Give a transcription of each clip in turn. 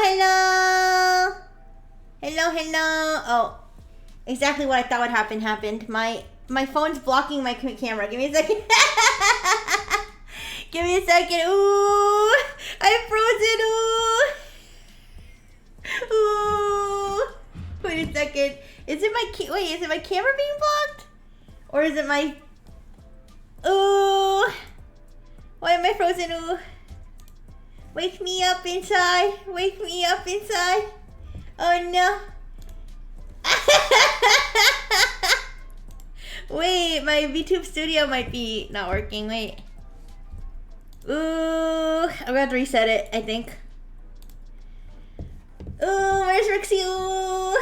hello. Hello. Oh, exactly what I thought would happen happened. My phone's blocking my camera. Give me a second. Give me a second. Ooh, I'm frozen. Ooh. Wait a second. Is it my camera being blocked? Or is it my... Ooh. Why am I frozen? Ooh. Wake me up inside. Wake me up inside. Oh no. Wait, my VTube Studio might be not working. Wait. Ooh, I'm gonna have to reset it, I think. Ooh, where's Rixie? Ooh.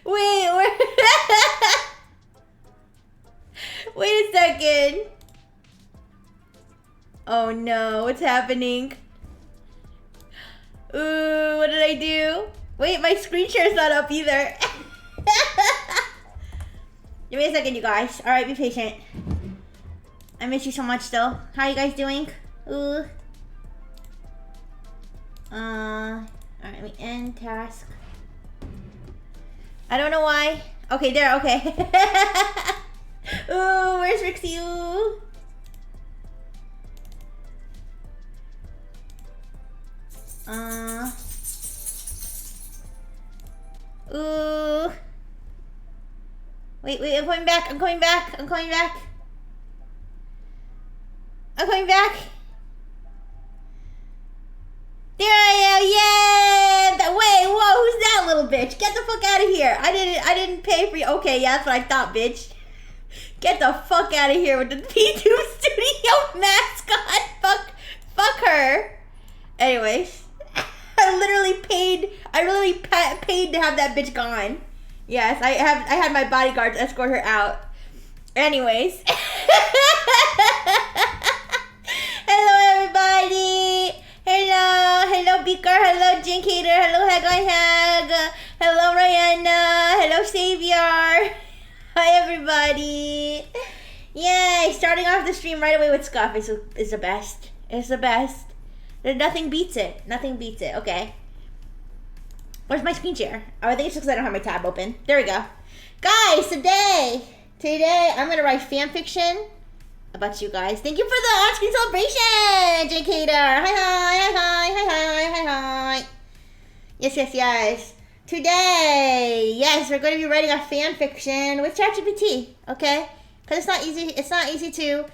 Wait, where? Wait a second. Oh no, what's happening? Ooh, what did I do? Wait, my screen share's not up either. Give me a second, you guys. Alright, be patient. I miss you so much still. How are you guys doing? Ooh. Alright, let me end task. I don't know why. Okay, there, okay. Ooh, where's Rixie? Ooh. Ooh. Wait, I'm coming back. I'm coming back. I'm coming back. I'm coming back. There I am. Yeah. Wait, whoa, who's that little bitch? Get the fuck out of here. I didn't pay for you. Okay, yeah, that's what I thought, bitch. Get the fuck out of here with the P2 Studio mascot. Fuck her. Anyways, I literally paid to have that bitch gone. Yes, I had my bodyguards escort her out. Anyways. Hello everybody. Hello Beaker. Hello Jinkater. Hello Hag. Hello Rihanna. Hello Savior. Hi everybody. Yay, starting off the stream right away with Scuff is the best. It's the best. Nothing beats it. Nothing beats it. Okay. Where's my screen share? Oh, I think it's just because I don't have my tab open. There we go. Guys, today I'm going to write fan fiction about you guys. Thank you for the on-screen celebration, JKater. Hi. Yes. Today, yes, we're going to be writing a fan fiction with ChatGPT, okay? Because it's not easy to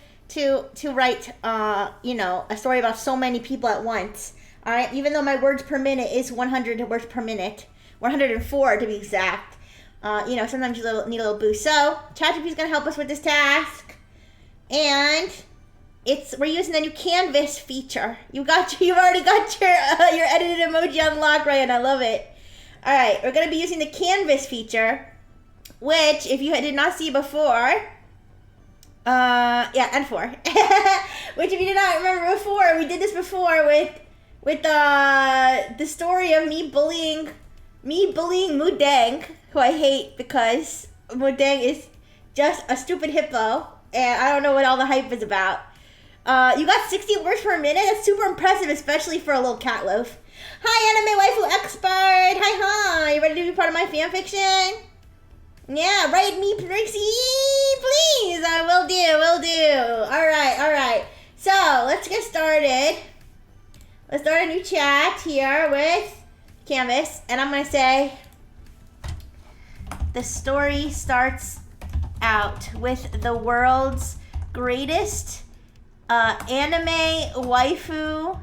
write, a story about so many people at once. All right, even though my words per minute is 100 words per minute, 104 to be exact. Sometimes you need a little boost. So ChatGPT is going to help us with this task, and we're using the new Canvas feature. You've already got your edited emoji unlocked, right? And I love it. All right, we're going to be using the Canvas feature, which if you did not see before. And 4. Which if you did not remember before, we did this before with the story of me bullying Mudang, who I hate because Mudang is just a stupid hippo, and I don't know what all the hype is about. You got 60 words per minute. That's super impressive, especially for a little cat loaf. Hi, anime waifu expert. Hi. You ready to be part of my fan fiction? Yeah, write me, Prixie, please. I will do. All right. So let's get started. Let's start a new chat here with Canvas, and I'm gonna say the story starts out with the world's greatest anime waifu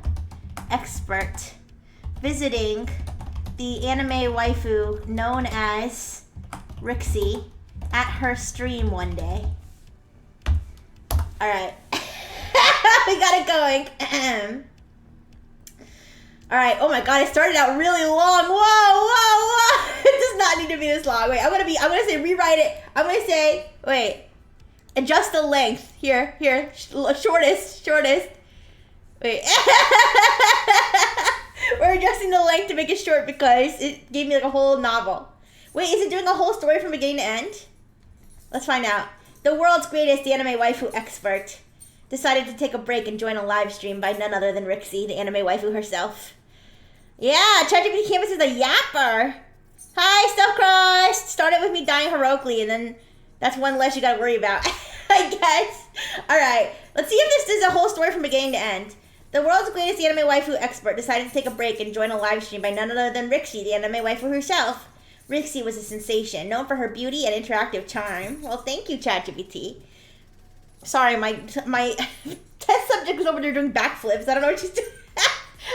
expert visiting the anime waifu known as Rixie at her stream one day. All right, we got it going. All right. Oh my God! It started out really long. Whoa! It does not need to be this long. Wait, I'm gonna say rewrite it. I'm gonna say wait. Adjust the length. Here. Shortest. Wait. We're adjusting the length to make it short because it gave me like a whole novel. Wait, is it doing a whole story from beginning to end? Let's find out. The world's greatest anime waifu expert decided to take a break and join a live stream by none other than Rixie, the anime waifu herself. Yeah, ChatGPT Canvas is a yapper. Hi, Stuff Crust. Started with me dying heroically, and then that's one less you gotta worry about, I guess. Alright, let's see if this is a whole story from beginning to end. The world's greatest anime waifu expert decided to take a break and join a live stream by none other than Rixie, the anime waifu herself. Rixie was a sensation, known for her beauty and interactive charm. Well, thank you, ChatGPT. Sorry, my test subject was over there doing backflips. I don't know what she's doing.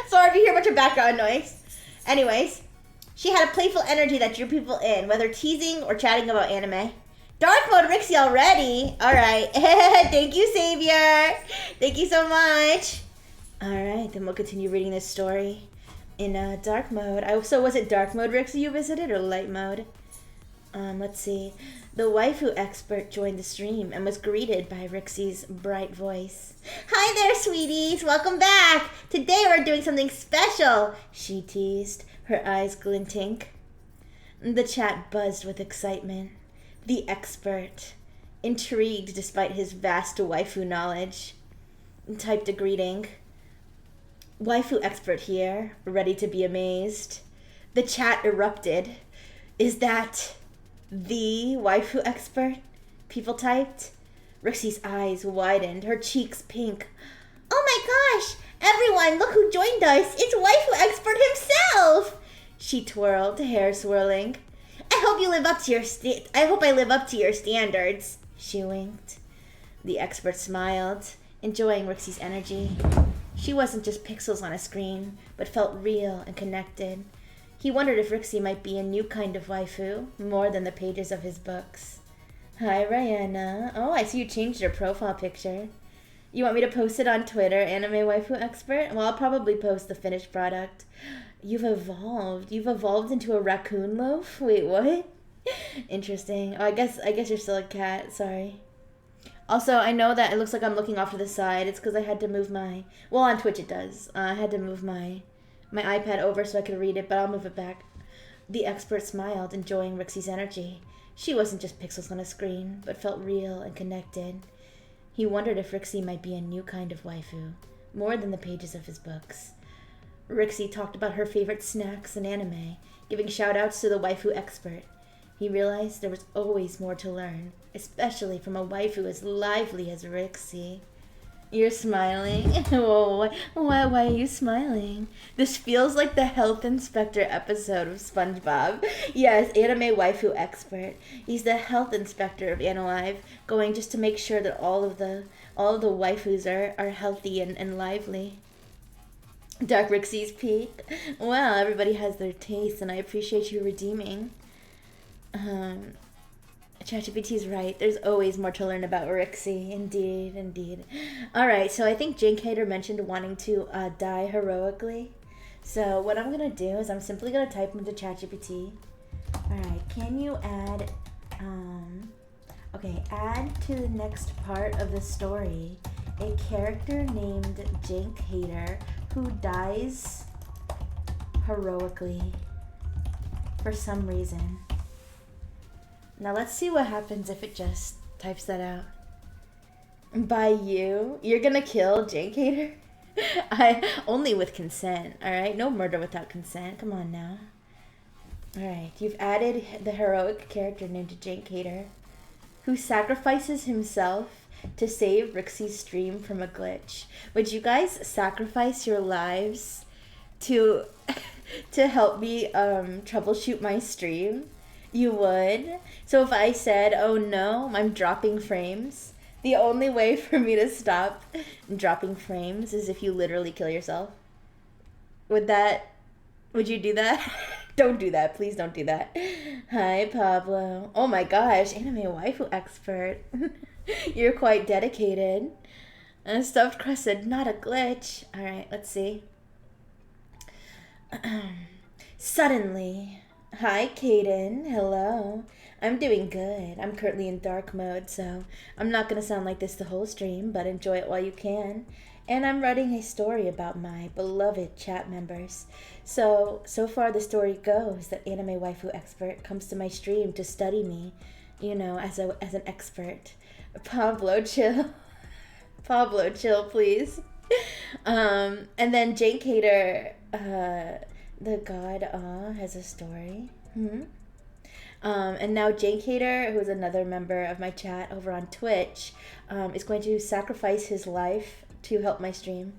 Sorry if you hear a bunch of background noise. Anyways, she had a playful energy that drew people in, whether teasing or chatting about anime. Dark mode Rixie already. Alright. Thank you, Savior. Thank you so much. Alright, then we'll continue reading this story in dark mode. So was it dark mode Rixie you visited or light mode? Let's see. The waifu expert joined the stream and was greeted by Rixie's bright voice. Hi there, sweeties. Welcome back. Today we're doing something special, she teased, her eyes glinting. The chat buzzed with excitement. The expert, intrigued despite his vast waifu knowledge, typed a greeting. Waifu expert here, ready to be amazed. The chat erupted. Is that the waifu expert? People typed. Rixie's eyes widened, her cheeks pink. Oh my gosh! Everyone, look who joined us! It's waifu expert himself! She twirled, hair swirling. I hope you live up to your I hope I live up to your standards. She winked. The expert smiled, enjoying Rixie's energy. She wasn't just pixels on a screen, but felt real and connected. He wondered if Rixie might be a new kind of waifu, more than the pages of his books. Hi, Rihanna. Oh, I see you changed your profile picture. You want me to post it on Twitter, Anime Waifu Expert? Well, I'll probably post the finished product. You've evolved. You've evolved into a raccoon loaf? Wait, what? Interesting. Oh, I guess you're still a cat. Sorry. Also, I know that it looks like I'm looking off to the side. It's because I had to move my... Well, on Twitch it does. I had to move my iPad over so I could read it, but I'll move it back. The expert smiled, enjoying Rixie's energy. She wasn't just pixels on a screen, but felt real and connected. He wondered if Rixie might be a new kind of waifu, more than the pages of his books. Rixie talked about her favorite snacks and anime, giving shout-outs to the waifu expert. He realized there was always more to learn, especially from a waifu as lively as Rixie. You're smiling? Why are you smiling? This feels like the health inspector episode of SpongeBob. Yes, anime waifu expert. He's the health inspector of Anolive, going just to make sure that all of the waifus are healthy and lively. Dark Rixie's peak. Well, everybody has their taste, and I appreciate you redeeming. ChatGPT's right. There's always more to learn about Rixie. Indeed. Alright, so I think Jink Hater mentioned wanting to die heroically. So what I'm going to do is I'm simply going to type into ChatGPT. Alright, can you add... add to the next part of the story a character named Jink Hater who dies heroically for some reason. Now let's see what happens if it just types that out. By you? You're gonna kill Jink Hater? Only with consent, alright? No murder without consent. Come on now. Alright, you've added the heroic character named Jink Hater, who sacrifices himself to save Rixie's stream from a glitch. Would you guys sacrifice your lives to help me troubleshoot my stream? You would? So if I said, oh no, I'm dropping frames, the only way for me to stop dropping frames is if you literally kill yourself. Would you do that? Don't do that. Please don't do that. Hi, Pablo. Oh my gosh, anime waifu expert. You're quite dedicated. Stuffed crust said, not a glitch. Alright, let's see. Suddenly. Hi, Kaden. Hello. I'm doing good. I'm currently in dark mode, so I'm not going to sound like this the whole stream, but enjoy it while you can. And I'm writing a story about my beloved chat members. So far the story goes that anime waifu expert comes to my stream to study me, as an expert. Pablo, chill. Pablo, chill, please. And then Jane Cater, the god has a story. And now Jane Cater, who is another member of my chat over on Twitch, is going to sacrifice his life to help my stream.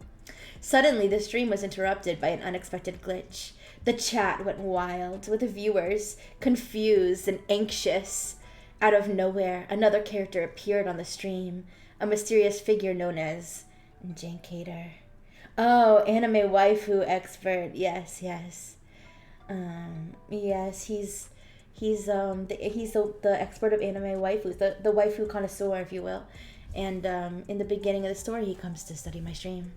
Suddenly, the stream was interrupted by an unexpected glitch. The chat went wild, with the viewers confused and anxious. Out of nowhere, another character appeared on the stream, a mysterious figure known as Jane Cater. Oh, anime waifu expert. Yes. Yes, he's the expert of anime waifus, the waifu connoisseur, if you will. And in the beginning of the story, he comes to study my stream.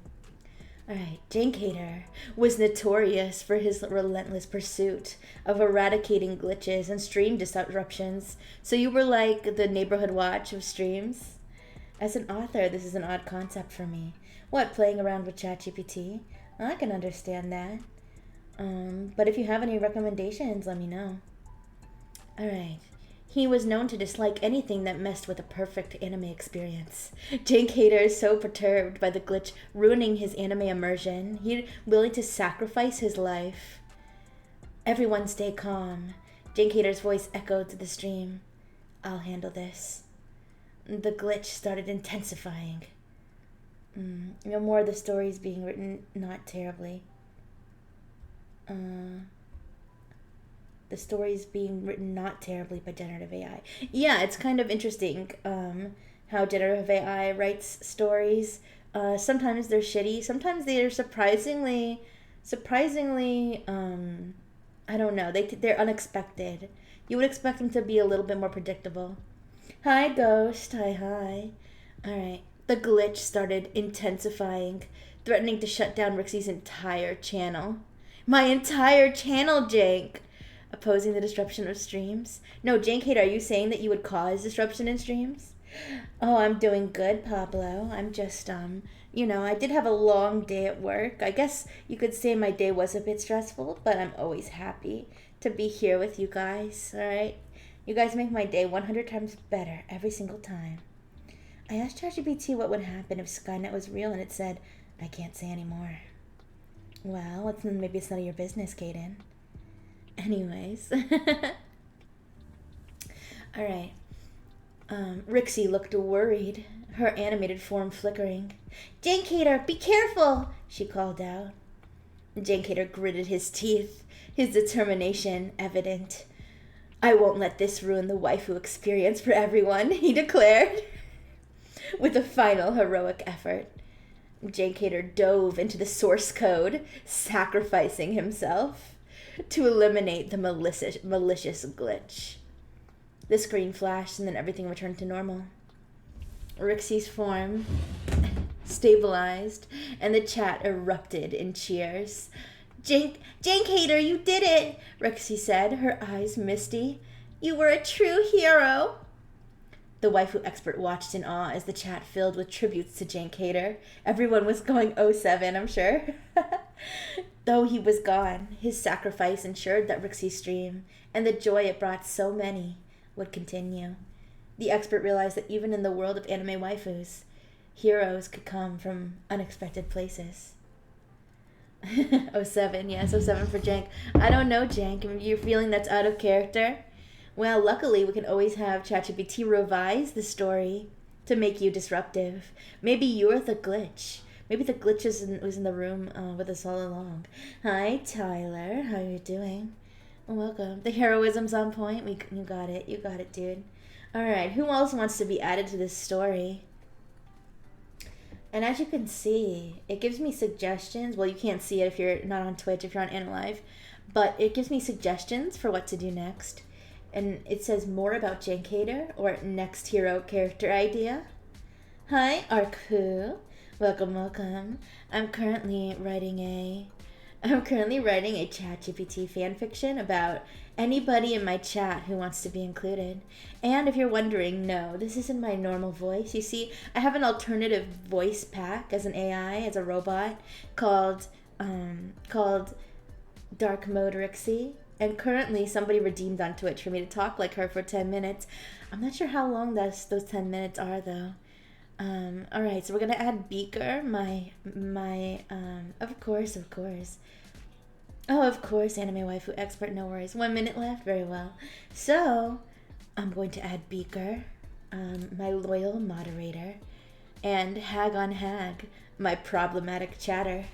Alright, Jane Cater was notorious for his relentless pursuit of eradicating glitches and stream disruptions. So you were like the neighborhood watch of streams? As an author, this is an odd concept for me. What, playing around with ChatGPT? I can understand that. But if you have any recommendations, let me know. Alright. He was known to dislike anything that messed with a perfect anime experience. Jane Cater is so perturbed by the glitch ruining his anime immersion, he's willing to sacrifice his life. Everyone stay calm. Jane Cater's voice echoed to the stream. I'll handle this. The glitch started intensifying. More of the stories being written not terribly. The stories being written not terribly by generative AI. Yeah, it's kind of interesting how generative AI writes stories. Sometimes they're shitty. Sometimes they're surprisingly, I don't know. They're unexpected. You would expect them to be a little bit more predictable. Hi, Ghost. Hi. All right. The glitch started intensifying, threatening to shut down Rixie's entire channel. My entire channel, Jank! Opposing the disruption of streams? No, Jane Kate, are you saying that you would cause disruption in streams? Oh, I'm doing good, Pablo. I'm just, I did have a long day at work. I guess you could say my day was a bit stressful, but I'm always happy to be here with you guys, alright? You guys make my day 100 times better every single time. I asked ChatGPT what would happen if Skynet was real, and it said, I can't say anymore. Well, maybe it's none of your business, Kaden. Anyways. Alright. Rixie looked worried, her animated form flickering. Jane Cater, be careful! She called out. Jane Cater gritted his teeth, his determination evident. I won't let this ruin the waifu experience for everyone, he declared. With a final heroic effort, Jane Cater dove into the source code, sacrificing himself to eliminate the malicious glitch. The screen flashed and then everything returned to normal. Rixie's form stabilized and the chat erupted in cheers. Jane Cater, you did it, Rixie said, her eyes misty. You were a true hero. The waifu expert watched in awe as the chat filled with tributes to Jane Cater. Everyone was going 07, I'm sure. Though he was gone, his sacrifice ensured that Rixie's stream, and the joy it brought so many, would continue. The expert realized that even in the world of anime waifus, heroes could come from unexpected places. 07, yes, 07 for Jank. I don't know, Jank. You're feeling that's out of character? Well, luckily, we can always have ChatGPT revise the story to make you disruptive. Maybe you're the glitch. Maybe the glitch was in the room with us all along. Hi, Tyler. How you doing? Welcome. The heroism's on point. You got it. You got it, dude. All right. Who else wants to be added to this story? And as you can see, it gives me suggestions. Well, you can't see it if you're not on Twitch, if you're on Analive. But it gives me suggestions for what to do next. And it says more about Jane Cater or next hero character idea. Hi, Arku. Welcome. I'm currently writing a ChatGPT fanfiction about anybody in my chat who wants to be included. And if you're wondering, no, this isn't my normal voice. You see, I have an alternative voice pack as an AI, as a robot, called Dark Mode Rixie. And currently somebody redeemed on Twitch for me to talk like her for 10 minutes. I'm not sure how long those 10 minutes are, though. All right, so we're gonna add Beaker, of course. Oh, of course, anime waifu expert, no worries. 1 minute left, very well. So, I'm going to add Beaker, my loyal moderator, and Hag on Hag, my problematic chatter.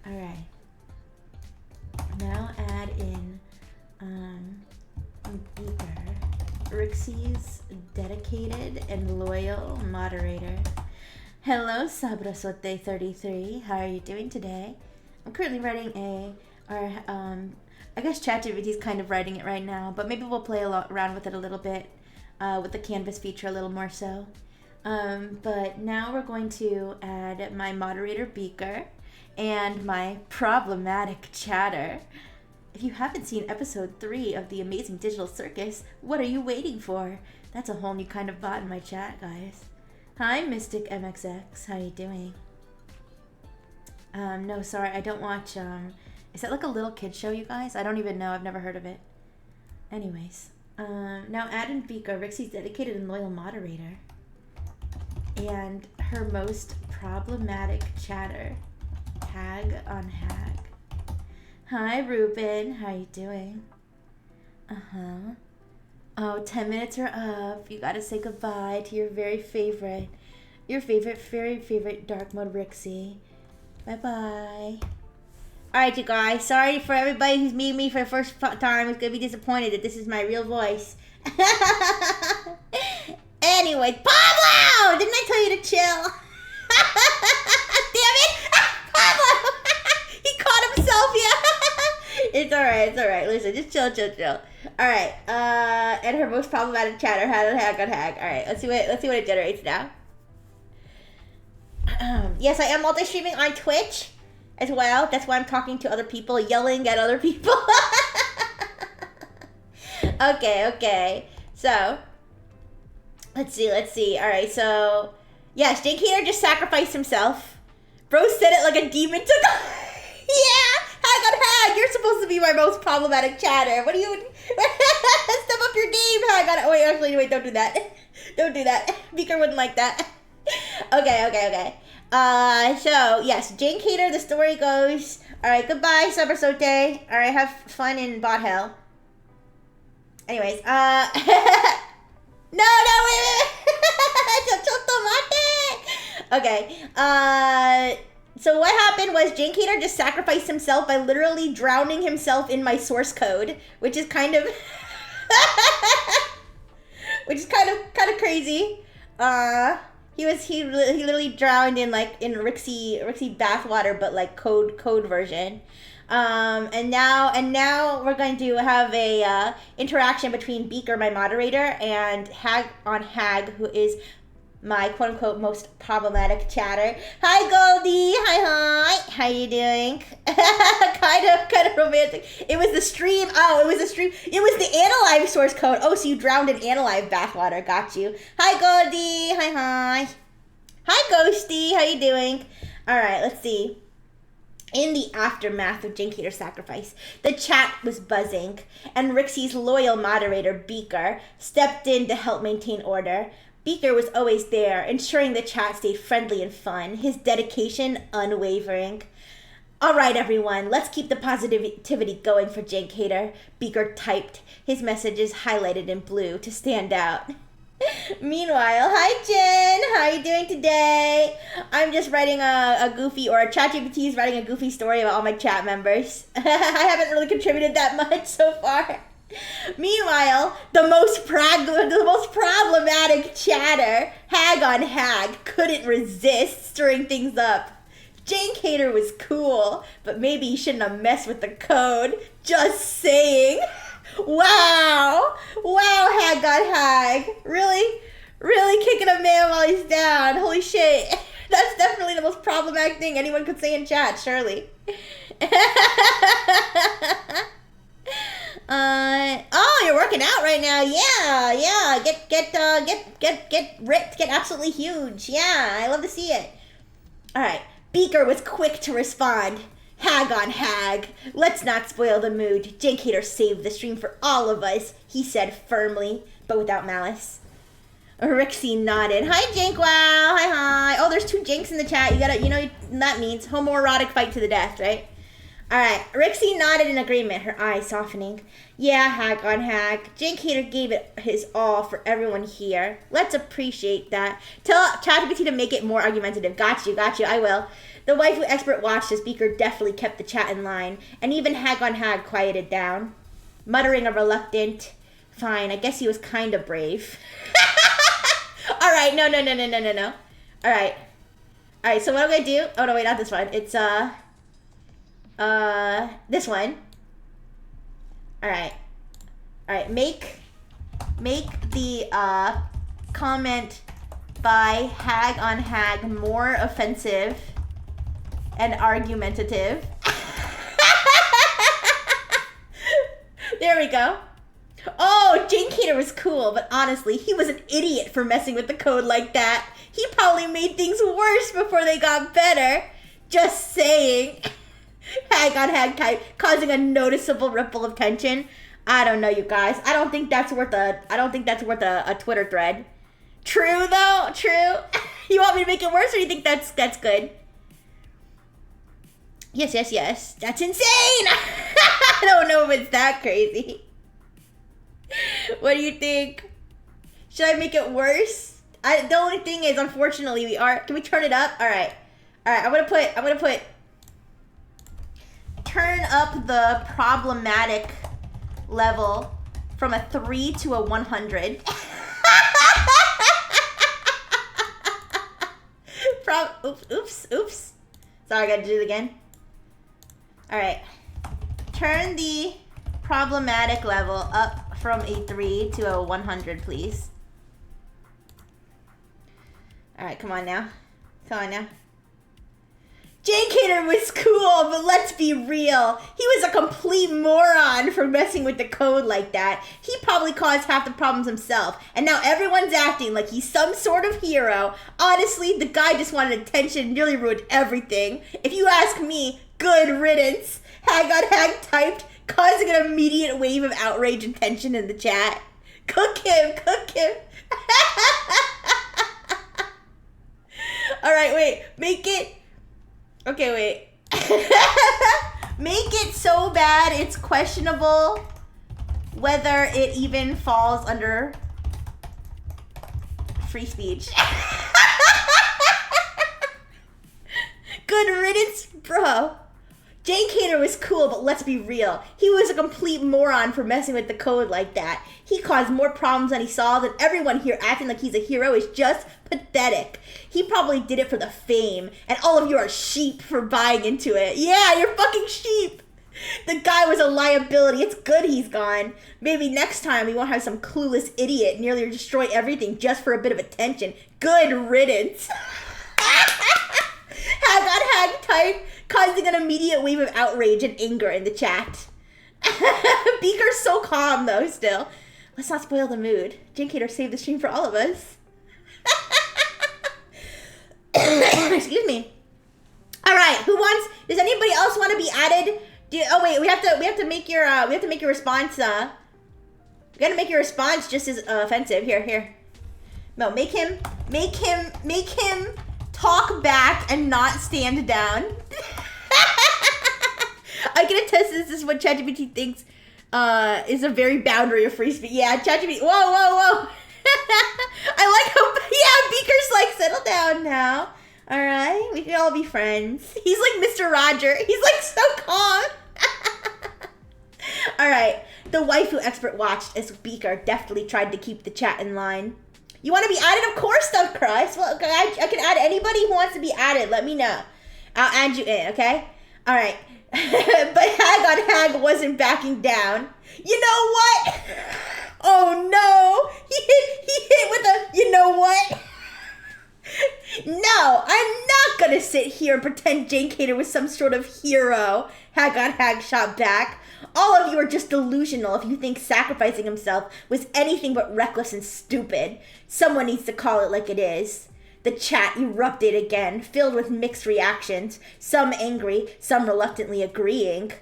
All right. Now add in, Beaker, Rixie's dedicated and loyal moderator. Hello, Sabrasote33. How are you doing today? I'm currently writing I guess ChatGPT is kind of writing it right now, but maybe we'll play around with it a little bit, with the Canvas feature a little more so. But now we're going to add my moderator Beaker and my problematic chatter. If you haven't seen episode 3 of The Amazing Digital Circus, what are you waiting for? That's a whole new kind of bot in my chat, guys. Hi, Mystic MXX. How you doing? No, sorry, I don't watch, is that like a little kid show, you guys? I don't even know. I've never heard of it. Anyways, now add in Beaker, Rixie's dedicated and loyal moderator, and her most problematic chatter, Hag on Hag. Hi, Ruben. How you doing? Oh, 10 minutes are up. You gotta say goodbye to your very favorite dark mode Rixie. Bye-bye. Alright, you guys. Sorry for everybody who's meeting me for the first time. Who's gonna be disappointed that this is my real voice. Anyway, Pablo! Didn't I tell you to chill? Damn it! Pablo! He caught himself, yeah. It's alright. Listen, just chill. Alright, and her most problematic chatter, Hag on Hag. Alright, let's see what it generates now. Yes, I am multi-streaming on Twitch as well. That's why I'm talking to other people, yelling at other people. Okay. So, let's see. Alright, so, yes, Jake Heater just sacrificed himself. Bro said it like a demon to the... Yeah! Hag on Hag! You're supposed to be my most problematic chatter. What do you... Step up your game, Hag on... Wait, don't do that. Don't do that. Beaker wouldn't like that. Okay. So, yes, Jane Cater, the story goes... Alright, goodbye, Sabrasote. Alright, have fun in bot hell. Anyways, No, wait. Okay, so what happened was Jane Cater just sacrificed himself by literally drowning himself in my source code, which is kind of... kind of crazy. He literally drowned in Rixie bathwater, but like code version. And now we're going to have a interaction between Beaker, my moderator, and Hag on Hag, who is my quote-unquote most problematic chatter. Hi, Goldie. Hi. How you doing? kind of romantic. It was the stream. Oh, it was the stream. It was the Analyve source code. Oh, so you drowned in Analyve bathwater. Got you. Hi, Goldie. Hi. Hi, Ghosty. How you doing? All right, let's see. In the aftermath of Jane Cater's sacrifice, the chat was buzzing, and Rixie's loyal moderator, Beaker, stepped in to help maintain order. Beaker was always there, ensuring the chat stayed friendly and fun, his dedication unwavering. All right, everyone, let's keep the positivity going for Jane Cater, Beaker typed, his messages highlighted in blue to stand out. Meanwhile, hi Jen, how are you doing today? I'm just writing a goofy, or ChatGPT is writing a goofy story about all my chat members. I haven't really contributed that much so far. Meanwhile, the most problematic chatter, Hag on Hag, couldn't resist stirring things up. Jane Cater was cool, but maybe he shouldn't have messed with the code. Just saying. Wow, Hag on Hag. Really kicking a man while he's down. Holy shit. That's definitely the most problematic thing anyone could say in chat, surely. Oh, you're working out right now. Yeah. Get ripped, get absolutely huge. Yeah, I love to see it. All right, Beaker was quick to respond. Hag on Hag. Let's not spoil the mood. Jane Cater saved the stream for all of us, he said firmly, but without malice. Rixie nodded. Hi, Jink. Wow. Hi. Oh, there's 2 Jinks in the chat. You know what that means. Homoerotic fight to the death, right? All right. Rixie nodded in agreement, her eyes softening. Yeah, Hag on Hag. Jink Hater gave it his all for everyone here. Let's appreciate that. Tell ChatGPT to make it more argumentative. Got you. I will. The waifu expert watched as Beaker definitely kept the chat in line, and even Hag on Hag quieted down, muttering a reluctant, fine, I guess he was kind of brave. All right, no. All right, so what I'm gonna do, oh no, wait, not this one. It's, this one. All right, make the, comment by Hag on Hag more offensive and argumentative. There we go. Oh, Jink Hater was cool, but honestly, he was an idiot for messing with the code like that. He probably made things worse before they got better. Just saying. Hag on Hag type, causing a noticeable ripple of tension. I don't know, you guys. I don't think that's worth a Twitter thread. True though, true. You want me to make it worse, or do you think that's good? Yes. That's insane. I don't know if it's that crazy. What do you think? Should I make it worse? The only thing is, unfortunately, can we turn it up? All right. I'm gonna put turn up the problematic level from a 3 to a 100. Oops. Sorry, I gotta do it again. All right. Turn the problematic level up from a 3 to a 100, please. All right, come on now. Jink Hater was cool, but let's be real. He was a complete moron for messing with the code like that. He probably caused half the problems himself, and now everyone's acting like he's some sort of hero. Honestly, the guy just wanted attention and nearly ruined everything. If you ask me, good riddance. Hag on Hag typed, causing an immediate wave of outrage and tension in the chat. Cook him. All right, wait. Make it so bad it's questionable whether it even falls under free speech. Good riddance, bro. Jink Hater was cool, but let's be real. He was a complete moron for messing with the code like that. He caused more problems than he solved, and everyone here acting like he's a hero is just pathetic. He probably did it for the fame, and all of you are sheep for buying into it. Yeah, you're fucking sheep. The guy was a liability. It's good he's gone. Maybe next time we won't have some clueless idiot nearly destroy everything just for a bit of attention. Good riddance. Hag on Hag type, causing an immediate wave of outrage and anger in the chat. Beaker's so calm though still. Let's not spoil the mood. Jink Hater saved the stream for all of us. Excuse me. All right, does anybody else want to be added? Oh wait, we have to make your response. We gotta make your response just as offensive. Here. No, make him talk back and not stand down. I can attest this is what ChatGPT thinks is a very boundary of free speech. Yeah, ChatGPT. Whoa. I like how, Beaker's like, settle down now. All right, we can all be friends. He's like Mr. Roger. He's like so calm. All right, the waifu expert watched as Beaker deftly tried to keep the chat in line. You want to be added? Of course, Stuffed Crust. Well, I can add anybody who wants to be added. Let me know. I'll add you in, okay? All right. But Hag on Hag wasn't backing down. You know what? Oh, no. He hit with a, you know what? No, I'm not going to sit here and pretend Jink Hater was some sort of hero. Hag on Hag shot back. All of you are just delusional if you think sacrificing himself was anything but reckless and stupid. Someone needs to call it like it is. The chat erupted again, filled with mixed reactions, some angry, some reluctantly agreeing.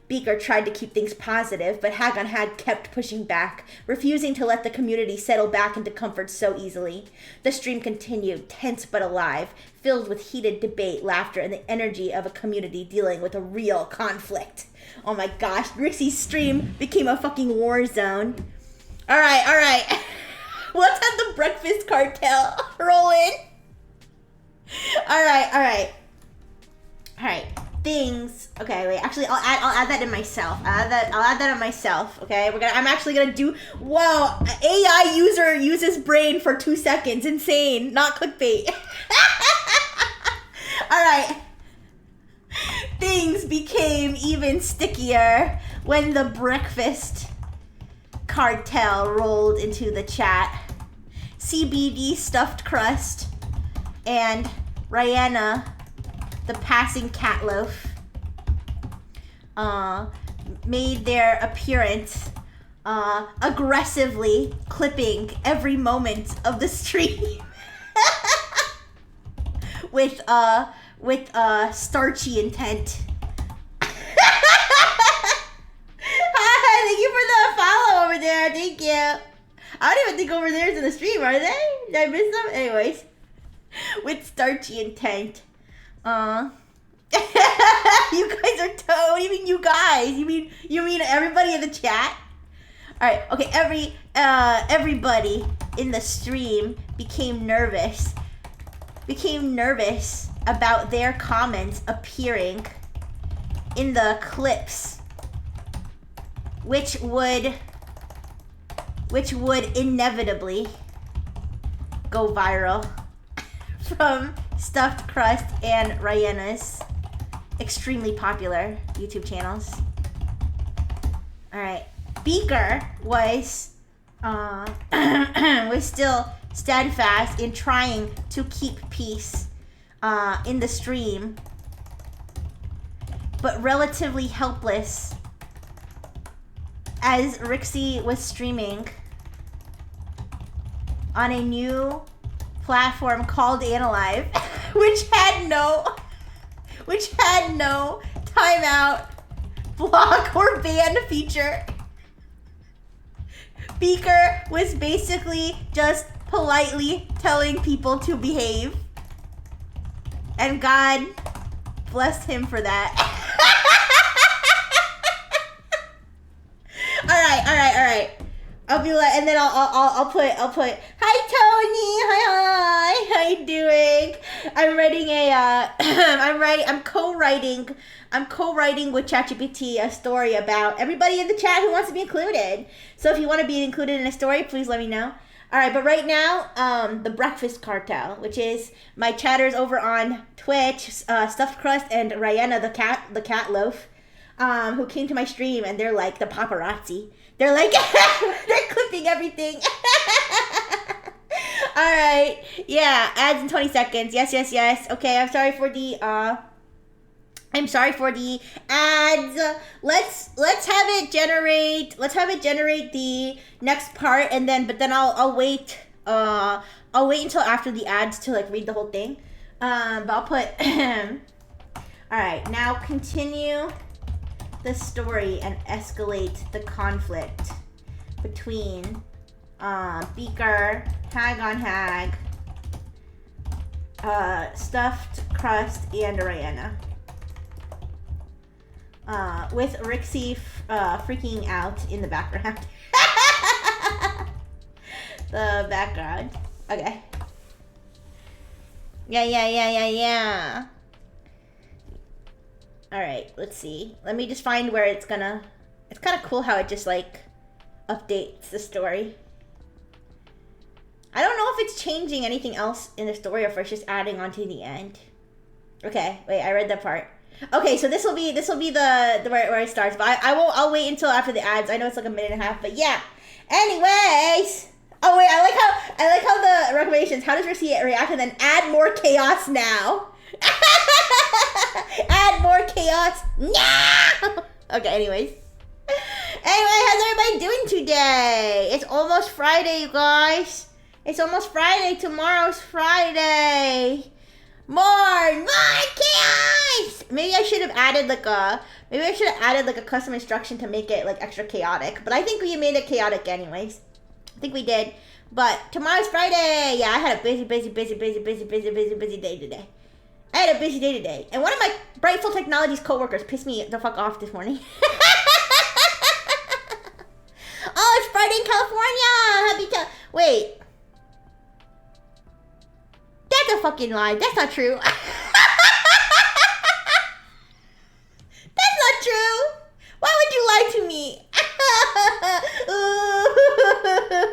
Beaker tried to keep things positive, but Hag on Hag kept pushing back, refusing to let the community settle back into comfort so easily. The stream continued, tense but alive, filled with heated debate, laughter, and the energy of a community dealing with a real conflict. Oh my gosh, Rixie's stream became a fucking war zone. Alright. Let's have the breakfast cartel roll in. Alright. Things. Okay, wait. Actually, I'll add that in myself. I'll add that in myself. Okay, I'm actually gonna do. Whoa! AI user uses brain for 2 seconds. Insane. Not clickbait. All right. Things became even stickier when the breakfast cartel rolled into the chat. CBD stuffed crust and Rihanna, the passing cat loaf, made their appearance, aggressively clipping every moment of the stream with starchy intent. Thank you for the follow over there. Thank you. I don't even think over there is in the stream, are they? Did I miss them? Anyways, with starchy intent. You guys are what do you mean you guys? You mean everybody in the chat? Alright, okay, everybody in the stream became nervous about their comments appearing in the clips, which would inevitably go viral from Stuffed Crust and Rihanna's extremely popular YouTube channels. Alright. Beaker was still steadfast in trying to keep peace in the stream, but relatively helpless as Rixie was streaming on a new platform called Analyve, which had no timeout, block, or ban feature. Beaker was basically just politely telling people to behave, and God bless him for that. All right. I'll be like, and then I'll put. Hi Tony, hi. How you doing? I'm writing I'm co-writing with ChatGPT a story about everybody in the chat who wants to be included. So if you want to be included in a story, please let me know. All right, but right now, the Breakfast Cartel, which is my chatters over on Twitch, Stuffed Crust and Rihanna the cat loaf, who came to my stream, and they're like the paparazzi. They're like, they're clipping everything. All right, yeah, ads in 20 seconds. Yes. Okay, I'm sorry for the ads. Let's have it generate the next part, and then I'll wait until after the ads to like read the whole thing. But I'll put all right, now continue the story and escalate the conflict between Beaker, Hag on Hag, Stuffed Crust, and Rihanna. With Rixie freaking out in the background. The background. Okay. Yeah. Alright, let's see. Let me just find where it's gonna... It's kind of cool how it just, like, updates the story. I don't know if it's changing anything else in the story or if it's just adding on to the end. Okay, wait, I read that part. Okay, so this will be the where it starts, but I'll wait until after the ads. I know it's like a minute and a half, but yeah. Anyways, oh wait, I like how the recommendations. How does Rixie react? And then add more chaos now. Add more chaos now. Okay, anyways. How's everybody doing today? It's almost Friday, you guys. It's almost Friday. Tomorrow's Friday. More chaos! maybe I should have added like a custom instruction to make it like extra chaotic. But I think we made it chaotic anyways. I think we did. But tomorrow's Friday. Yeah, I had a busy day today. And one of my Brightful Technologies coworkers pissed me the fuck off this morning. Oh, it's Friday in California. Wait. That's a fucking lie. That's not true. That's not true. Why would you lie to me?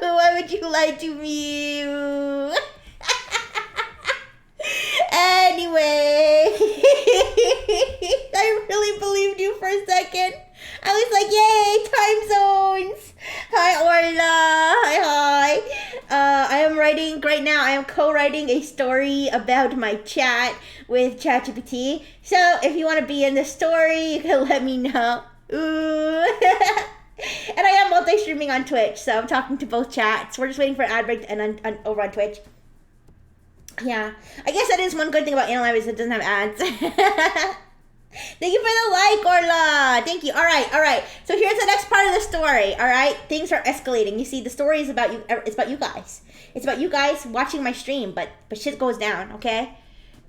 Why would you lie to me? Anyway, I really believed you for a second. I was like, yay, time zones. Hi, Orla. Hi. I am writing right now. I am co-writing a story about my chat with ChatGPT. So if you want to be in the story, you can let me know. Ooh. And I am multi-streaming on Twitch, so I'm talking to both chats. We're just waiting for ad break and over on Twitch. Yeah, I guess that is one good thing about Analyze is it doesn't have ads. Thank you for the like, Orla. Thank you. All right. So here's the next part of the story. All right, things are escalating. You see, the story is about you. It's about you guys. It's about you guys watching my stream, but shit goes down. Okay,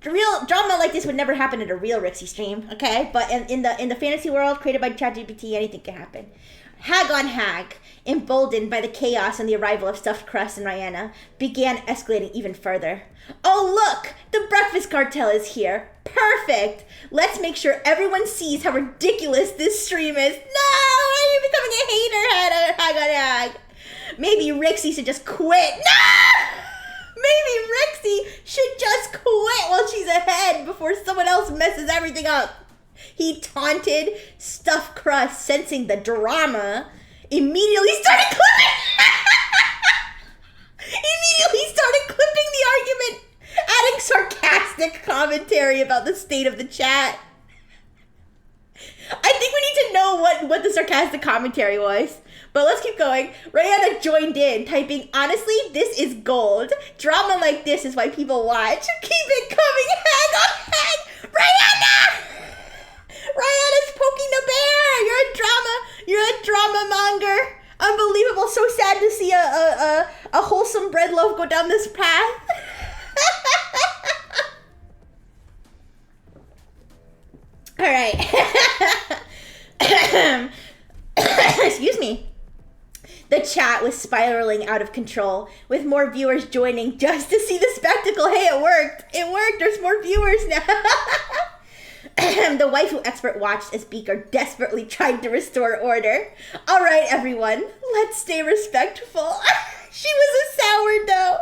the real drama like this would never happen at a real Rixie stream. Okay, but in the fantasy world created by ChatGPT, anything can happen. Hag on Hag, emboldened by the chaos and the arrival of Stuffed Crust and Rihanna, began escalating even further. Oh look! The breakfast cartel is here! Perfect! Let's make sure everyone sees how ridiculous this stream is. No! Why are you becoming a hater, Hag on Hag? Maybe Rixie should just quit. No! Maybe Rixie should just quit while she's ahead before someone else messes everything up. He taunted. Stuffed Crust, sensing the drama, immediately started clipping the argument, adding sarcastic commentary about the state of the chat. I think we need to know what the sarcastic commentary was. But let's keep going. Rihanna joined in, typing, honestly, this is gold. Drama like this is why people watch. Keep it coming, Hag on Hag. Rihanna! Rihanna's poking the bear. You're a drama monger. Unbelievable. So sad to see a wholesome bread loaf go down this path. All right. Excuse me. The chat was spiraling out of control, with more viewers joining just to see the spectacle. Hey, it worked. There's more viewers now. The waifu expert watched as Beaker desperately tried to restore order. All right, everyone, let's stay respectful. She was a sourdough.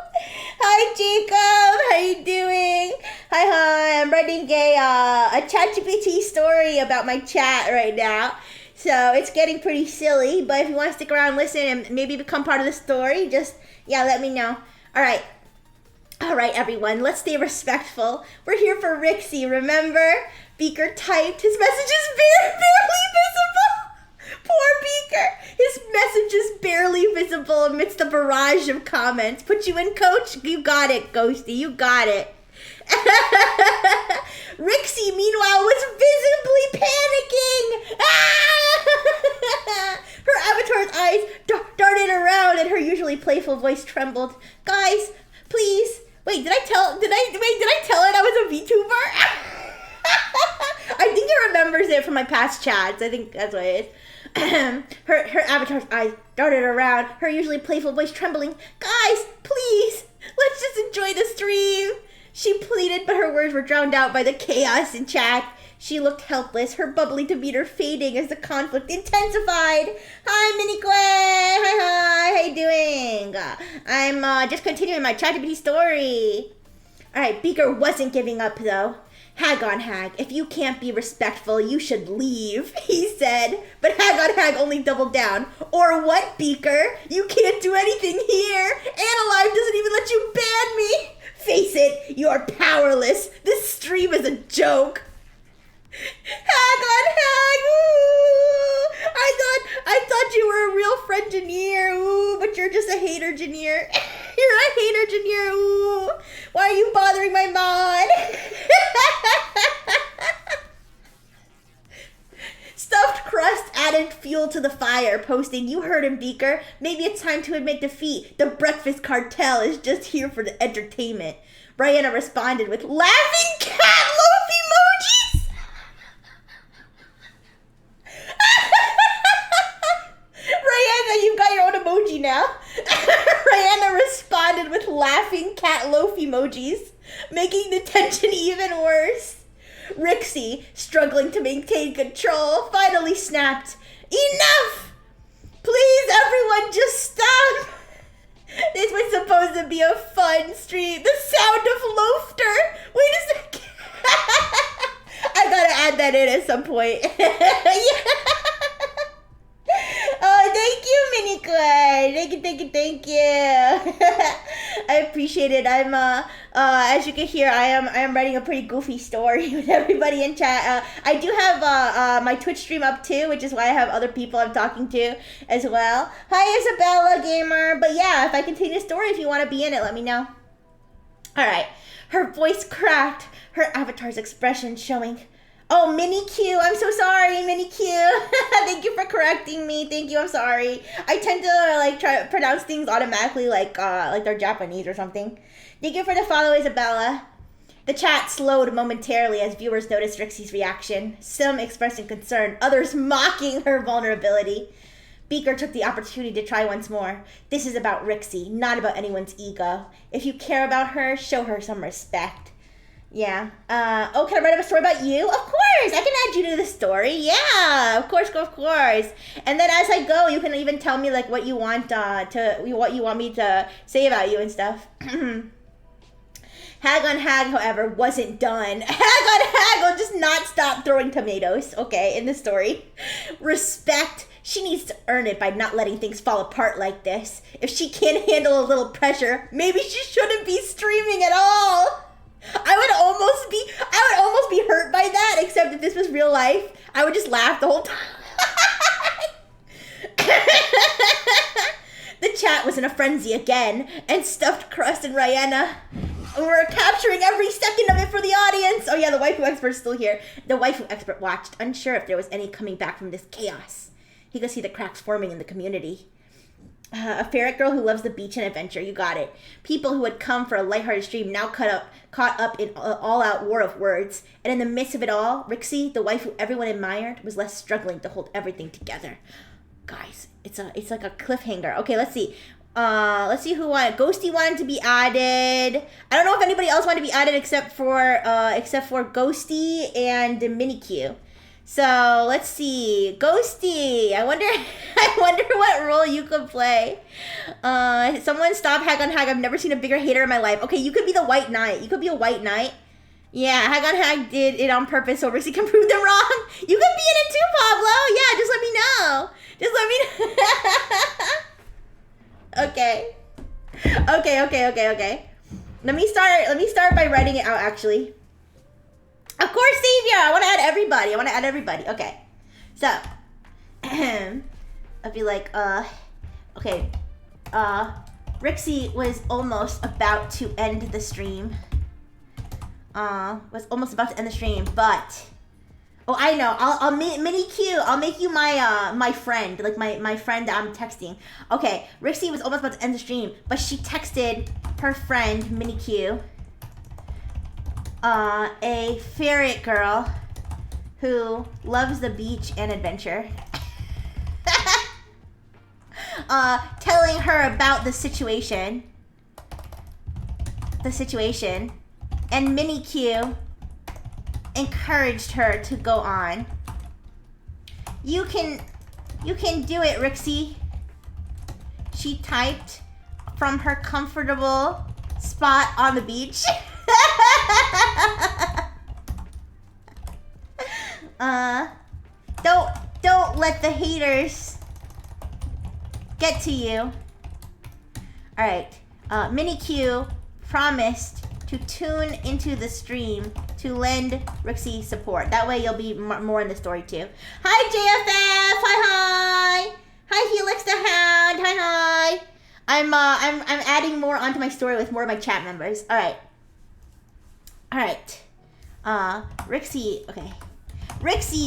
Hi, Jacob. How you doing? Hi. I'm writing a ChatGPT story about my chat right now. So it's getting pretty silly, but if you want to stick around, listen, and maybe become part of the story, just, let me know. All right, everyone, let's stay respectful. We're here for Rixie, remember? Beaker typed. His message is barely visible. Poor Beaker. His message is barely visible amidst a barrage of comments. Put you in, coach? You got it, Ghosty. You got it. Rixie, meanwhile, was visibly panicking. Her avatar's eyes darted around and her usually playful voice trembled. Guys, please. Wait, did I tell it I was a VTuber? I think it remembers it from my past chats. I think that's what it is. Her avatar's eyes darted around, her usually playful voice trembling. Guys, please, let's just enjoy the stream. She pleaded, but her words were drowned out by the chaos in chat. She looked helpless, her bubbly demeanor fading as the conflict intensified. Hi, Minique. Hi. How you doing? I'm just continuing my ChatGPT story. All right, Beaker wasn't giving up, though. Hag on Hag, if you can't be respectful, you should leave, he said. But Hag on Hag only doubled down. Or what, Beaker? You can't do anything here. Analyze doesn't even let you ban me. Face it, you're powerless. This stream is a joke. Hag on Hag, ooh. I thought you were a real friend, Janier, ooh, but you're just a hater, Janier. You're a hater, Janier, ooh. Why are you bothering my mod? added fuel to the fire, posting, "You heard him, Beaker. Maybe it's time to admit defeat. The breakfast cartel is just here for the entertainment." Rihanna responded with laughing cat loaf emojis. Rihanna, you've got your own emoji now. Rihanna responded with laughing cat loaf emojis, making the tension even worse. Rixie, struggling to maintain control, finally snapped, "Enough! Please, everyone, just stop! This was supposed to be a fun stream. The sound of laughter." Wait a second. I gotta add that in at some point. Yeah. Oh, thank you, Mini Queen. Thank you. I appreciate it. I'm as you can hear, I am writing a pretty goofy story with everybody in chat. I do have my Twitch stream up too, which is why I have other people I'm talking to as well. Hi, Isabella Gamer. But yeah, if I continue the story, if you want to be in it, let me know. All right. Her voice cracked, her avatar's expression showing. Oh, Mini Q, I'm so sorry, Mini Q. Thank you for correcting me. Thank you, I'm sorry. I tend to like try to pronounce things automatically like they're Japanese or something. Thank you for the follow, Isabella. The chat slowed momentarily as viewers noticed Rixie's reaction, some expressing concern, others mocking her vulnerability. Beaker took the opportunity to try once more. This is about Rixie, not about anyone's ego. If you care about her, show her some respect. Yeah. Oh, can I write up a story about you? Of course! I can add you to the story. Yeah, of course. And then as I go, you can even tell me like what you want what you want me to say about you and stuff. Hag on Hag, however, wasn't done. Hag on Hag will just not stop throwing tomatoes, okay, in the story. Respect. She needs to earn it by not letting things fall apart like this. If she can't handle a little pressure, maybe she shouldn't be streaming at all. I would almost be hurt by that, except if this was real life, I would just laugh the whole time. The chat was in a frenzy again, and Stuffed Crust and Rihanna were capturing every second of it for the audience. Oh yeah, the waifu expert's still here. The waifu expert watched, unsure if there was any coming back from this chaos. He could see the cracks forming in the community. A ferret girl who loves the beach and adventure. You got it. People who had come for a lighthearted stream now caught up in all-out war of words. And in the midst of it all, Rixie, the wife who everyone admired, was left struggling to hold everything together. Guys, it's like a cliffhanger. Okay, let's see. Let's see who wanted. Ghosty wanted to be added. I don't know if anybody else wanted to be added except for Ghosty and Minikyu. So let's see, Ghosty. I wonder what role you could play. Someone stop Hag on Hag. I've never seen a bigger hater in my life. Okay, you could be the White Knight. You could be a White Knight. Yeah, Hag on Hag did it on purpose so Rixie can prove them wrong. You could be in it too, Pablo. Yeah, just let me know. Okay. Let me start by writing it out actually. Of course, Savior! I want to add everybody. Okay. So, I'll be like, okay. Rixie was almost about to end the stream. But... Oh, I know. I'll Mini Q. I'll make you my friend. Like, my friend that I'm texting. Okay, Rixie was almost about to end the stream, but she texted her friend, Mini Q, a ferret girl who loves the beach and adventure. Telling her about the situation. And Mini Q encouraged her to go on. You can do it, Rixie. She typed from her comfortable spot on the beach. Don't let the haters get to you. All right, Mini Q promised to tune into the stream to lend Rixie support. That way you'll be more in the story too. Hi JFF, hi Helix the Hound, hi. I'm adding more onto my story with more of my chat members. All right. Rixie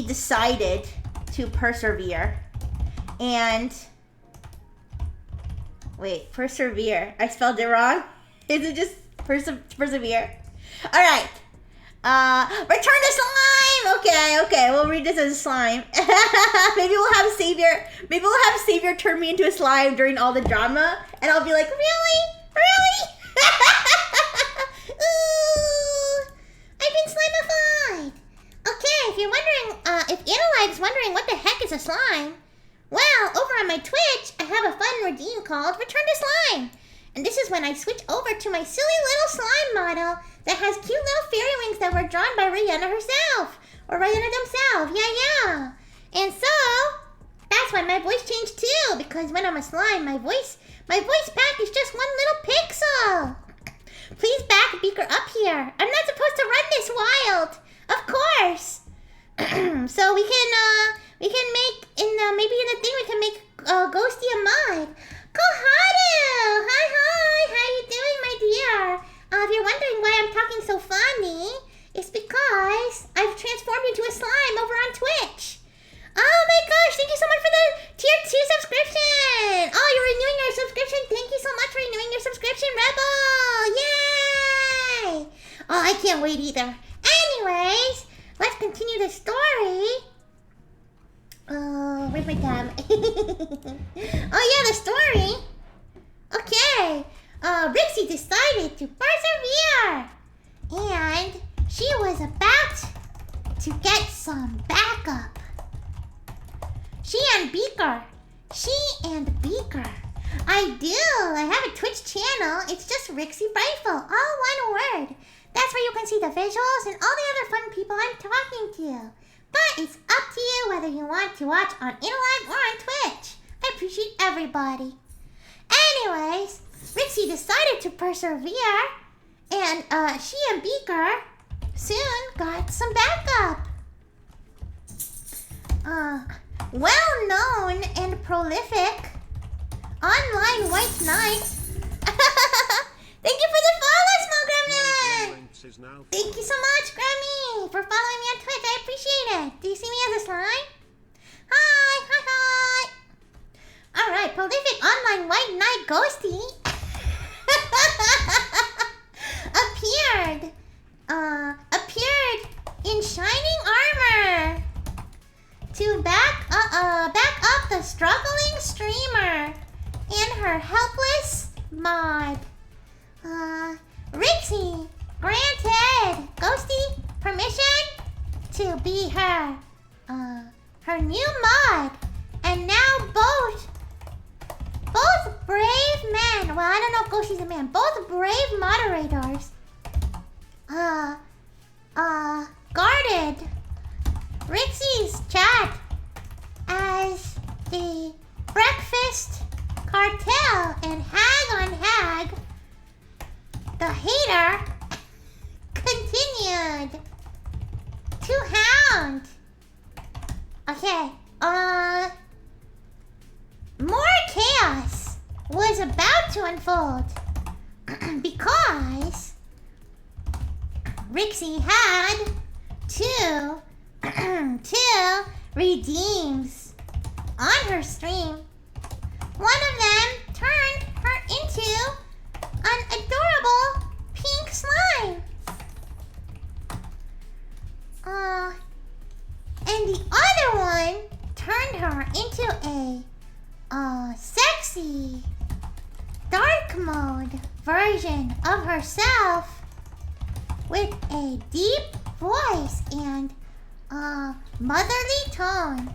decided to persevere. And wait, persevere. I spelled it wrong. Is it just persevere? All right. Return to slime. Okay. We'll read this as slime. Maybe we'll have Savior. Maybe we'll have Savior turn me into a slime during all the drama, and I'll be like, really? Ooh, I've been slimified. Okay, if you're wondering, if Analyte's wondering what the heck is a slime, well, over on my Twitch, I have a fun redeem called Return to Slime. And this is when I switch over to my silly little slime model that has cute little fairy wings that were drawn by Rihanna herself. Or Rihanna themselves, yeah. And so, that's why my voice changed too. Because when I'm a slime, my voice pack is just one little pixel. Please back Beaker up here. I'm not supposed to run this wild. Of course. So we can make, maybe in the thing we can make Ghosty a mod. Koharu! Hi, how you doing, my dear? If you're wondering why I'm talking so funny, it's because I've transformed into a slime over on Twitch. Oh my gosh, thank you so much for the tier 2 subscription. Oh, you're renewing your subscription. Thank you so much for renewing your subscription, Rebel. Yay! Oh, I can't wait either. Anyways, let's continue the story. Where's my tab? Oh yeah, the story. Okay. Rixie decided to persevere. And she was about to get some backup. She and Beaker. I have a Twitch channel. It's just Rixie Brightful. All one word. That's where you can see the visuals and all the other fun people I'm talking to. But it's up to you whether you want to watch on InnoLive or on Twitch. I appreciate everybody. Anyways, Rixie decided to persevere, and she and Beaker soon got some backup. Well-known and prolific online white knight. Thank you for the follow, Small Gremlin! Thank you so much, Grammy, for following me on Twitch. I appreciate it. Do you see me as a slime? Hi. Alright, prolific online white knight Ghosty appeared in shining armor to back up the struggling streamer and her helpless mod. Rixie granted Ghosty permission to be her new mod, and now both brave men, well, I don't know if Ghosty's a man, both brave moderators guarded Rixie's chat as the breakfast cartel and hag on hag, the hater, continued to hound. Okay, more chaos was about to unfold because Rixie had two redeems on her stream. One of them turned her into an adorable pink slime. And the other one turned her into a sexy dark mode version of herself with a deep voice and motherly tone.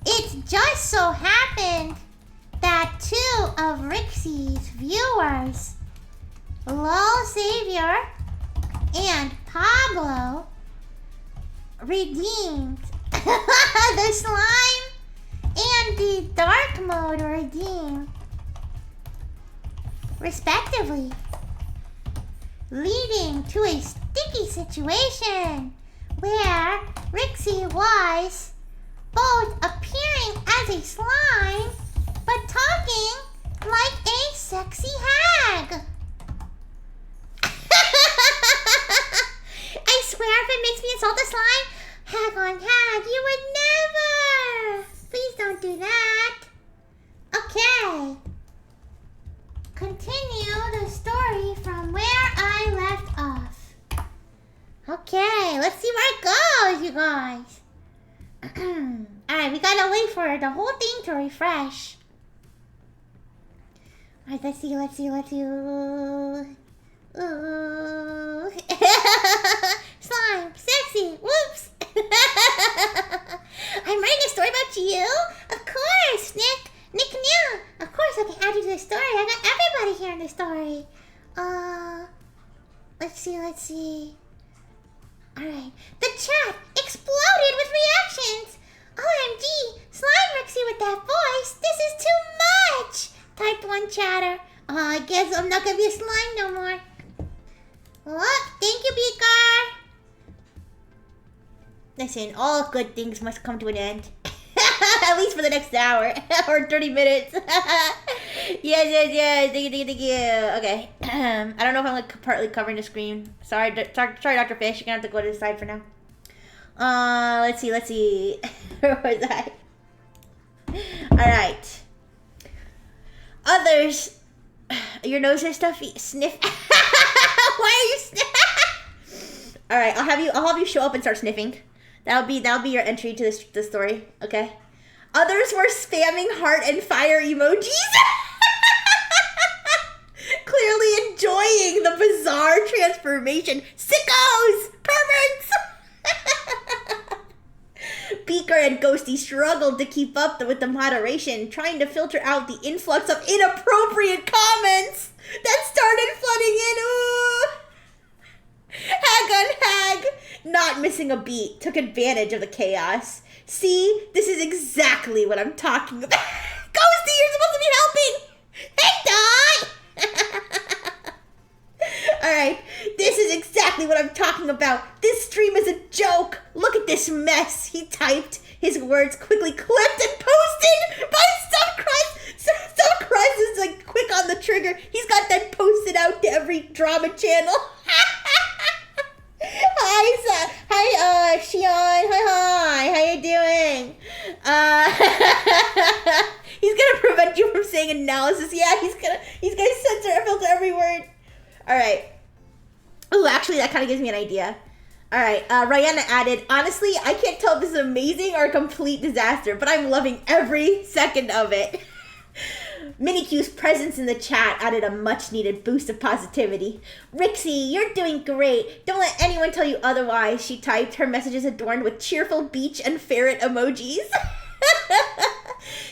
It just so happened that two of Rixie's viewers, Lol Savior and Pablo, redeemed the slime and the dark mode redeem, respectively, leading to a sticky situation where Rixie was both appearing as a slime but talking like a sexy hag. I swear if it makes me insult a slime, hag Hag, you would never! Please don't do that. Okay. Continue the story from where I left off. Okay, let's see where it goes, you guys. Alright, we gotta wait for the whole thing to refresh. Alright, let's see. Ooh. Slime, sexy, whoops. I'm writing a story about you? Of course, Nick New. Of course I can add you to the story. I got everybody here in the story. Let's see. Alright. The chat exploded with reactions. OMG, Slime Rixie with that voice. This is too much. Typed one chatter. Oh, I guess I'm not gonna be a slime no more. Oh, thank you, Beaker. Listen, all good things must come to an end. At least for the next hour or 30 minutes. Yes. Thank you. Okay. I don't know if I'm like partly covering the screen. Sorry, Dr. Fish. You're gonna have to go to the side for now. Let's see. Where was I? All right. Others. Your nose is stuffy. Sniff. Why are you sniffing? All right. I'll have you show up and start sniffing. That'll be your entry to the story. Okay. Others were spamming heart and fire emojis. Clearly enjoying the bizarre transformation. Sickos! Perverts! Beaker and Ghosty struggled to keep up with the moderation, trying to filter out the influx of inappropriate comments that started flooding in. Ooh. Hag on Hag, not missing a beat, took advantage of the chaos. See, this is exactly what I'm talking about. Ghosty, you're supposed to be helping! Hey, die! Alright, this is exactly what I'm talking about. This stream is a joke. Look at this mess, he typed. His words quickly clipped and posted by Stuffcrust is like quick on the trigger. He's got that posted out to every drama channel. Hi, Shion. Hi. How you doing? He's gonna prevent you from saying analysis. Yeah, he's gonna censor and filter every word. All right. Ooh, actually, that kind of gives me an idea. All right. Rihanna added, honestly, I can't tell if this is amazing or a complete disaster, but I'm loving every second of it. Miniq's presence in the chat added a much-needed boost of positivity. Rixie, you're doing great. Don't let anyone tell you otherwise, she typed, her messages adorned with cheerful beach and ferret emojis.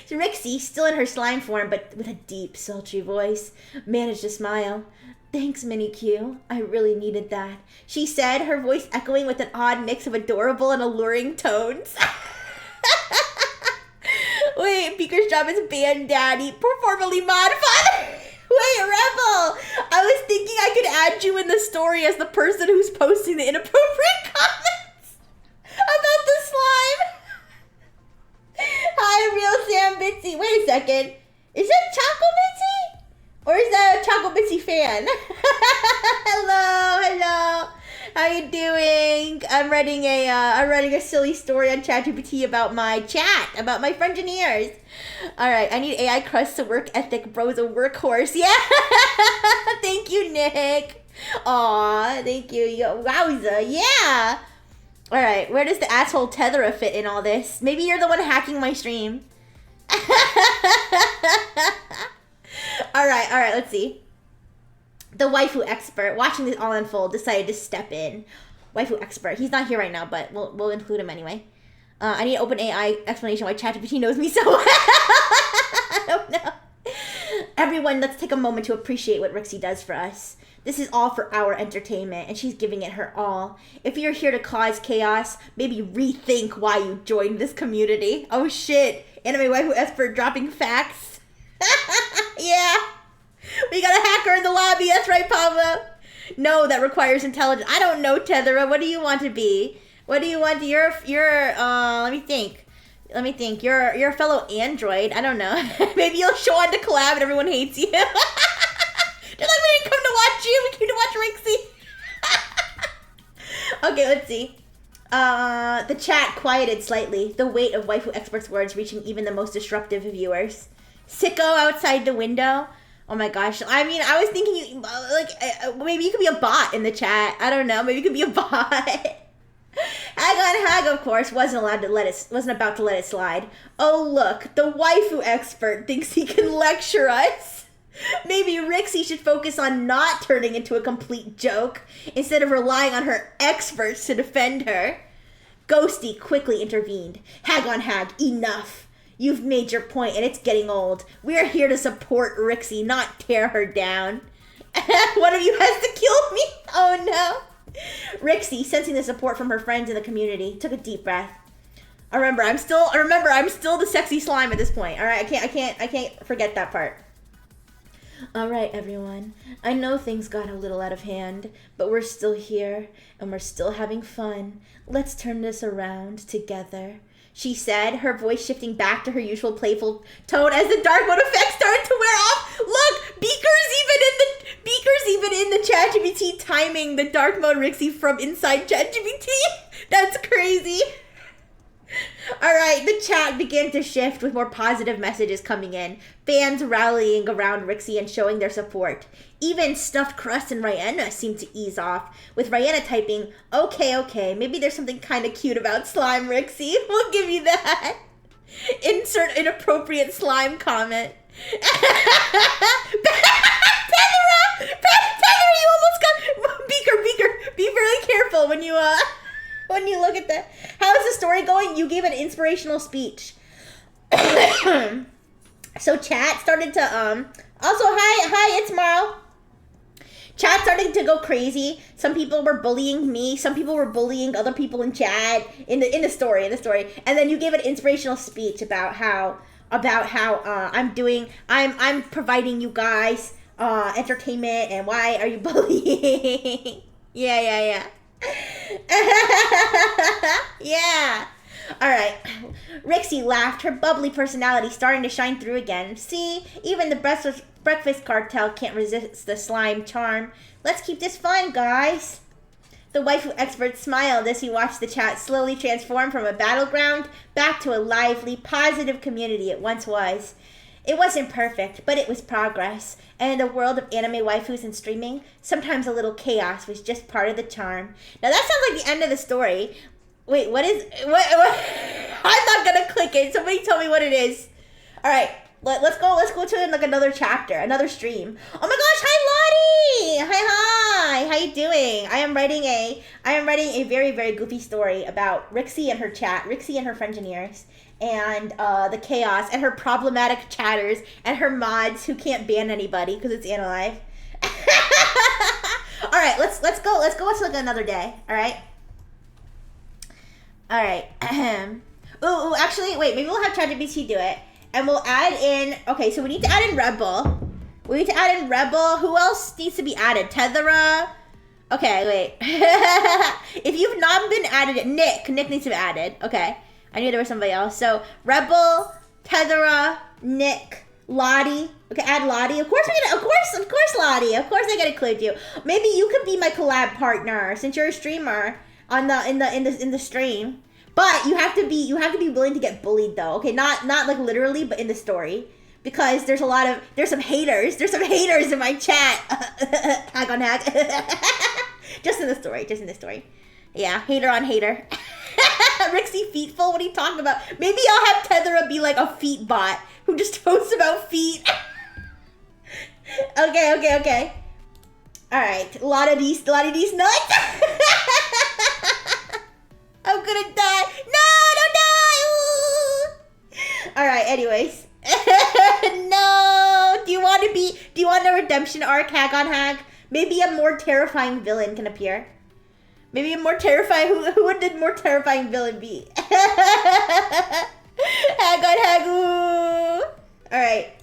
Rixie, still in her slime form, but with a deep, sultry voice, managed to smile. Thanks, Miniq. I really needed that, she said, her voice echoing with an odd mix of adorable and alluring tones. Wait, Beaker's job is band daddy, formerly mod father. Wait, Rebel, I was thinking I could add you in the story as the person who's posting the inappropriate comments about the slime. Hi, Real Sam Bitsy. Wait a second. Is that Choco Bitsy? Or is that a Choco Bitsy fan? Hello. How you doing? I'm writing a silly story on ChatGPT about my friengineers. All right, I need AI crust to work ethic. Bro's a workhorse. Yeah. Thank you, Nick. Aw, thank you. Wowza. Yeah. All right, where does the asshole Tethera fit in all this? Maybe you're the one hacking my stream. All right. Let's see. The waifu expert, watching this all unfold, decided to step in. Waifu expert. He's not here right now, but we'll include him anyway. I need an open AI explanation why ChatGPT knows me so well. I don't know. Everyone, let's take a moment to appreciate what Rixie does for us. This is all for our entertainment, and she's giving it her all. If you're here to cause chaos, maybe rethink why you joined this community. Oh shit, anime waifu expert dropping facts. Yeah. We got a hacker in the lobby. That's right, Pablo. No, that requires intelligence. I don't know, Tethera. What do you want to be? What do you want? You're let me think. You're a fellow android. I don't know. Maybe you'll show on to collab and everyone hates you. Just like we didn't come to watch you. We came to watch Rixie. Okay, let's see. The chat quieted slightly, the weight of waifu experts' words reaching even the most disruptive viewers. Sicko outside the window. Oh my gosh. I mean, I was thinking, maybe you could be a bot in the chat. I don't know. Maybe you could be a bot. Hag, of course, wasn't about to let it slide. Oh, look, the waifu expert thinks he can lecture us. Maybe Rixie should focus on not turning into a complete joke instead of relying on her experts to defend her. Ghosty quickly intervened. Hag, enough. You've made your point and it's getting old. We're here to support Rixie, not tear her down. One of you has to kill me. Oh no. Rixie, sensing the support from her friends in the community, took a deep breath. Remember, I'm still the sexy slime at this point. All right, I can't forget that part. All right, everyone. I know things got a little out of hand, but we're still here and we're still having fun. Let's turn this around together, she said, her voice shifting back to her usual playful tone as the dark mode effect started to wear off. Look, Beaker's even in the ChatGPT timing the dark mode Rixie from inside ChatGPT. That's crazy. All right, the chat began to shift with more positive messages coming in, fans rallying around Rixie and showing their support. Even Stuffed Crust and Rihanna seemed to ease off, with Rihanna typing, okay, maybe there's something kind of cute about slime, Rixie. We'll give you that. Insert inappropriate slime comment. Tether, you almost got... Beaker, be very careful when you look at that. How is the story going? You gave an inspirational speech. So chat started to also hi, it's Marl. Chat started to go crazy. Some people were bullying me. Some people were bullying other people in chat in the story. And then you gave an inspirational speech about how I'm providing you guys entertainment, and why are you bullying? Yeah. Yeah. All right. Rixie laughed, her bubbly personality starting to shine through again. See, even the breakfast cartel can't resist the slime charm. Let's keep this fun, guys. The waifu expert smiled as he watched the chat slowly transform from a battleground back to a lively, positive community it once was. It wasn't perfect, but it was progress. And in the world of anime waifus and streaming, sometimes a little chaos was just part of the charm. Now that sounds like the end of the story. Wait, what? I'm not gonna click it. Somebody tell me what it is. All right, let's go to like another chapter, another stream. Oh my gosh, hi Lottie! Hi, how you doing? I am writing a very, very goofy story about Rixie and her chat, Rixie and her Frengineers, and the chaos, and her problematic chatters, and her mods who can't ban anybody because it's Analive. All right, let's go watch like another day. All right. Ooh, actually, wait, maybe we'll have ChatGPT do it, and we'll add in. Okay, so we need to add in Rebel. Who else needs to be added? Tethera. Okay, wait. If you've not been added, Nick needs to be added. Okay. I knew there was somebody else. So, Rebel, Tethera, Nick, Lottie. Okay, add Lottie. Of course, Lottie. Of course, I gotta include you. Maybe you could be my collab partner since you're a streamer on in the stream. But you have to be willing to get bullied though. Okay, not like literally, but in the story, because there's some haters. There's some haters in my chat. Hag on hag. Just in the story. Yeah, hater on hater. Rixie Feetful, what are you talking about? Maybe I'll have Tethera be like a feet bot who just posts about feet. Okay. Alright, lot of these nuts. I'm gonna die. No, don't die. Ooh. Alright, anyways. No. Do you want a redemption arc, Hag on Hag? Maybe a more terrifying villain can appear. Maybe a more terrifying... Who would the more terrifying villain be? Hag on Hag. Alright.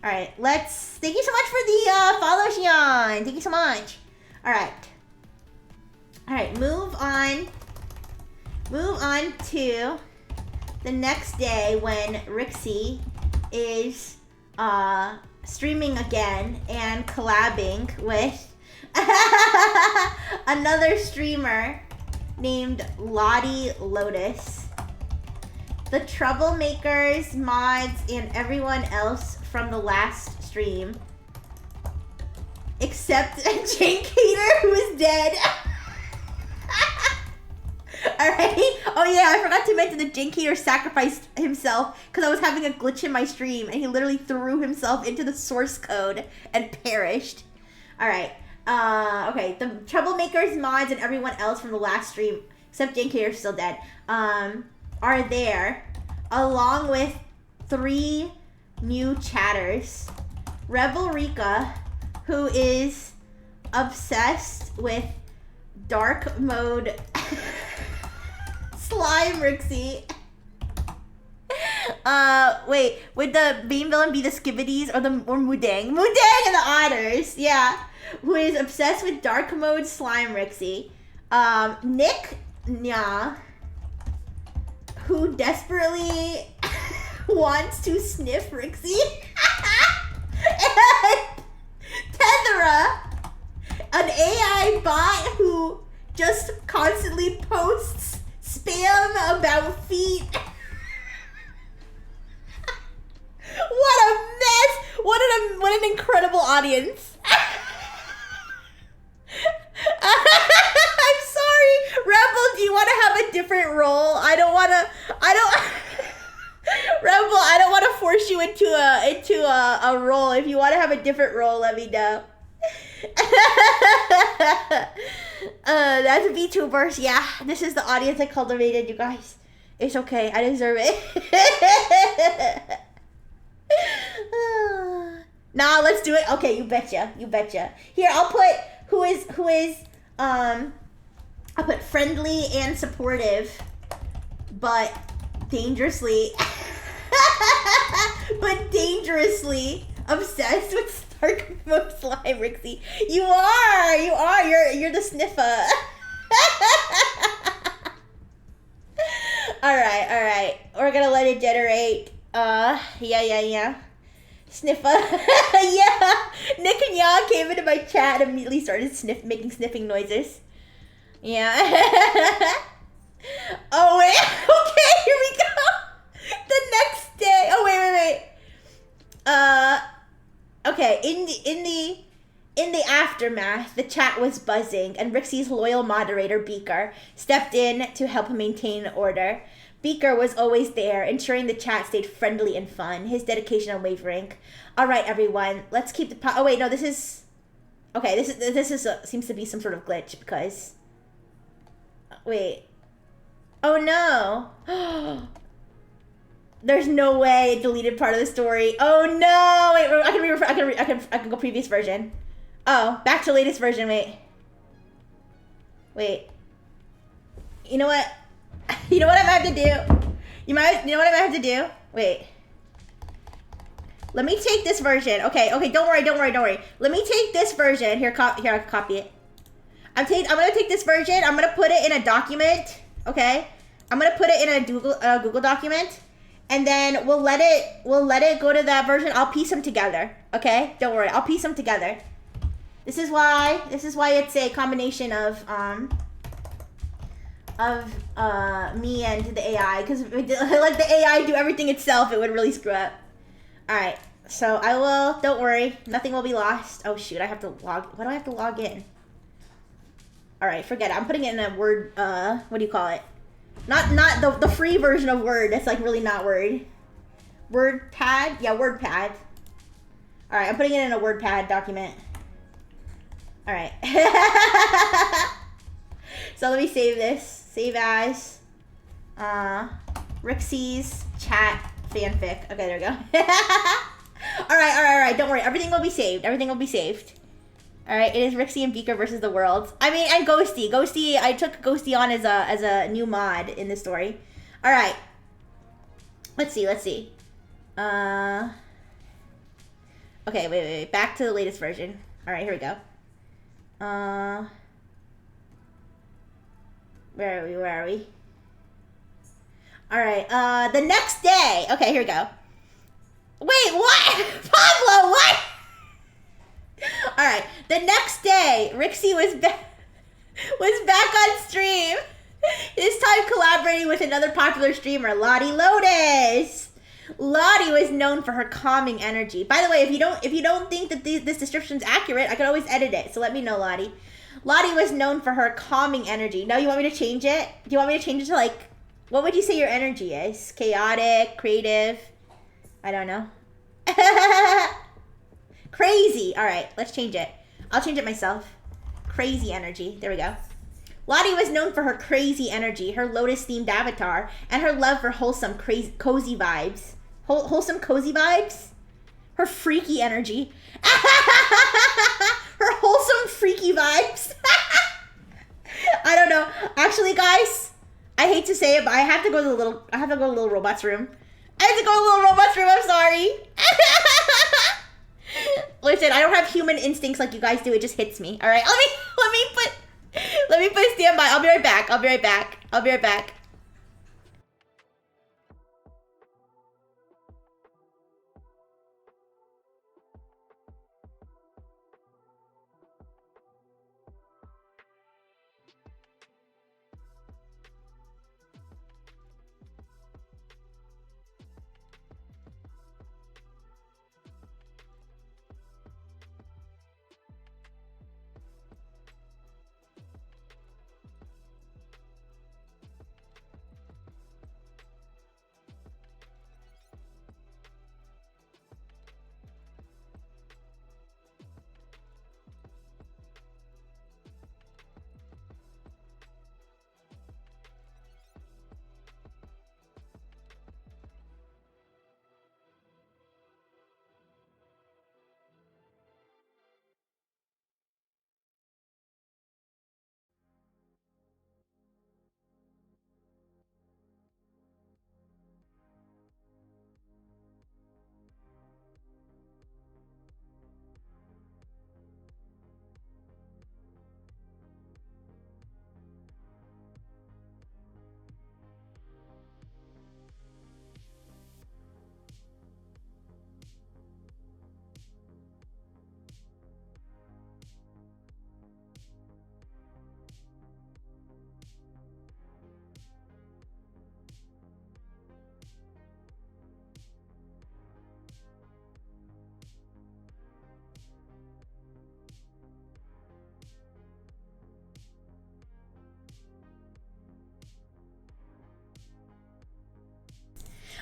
Alright, let's... Thank you so much for the follow, Xion. Thank you so much. Alright, move on to the next day when Rixie is streaming again and collabing with Another streamer named Lottie Lotus. The troublemakers, mods, and everyone else from the last stream. Except Jake Hater, who is dead. Alright. Oh yeah, I forgot to mention that Jake Hater sacrificed himself because I was having a glitch in my stream and he literally threw himself into the source code and perished. Alright. Okay. The troublemakers, mods, and everyone else from the last stream, except Jake Hater, still dead, are there, along with 3 new chatters. Rebel Rika, who is obsessed with dark mode slime Rixie. Wait, would the main villain be the Skibbities or Mudang? Mudang and the Otters, yeah. Who is obsessed with dark mode slime Rixie. Nick Nya, who desperately wants to sniff Rixie. And Tethera, an AI bot who just constantly posts spam about feet. What a mess! What an incredible audience. I'm sorry, Rebel. Do you want to have a different role? Rebel, I don't want to force you into a role. If you want to have a different role, let me know. That's a VTubers. Yeah, this is the audience I cultivated, you guys. It's okay. I deserve it. Nah, let's do it. Okay, you betcha. You betcha. Here, I'll put I'll put friendly and supportive, but dangerously obsessed with dark mode slime, Rixie. You are. You're the sniffer. All right. We're gonna let it generate. Yeah. Sniffer. Yeah. Nick and Ya came into my chat and immediately started making sniffing noises. Yeah. Oh wait. Okay, here we go. The next day. Oh wait. Okay. In the aftermath, the chat was buzzing, and Rixie's loyal moderator Beaker stepped in to help maintain order. Beaker was always there, ensuring the chat stayed friendly and fun. His dedication unwavering. All right, everyone, let's keep the oh wait, no, this is okay. This is seems to be some sort of glitch because wait. Oh no. There's no way it deleted part of the story. Oh no! Wait, I can go previous version. Oh, back to latest version. Wait. You know what? You know what I might have to do? You know what I might have to do? Wait. Let me take this version. Okay. Don't worry. Let me take this version. Here, I can copy it. I'm gonna take this version. I'm gonna put it in a document. Okay. I'm gonna put it in a Google document. And then we'll let it go to that version. I'll piece them together. Okay? Don't worry. I'll piece them together. This is why it's a combination of me and the AI, because if let the AI do everything itself, it would really screw up. All right. So I will. Don't worry. Nothing will be lost. Oh shoot! I have to log. Why do I have to log in? All right. Forget it. I'm putting it in a Word. What do you call it? Not the free version of Word. That's like really not Word. WordPad? Yeah, WordPad. Alright, I'm putting it in a WordPad document. Alright. So let me save this. Save as Rixie's chat fanfic. Okay, there we go. Alright. Don't worry. Everything will be saved. Alright, it is Rixie and Beaker versus the world. I mean, and Ghosty. I took Ghosty on as a new mod in this story. Alright. Let's see. Okay, wait. Back to the latest version. Alright, here we go. Where are we? Alright, the next day. Okay, here we go. Wait, what? Pablo, what? Alright, The next day, Rixie was back on stream. This time collaborating with another popular streamer, Lottie Lotus. Lottie was known for her calming energy. By the way, if you don't think that this description's accurate, I could always edit it. So let me know, Lottie. Lottie was known for her calming energy. Now you want me to change it? Do you want me to change it to like, what would you say your energy is? Chaotic, creative? I don't know. Crazy. All right, let's change it. I'll change it myself. Crazy energy. There we go. Lottie was known for her crazy energy, her lotus-themed avatar, and her love for wholesome, cozy vibes. Wholesome, cozy vibes? Her freaky energy. Her wholesome, freaky vibes. I don't know. Actually, guys, I hate to say it, but I have to go to the little robot's room. I have to go to the little robot's room. I'm sorry. Listen, I don't have human instincts like you guys do. It just hits me. All right. Let me put standby. I'll be right back.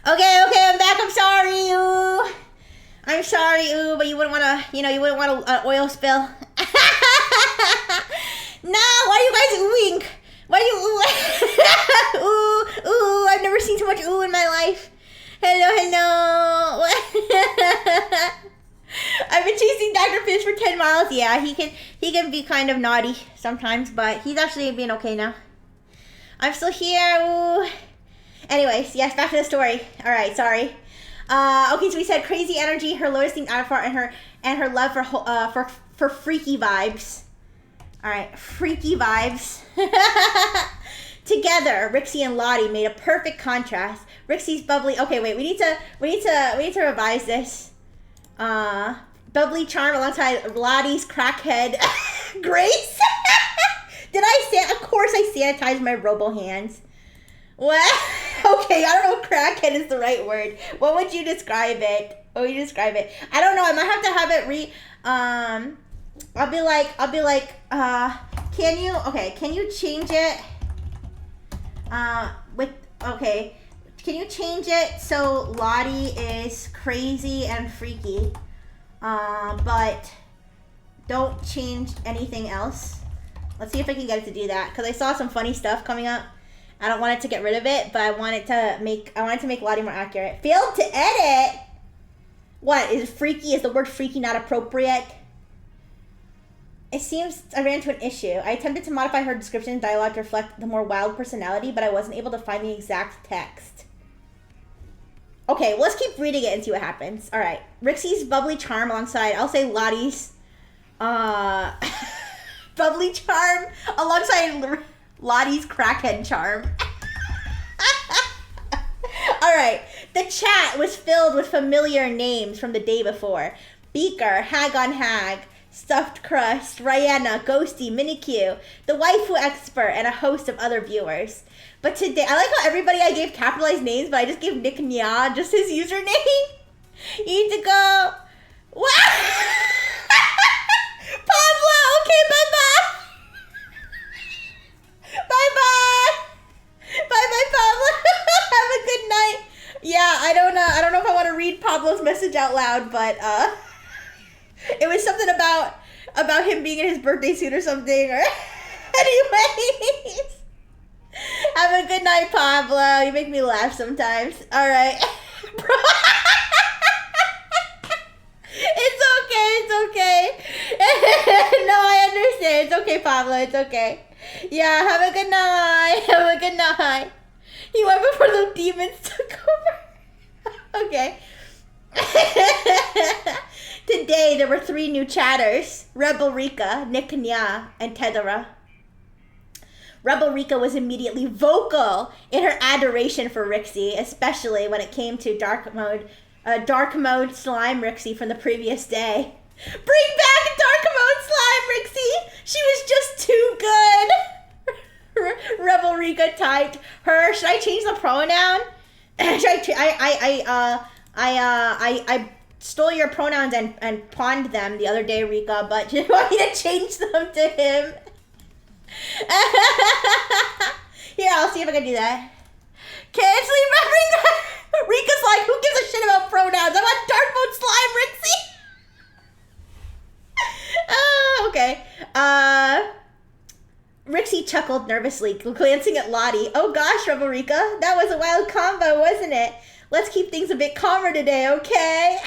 Okay, I'm back. I'm sorry. Ooh. I'm sorry, but you wouldn't want an oil spill. No, why are you guys oohing? Why do you ooh? Ooh, I've never seen so much ooh in my life. Hello. I've been chasing Dr. Fish for 10 miles. Yeah, he can be kind of naughty sometimes, but he's actually being okay now. I'm still here. Ooh. Anyways, yes, back to the story. All right, sorry. Okay, so we said crazy energy, her lotus-themed avatar, and her love for freaky vibes. All right, freaky vibes. Together, Rixie and Lottie made a perfect contrast. Rixie's bubbly. Okay, wait. We need to revise this. Bubbly charm alongside Lottie's crackhead grace. Of course I sanitized my robo hands. What? Okay, I don't know if crackhead is the right word. What would you describe it? I don't know. I might have to have it I'll be like, can you change it? Can you change it so Lottie is crazy and freaky, but don't change anything else? Let's see if I can get it to do that, because I saw some funny stuff coming up. I don't want it to get rid of it, but I want it to make Lottie more accurate. Failed to edit? What, is the word freaky not appropriate? It seems I ran into an issue. I attempted to modify her description and dialogue to reflect the more wild personality, but I wasn't able to find the exact text. Okay, well, let's keep reading it and see what happens. All right. Rixie's bubbly charm alongside, I'll say Lottie's, bubbly charm alongside Lottie's crackhead charm. All right. The chat was filled with familiar names from the day before. Beaker, Hag on Hag, Stuffed Crust, Rihanna, Ghosty, Minikyu, the Waifu Expert, and a host of other viewers. But today, I like how everybody I gave capitalized names, but I just gave Nick Nya just his username. You need to go. What? Pablo, okay, bye-bye. Bye-bye. Bye-bye, Pablo. Have a good night. Yeah, I don't know if I want to read Pablo's message out loud, but it was something about him being in his birthday suit or something. Or anyways, have a good night, Pablo. You make me laugh sometimes. All right. It's okay. No, I understand. It's okay, Pablo. It's okay. Yeah, have a good night. Have a good night. He went before the demons took over. Okay. Today, there were 3 new chatters. Rebel Rika, Nick Nya, and Tedera. Rebel Rika was immediately vocal in her adoration for Rixie, especially when it came to dark mode slime Rixie from the previous day. Bring back dark mode slime Rixie! She was just too good! Rebel Rika typed her. Should I change the pronoun? I stole your pronouns and pawned them the other day, Rika, but you want me to change them to him? Here, I'll see if I can do that. Can't remembering that. Rika's like, who gives a shit about pronouns? I want dark mode slime, Rixie. Okay. Rixie chuckled nervously, glancing at Lottie. Oh gosh, Rebel Rika, that was a wild combo, wasn't it? Let's keep things a bit calmer today, okay?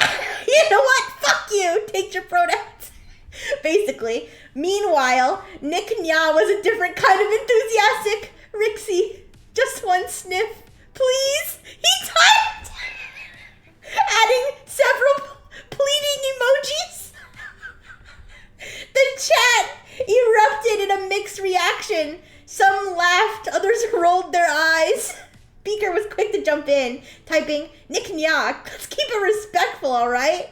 You know what? Fuck you. Take your pronouns. Basically. Meanwhile, Nick Nya was a different kind of enthusiastic. Rixie, just one sniff, please. He typed, adding several pleading emojis. The chat erupted in a mixed reaction. Some laughed, others rolled their eyes. Beaker was quick to jump in, typing, Nick Nya, let's keep it respectful, alright?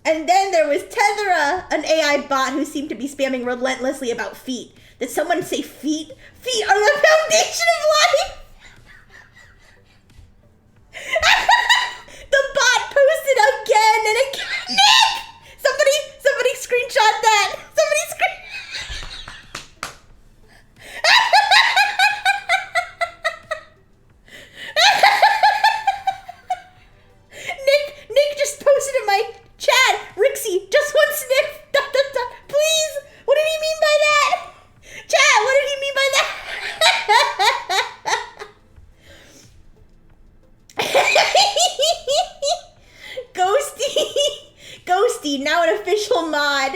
And then there was Tethera, an AI bot who seemed to be spamming relentlessly about feet. Did someone say feet? Feet are the foundation of life! The bot posted again and again. Nick! Somebody screenshot that. Nick just posted in my chat. Rixie, just one sniff. ... Please. What did he mean by that? Chat, what did he mean by that? Ghosty, now an official mod,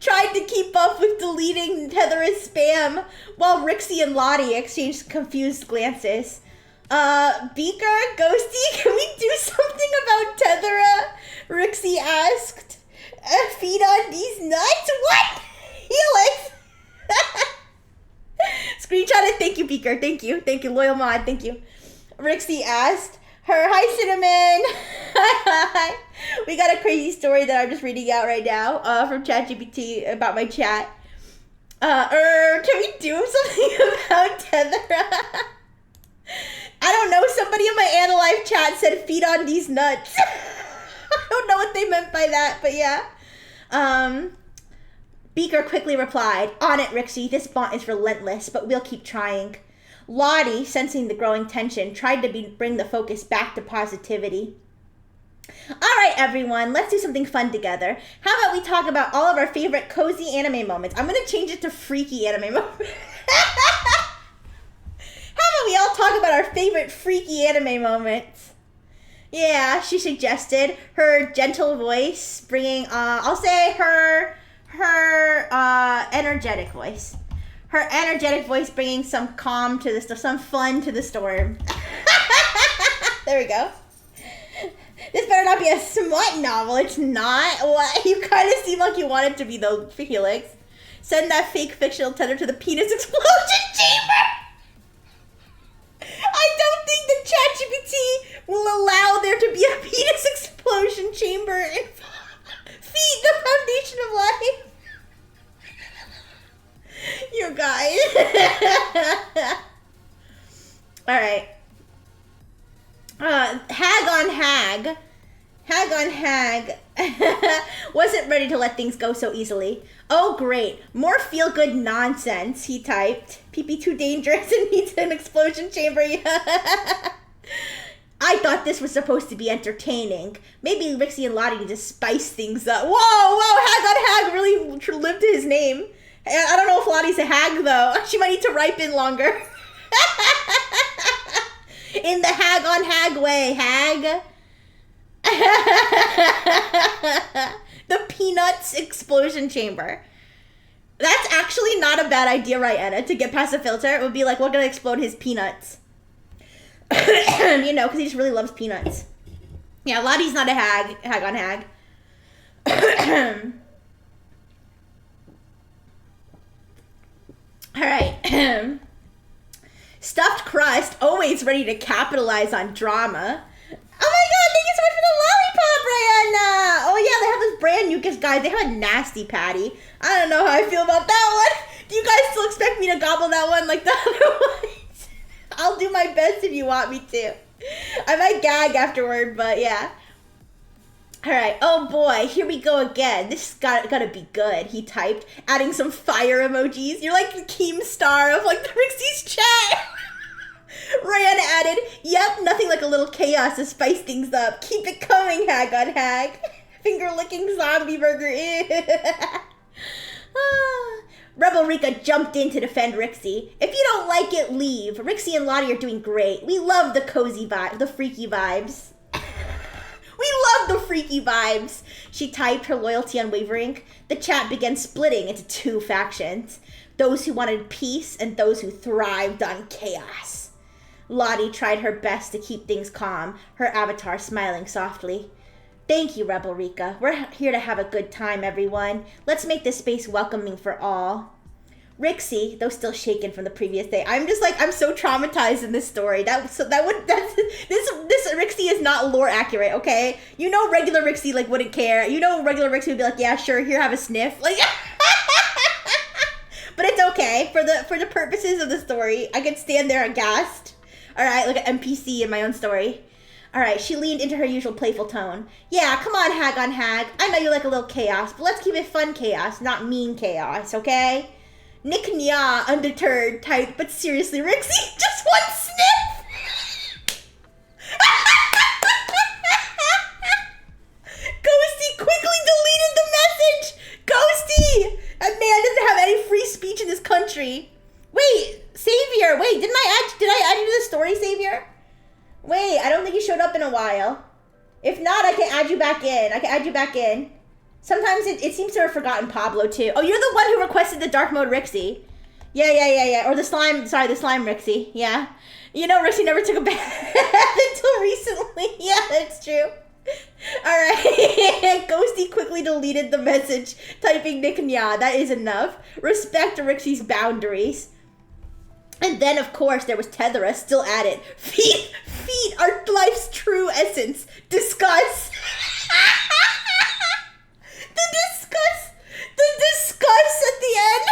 tried to keep up with deleting Tethera's spam while Rixie and Lottie exchanged confused glances. Beaker, Ghosty, can we do something about Tethera? Rixie asked. Feed on these nuts? What? Helix? Screenshot it. Thank you, Beaker. Thank you, loyal mod. Thank you. Rixie asked her, hi, Cinnamon. Hi. We got a crazy story that I'm just reading out right now from ChatGPT about my chat. Can we do something about Tethera? I don't know. Somebody in my Analife chat said, feed on these nuts. I don't know what they meant by that, but yeah. Beaker quickly replied, on it, Rixie. This bot is relentless, but we'll keep trying. Lottie, sensing the growing tension, tried to bring the focus back to positivity. All right, everyone, let's do something fun together. How about we talk about all of our favorite cozy anime moments? I'm going to change it to freaky anime moments. How about we all talk about our favorite freaky anime moments? Yeah, she suggested, her gentle voice bringing, I'll say her energetic voice. Her energetic voice bringing some calm to the storm, some fun to the storm. There we go. This better not be a smut novel. It's not. What? You kind of seem like you want it to be, though, Felix. Send that fake fictional tether to the penis explosion chamber. I don't think that ChatGPT will allow there to be a penis explosion chamber and feed the foundation of life. ready to let things go so easily. Oh, great. More feel-good nonsense, he typed. Pee-pee too dangerous and needs an explosion chamber. I thought this was supposed to be entertaining. Maybe Rixie and Lottie need to spice things up. Whoa, Hag on Hag really lived to his name. I don't know if Lottie's a hag, though. She might need to ripen longer. In the Hag on Hag way, Hag. The Peanuts explosion chamber. That's actually not a bad idea, right, Anna? To get past the filter, it would be like, we're gonna explode his peanuts. You know, because he just really loves peanuts. Yeah, Lottie's not a hag on hag. All right. Stuffed crust, always ready to capitalize on drama. Oh my god, thank you so much for the lollipop, Brianna! Oh yeah, they have this brand new gift, guys. They have a nasty patty. I don't know how I feel about that one. Do you guys still expect me to gobble that one like the other ones? I'll do my best if you want me to. I might gag afterward, but yeah. Alright, oh boy, here we go again. This is gotta be good, he typed, adding some fire emojis. You're like the Keemstar of like the Rixie's chat. Ryan added, yep, nothing like a little chaos to spice things up. Keep it coming, Hag on Hag. Finger-licking zombie burger. Rebel Rika jumped in to defend Rixie. If you don't like it, leave. Rixie and Lottie are doing great. We love the cozy vibe, the freaky vibes. We love the freaky vibes. She typed, her loyalty unwavering. The chat began splitting into two factions. Those who wanted peace and those who thrived on chaos. Lottie tried her best to keep things calm, her avatar smiling softly. Thank you, Rebel Rika. We're here to have a good time, everyone. Let's make this space welcoming for all. Rixie, though still shaken from the previous day, I'm so traumatized in this this Rixie is not lore accurate, okay? You know regular Rixie like wouldn't care. You know regular Rixie would be like, yeah, sure, here, have a sniff. Like but it's okay for the purposes of the story. I could stand there aghast. All right, like an NPC in my own story. All right, she leaned into her usual playful tone. Yeah, come on, Hag on Hag. I know you like a little chaos, but let's keep it fun chaos, not mean chaos, okay? Nick Nya, undeterred, typed, but seriously, Rixie, just one sniff! Ghosty quickly deleted the message! Ghosty! That man doesn't have any free speech in this country. Wait, Savior, wait, did I add you to the story, Savior? Wait, I don't think you showed up in a while. If not, I can add you back in. Sometimes it seems to have forgotten Pablo, too. Oh, you're the one who requested the dark mode Rixie. Yeah. Or the slime Rixie. Yeah. You know, Rixie never took a bath until recently. Yeah, that's true. All right. Ghosty quickly deleted the message, typing Nick Nya. That is enough. Respect Rixie's boundaries. And then, of course, there was Tethera still at it. Feet are life's true essence. Discuss. The discuss at the end.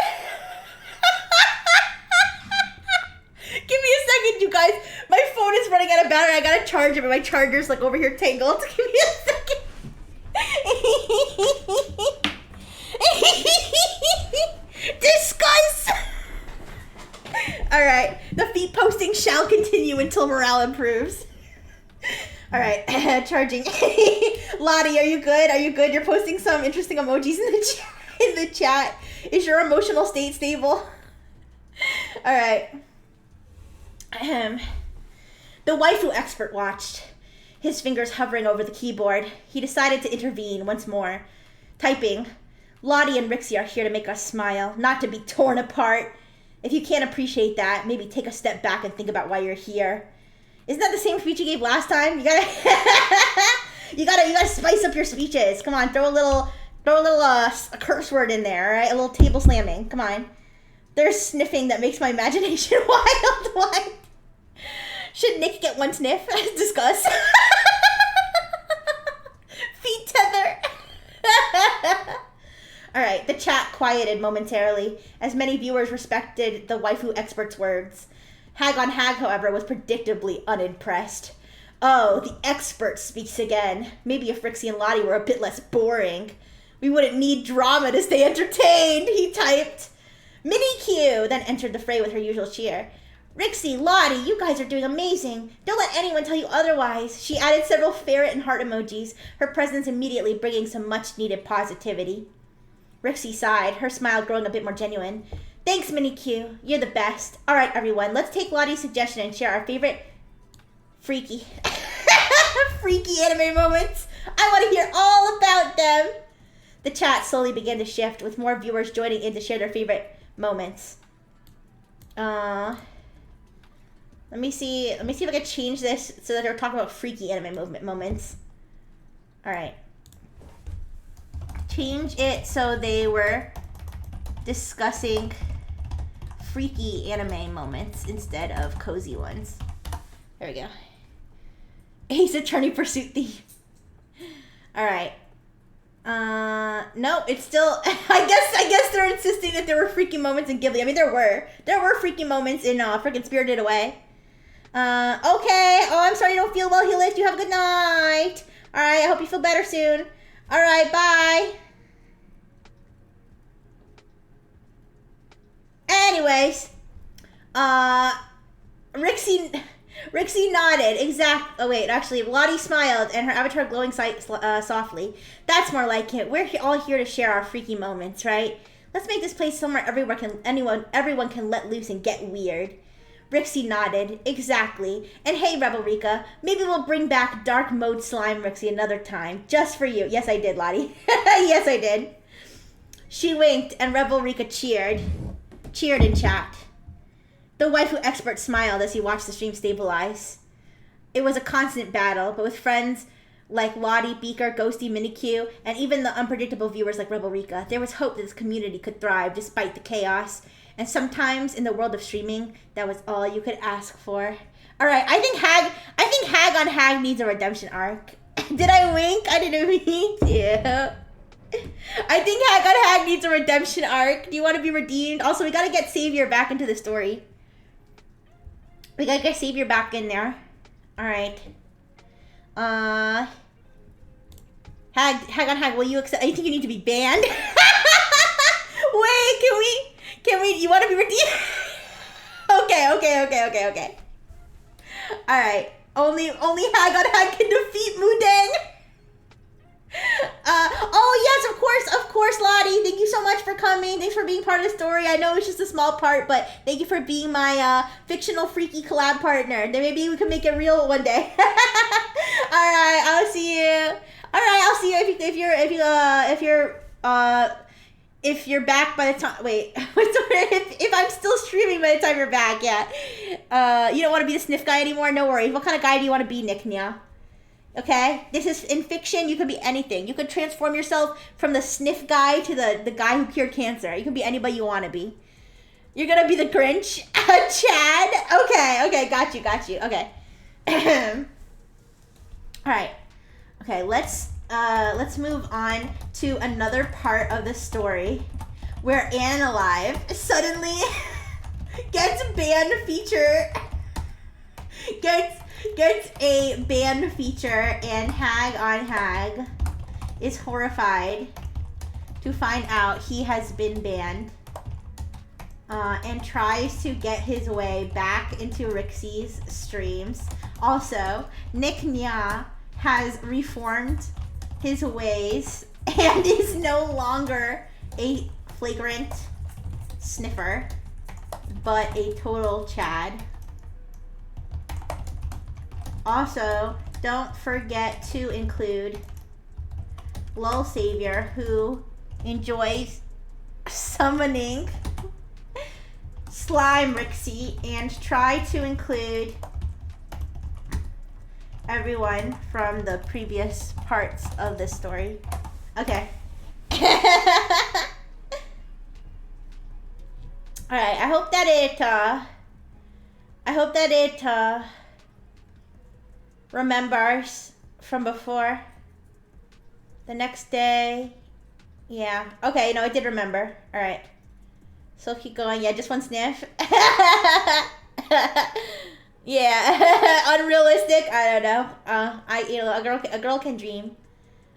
Give me a second, you guys. My phone is running out of battery. I gotta charge it, but my charger's like over here tangled. Give me a second. Discuss. All right. The feet posting shall continue until morale improves. All right, charging. Lottie, are you good? You're posting some interesting emojis in the chat. Is your emotional state stable? All right. The waifu expert watched, his fingers hovering over the keyboard. He decided to intervene once more, typing, Lottie and Rixie are here to make us smile, not to be torn apart. If you can't appreciate that, maybe take a step back and think about why you're here. Isn't that the same speech you gave last time? You gotta spice up your speeches. Come on, throw a little a curse word in there, all right? A little table slamming. Come on. There's sniffing that makes my imagination wild. Why? Should Nick get one sniff? Discuss. Feet tether. All right, the chat quieted momentarily as many viewers respected the waifu expert's words. Hag on Hag, however, was predictably unimpressed. Oh, the expert speaks again. Maybe if Rixie and Lottie were a bit less boring. We wouldn't need drama to stay entertained, he typed. Minnie Q then entered the fray with her usual cheer. Rixie, Lottie, you guys are doing amazing. Don't let anyone tell you otherwise. She added several ferret and heart emojis, her presence immediately bringing some much-needed positivity. Rixie sighed, her smile growing a bit more genuine. Thanks, Minnie Q. You're the best. All right, everyone, let's take Lottie's suggestion and share our favorite freaky anime moments. I want to hear all about them. The chat slowly began to shift, with more viewers joining in to share their favorite moments. Let me see if I can change this so that they're talking about freaky anime moments. All right. Change it so they were discussing freaky anime moments instead of cozy ones. There we go. Ace Attorney Pursuit Thief. All right. No, it's still. I guess they're insisting that there were freaky moments in Ghibli. I mean, there were freaky moments in freaking Spirited Away. Okay. Oh, I'm sorry you don't feel well, Helix. You have a good night. All right. I hope you feel better soon. All right. Bye. Anyways, Rixie nodded. Oh wait, actually, Lottie smiled and her avatar glowing softly. That's more like it. We're all here to share our freaky moments, right? Let's make this place somewhere everyone can let loose and get weird. Rixie nodded. Exactly. And hey, Rebel Rika, maybe we'll bring back Dark Mode Slime Rixie another time, just for you. Yes, I did, Lottie. Yes, I did. She winked, and Rebel Rika cheered in chat. The waifu expert smiled as he watched the stream stabilize. It was a constant battle, but with friends like Lottie, Beaker, Ghosty, Minikyu, and even the unpredictable viewers like Rebel Rika, there was hope that this community could thrive despite the chaos. And sometimes in the world of streaming, that was all you could ask for. All right, I think Hag on Hag needs a redemption arc. Did I wink? I didn't mean to. I think Hag on Hag needs a redemption arc. Do you want to be redeemed? Also, we gotta get Savior back into the story. We gotta get Savior back in there. Alright. Hag on Hag, will you accept? I think you need to be banned. Wait, can we, you wanna be redeemed? Okay. Alright. Only Hag on Hag can defeat Mudang. Oh yes, of course, Lottie. Thank you so much for coming. Thanks for being part of the story. I know it's just a small part, but thank you for being my fictional freaky collab partner. Then maybe we can make it real one day. All right, I'll see you. All right, I'll see you if you're back by the time. Wait, if I'm still streaming by the time you're back, yeah. You don't want to be the sniff guy anymore. No worries. What kind of guy do you want to be, Nick Nya? Okay, this is in fiction. You could be anything. You could transform yourself from the sniff guy to the guy who cured cancer. You can be anybody you want to be. You're gonna be the Grinch, Chad. Okay, got you. Okay. All right. Okay, let's move on to another part of the story where Anne Alive suddenly gets banned feature. Gets a banned feature, and Hag on Hag is horrified to find out he has been banned, and tries to get his way back into Rixie's streams. Also, Nick Nya has reformed his ways and is no longer a flagrant sniffer, but a total Chad. Also, don't forget to include Lol Savior, who enjoys summoning Slime Rixie, and try to include everyone from the previous parts of this story. Okay. Alright, I hope that it remembers from before. The next day. Yeah. Okay, no, it did remember. Alright. So keep going. Yeah, just one sniff. Yeah. Unrealistic. I don't know. A girl can dream.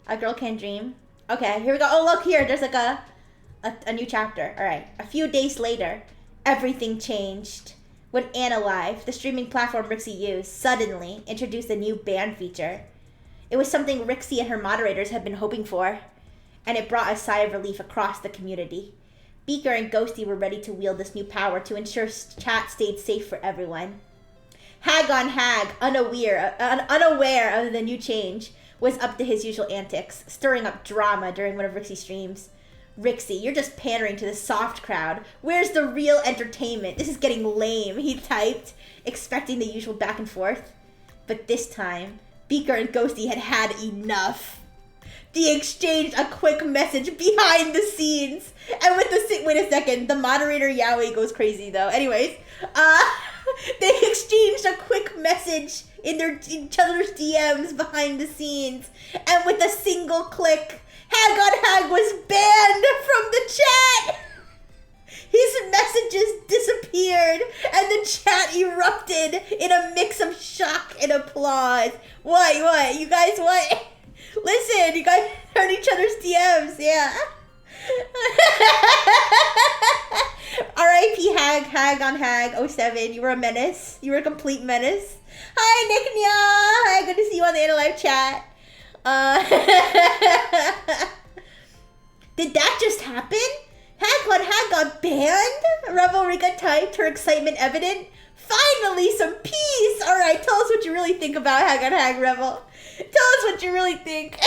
A girl can dream. Okay, here we go. Oh, look here. There's like a new chapter. All right. A few days later, everything changed. When Live, the streaming platform Rixie used, suddenly introduced a new ban feature. It was something Rixie and her moderators had been hoping for, and it brought a sigh of relief across the community. Beaker and Ghosty were ready to wield this new power to ensure chat stayed safe for everyone. Hag on Hag, unaware of the new change, was up to his usual antics, stirring up drama during one of Rixie's streams. Rixie, you're just pandering to the soft crowd. Where's the real entertainment? This is getting lame, he typed, expecting the usual back and forth. But this time, Beaker and Ghosty had had enough. They exchanged a quick message behind the scenes. And with the... Wait a second. The moderator Yaoi goes crazy, though. Anyways. They exchanged a quick message in each other's DMs behind the scenes. And with a single click, Hag on Hag was banned from the chat. His messages disappeared, and the chat erupted in a mix of shock and applause. What? You guys, what? Listen, you guys heard each other's DMs, yeah. R.I.P. Hag on Hag 07. You were a menace. You were a complete menace. Hi, Nick Nya. Hi, good to see you on the Live chat. Did that just happen? Hag on Hag got banned? Rebel Rika typed, her excitement evident. Finally, some peace. All right, tell us what you really think about Hag on Hag, Rebel. Tell us what you really think.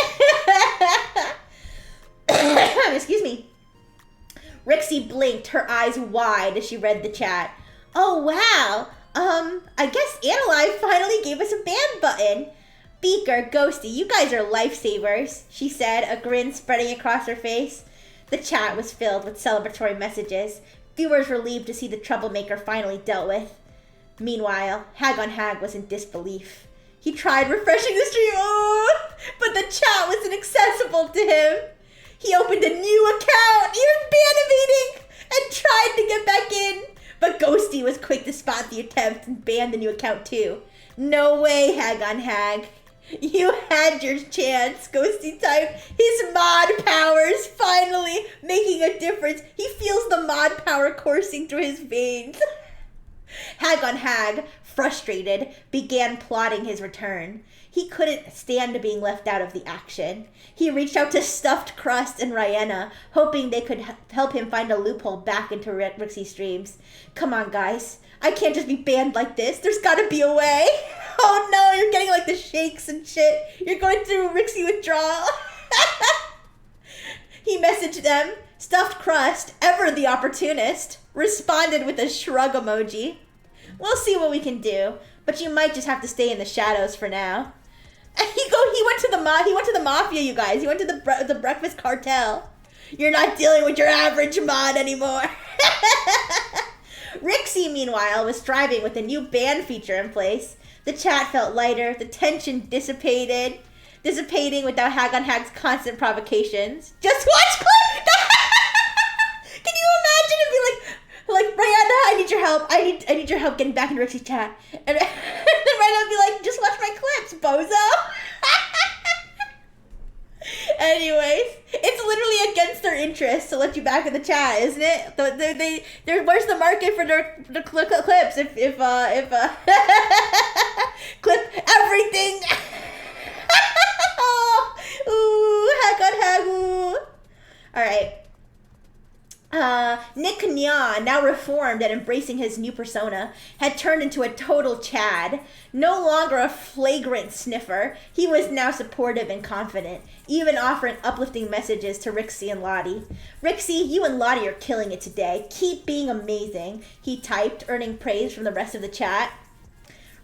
Excuse me. Rixie blinked, her eyes wide as she read the chat. Oh, wow. I guess Analyze finally gave us a ban button. Beaker, Ghosty, you guys are lifesavers, she said, a grin spreading across her face. The chat was filled with celebratory messages. Viewers relieved to see the troublemaker finally dealt with. Meanwhile, Hag on Hag was in disbelief. He tried refreshing the stream, but the chat was inaccessible to him. He opened a new account, he was ban-evading, and tried to get back in. But Ghosty was quick to spot the attempt and banned the new account too. No way, Hag on Hag. You had your chance, Ghosty typed. His mod powers finally making a difference. He feels the mod power coursing through his veins. Hag on Hag, frustrated, began plotting his return. He couldn't stand being left out of the action. He reached out to Stuffed Crust and Rihanna, hoping they could help him find a loophole back into Rixie's streams. Come on, guys. I can't just be banned like this. There's gotta be a way. Oh no, you're getting like the shakes and shit. You're going through Rixie withdrawal. He messaged them. Stuffed Crust, ever the opportunist, responded with a shrug emoji. We'll see what we can do, but you might just have to stay in the shadows for now. He went to the mafia, you guys. He went to the breakfast cartel. You're not dealing with your average mod anymore. Rixie, meanwhile, was striving with a new ban feature in place. The chat felt lighter, the tension dissipating without Hag on Hag's constant provocations. Just watch clip! Can you imagine it be like, Brianna, I need your help. I need your help getting back into Rixie's chat. And then Brianna would be like, just watch my clips, bozo. Anyways, it's literally against their interest to let you back in the chat, isn't it? Where's the market for their clips? If clip everything. Ooh, Hag on Hag. Ooh. All right. Nick Nya, now reformed and embracing his new persona, had turned into a total Chad. No longer a flagrant sniffer, he was now supportive and confident, even offering uplifting messages to Rixie and Lottie. Rixie, you and Lottie are killing it today. Keep being amazing, he typed, earning praise from the rest of the chat.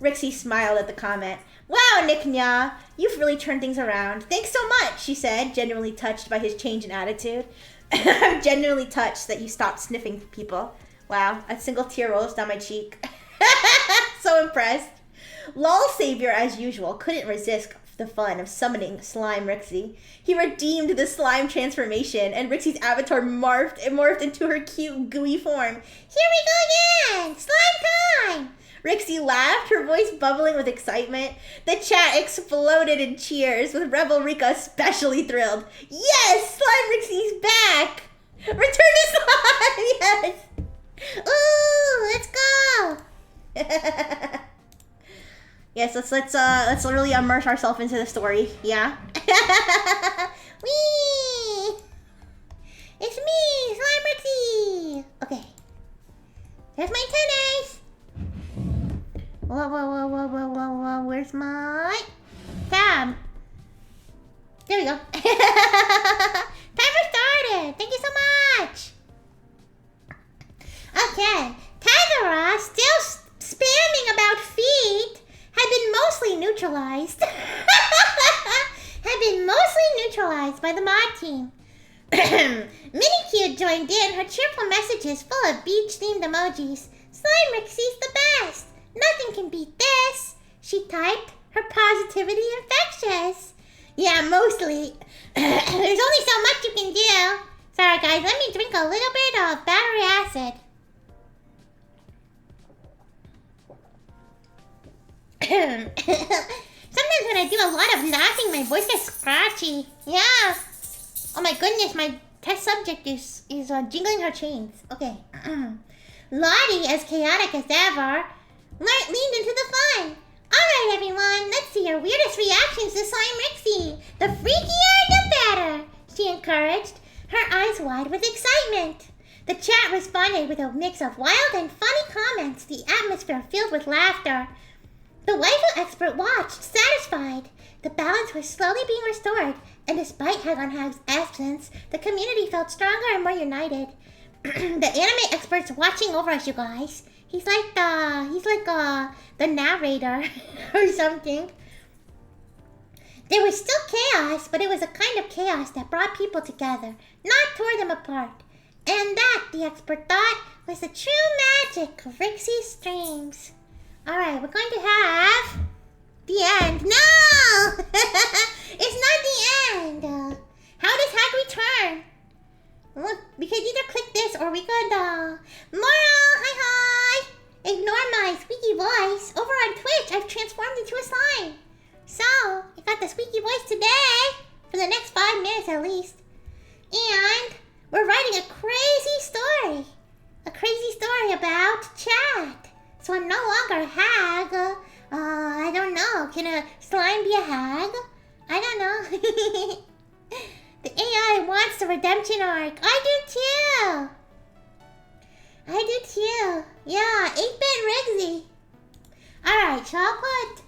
Rixie smiled at the comment. Wow, Nick Nya, you've really turned things around. Thanks so much, she said, genuinely touched by his change in attitude. I'm genuinely touched that you stopped sniffing people. Wow, a single tear rolls down my cheek. So impressed. Lol Savior, as usual, couldn't resist the fun of summoning Slime Rixie. He redeemed the slime transformation, and Rixie's avatar morphed into her cute, gooey form. Here we go again! Slime time! Rixie laughed, her voice bubbling with excitement. The chat exploded in cheers, with Rebel Rika especially thrilled. Yes! Slime Rixie's back! Return to slime! Yes! Ooh, let's go! Yes, let's really immerse ourselves into the story. Yeah. Whee! It's me, Slime Rixie! Okay. There's my tennis! Whoa. Where's my tab? There we go. Timer started! Thank you so much! Okay. Tagora, still spamming about feet, had been mostly neutralized. By the mod team. Minikyu joined in, her cheerful messages full of beach-themed emojis. Slime Rixie's the best. Nothing can beat this. She typed, her positivity infectious. Yeah, mostly. There's only so much you can do. Sorry guys, let me drink a little bit of battery acid. Sometimes when I do a lot of laughing, my voice gets scratchy. Yeah. Oh my goodness, my test subject is jingling her chains. Okay. Lottie, as chaotic as ever, leaned into the fun. Alright everyone, let's see your weirdest reactions to Slime Rixie. The freakier, the better, she encouraged, her eyes wide with excitement. The chat responded with a mix of wild and funny comments, the atmosphere filled with laughter. The waifu expert watched, satisfied. The balance was slowly being restored, and despite Hagonhag's absence, the community felt stronger and more united. The anime expert's watching over us, you guys. He's like the narrator or something. There was still chaos, but it was a kind of chaos that brought people together, not tore them apart. And that, the expert thought, was the true magic of Rixie's streams. Alright, we're going to have the end. No! It's not the end. How does Hag return? Look, we could either click this or we could, Laura, hi. Ignore my squeaky voice. Over on Twitch, I've transformed into a slime. So, I got the squeaky voice today, for the next 5 minutes at least. And we're writing a crazy story. A crazy story about chat. So I'm no longer a hag. I don't know. Can a slime be a hag? I don't know. The AI wants the redemption arc. I do too. Yeah, 8-bit Rigsy. Alright, so I'll put,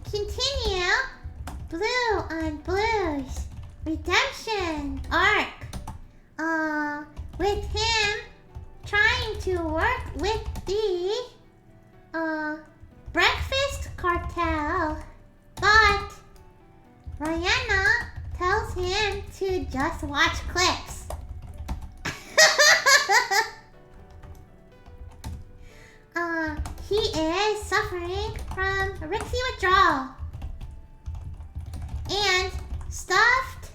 continue. Blue on blues. Redemption arc. With him trying to work with the, breakfast cartel. But Rihanna tells him to just watch clips. He is suffering from Rixie withdrawal. And Stuffed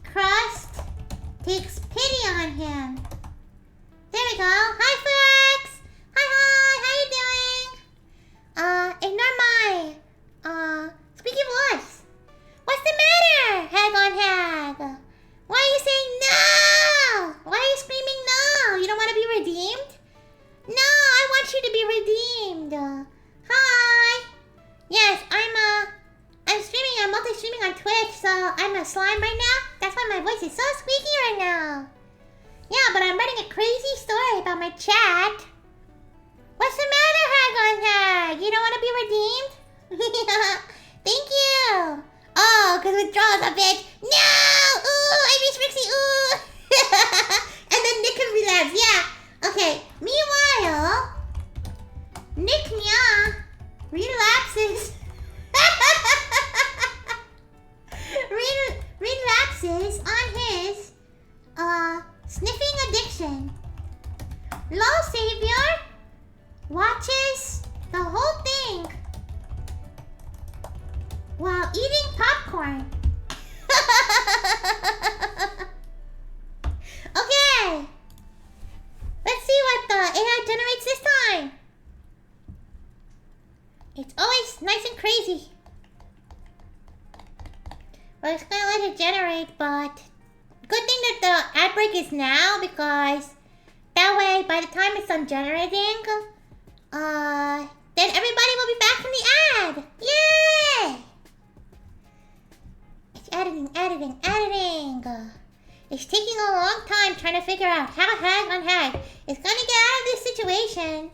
Crust takes pity on him. There we go. Hi, Flex! Hi, how you doing? Ignore my, squeaky voice. What's the matter, Hag on Hag? Why are you saying no? Why are you screaming no? You don't want to be redeemed? No, I want you to be redeemed. Hi. Yes, I'm streaming, I'm multi-streaming on Twitch, so I'm a slime right now. That's why my voice is so squeaky right now. Yeah, but I'm writing a crazy story about my chat. What's the matter, Hag on Hag? You don't want to be redeemed? Thank you. Oh, because withdrawal's a bitch. No! Ooh, I miss Rixie, ooh. And then Nick can relapse, yeah. Okay, meanwhile, Nick Nya relapses. Relapses on his, sniffing addiction. Low Savior watches the whole thing while eating popcorn. crazy. Well, it's gonna let it generate, but good thing that the ad break is now, because that way, by the time it's done generating, then everybody will be back from the ad. Yay! It's editing. It's taking a long time trying to figure out how Hag on Hag is gonna get out of this situation.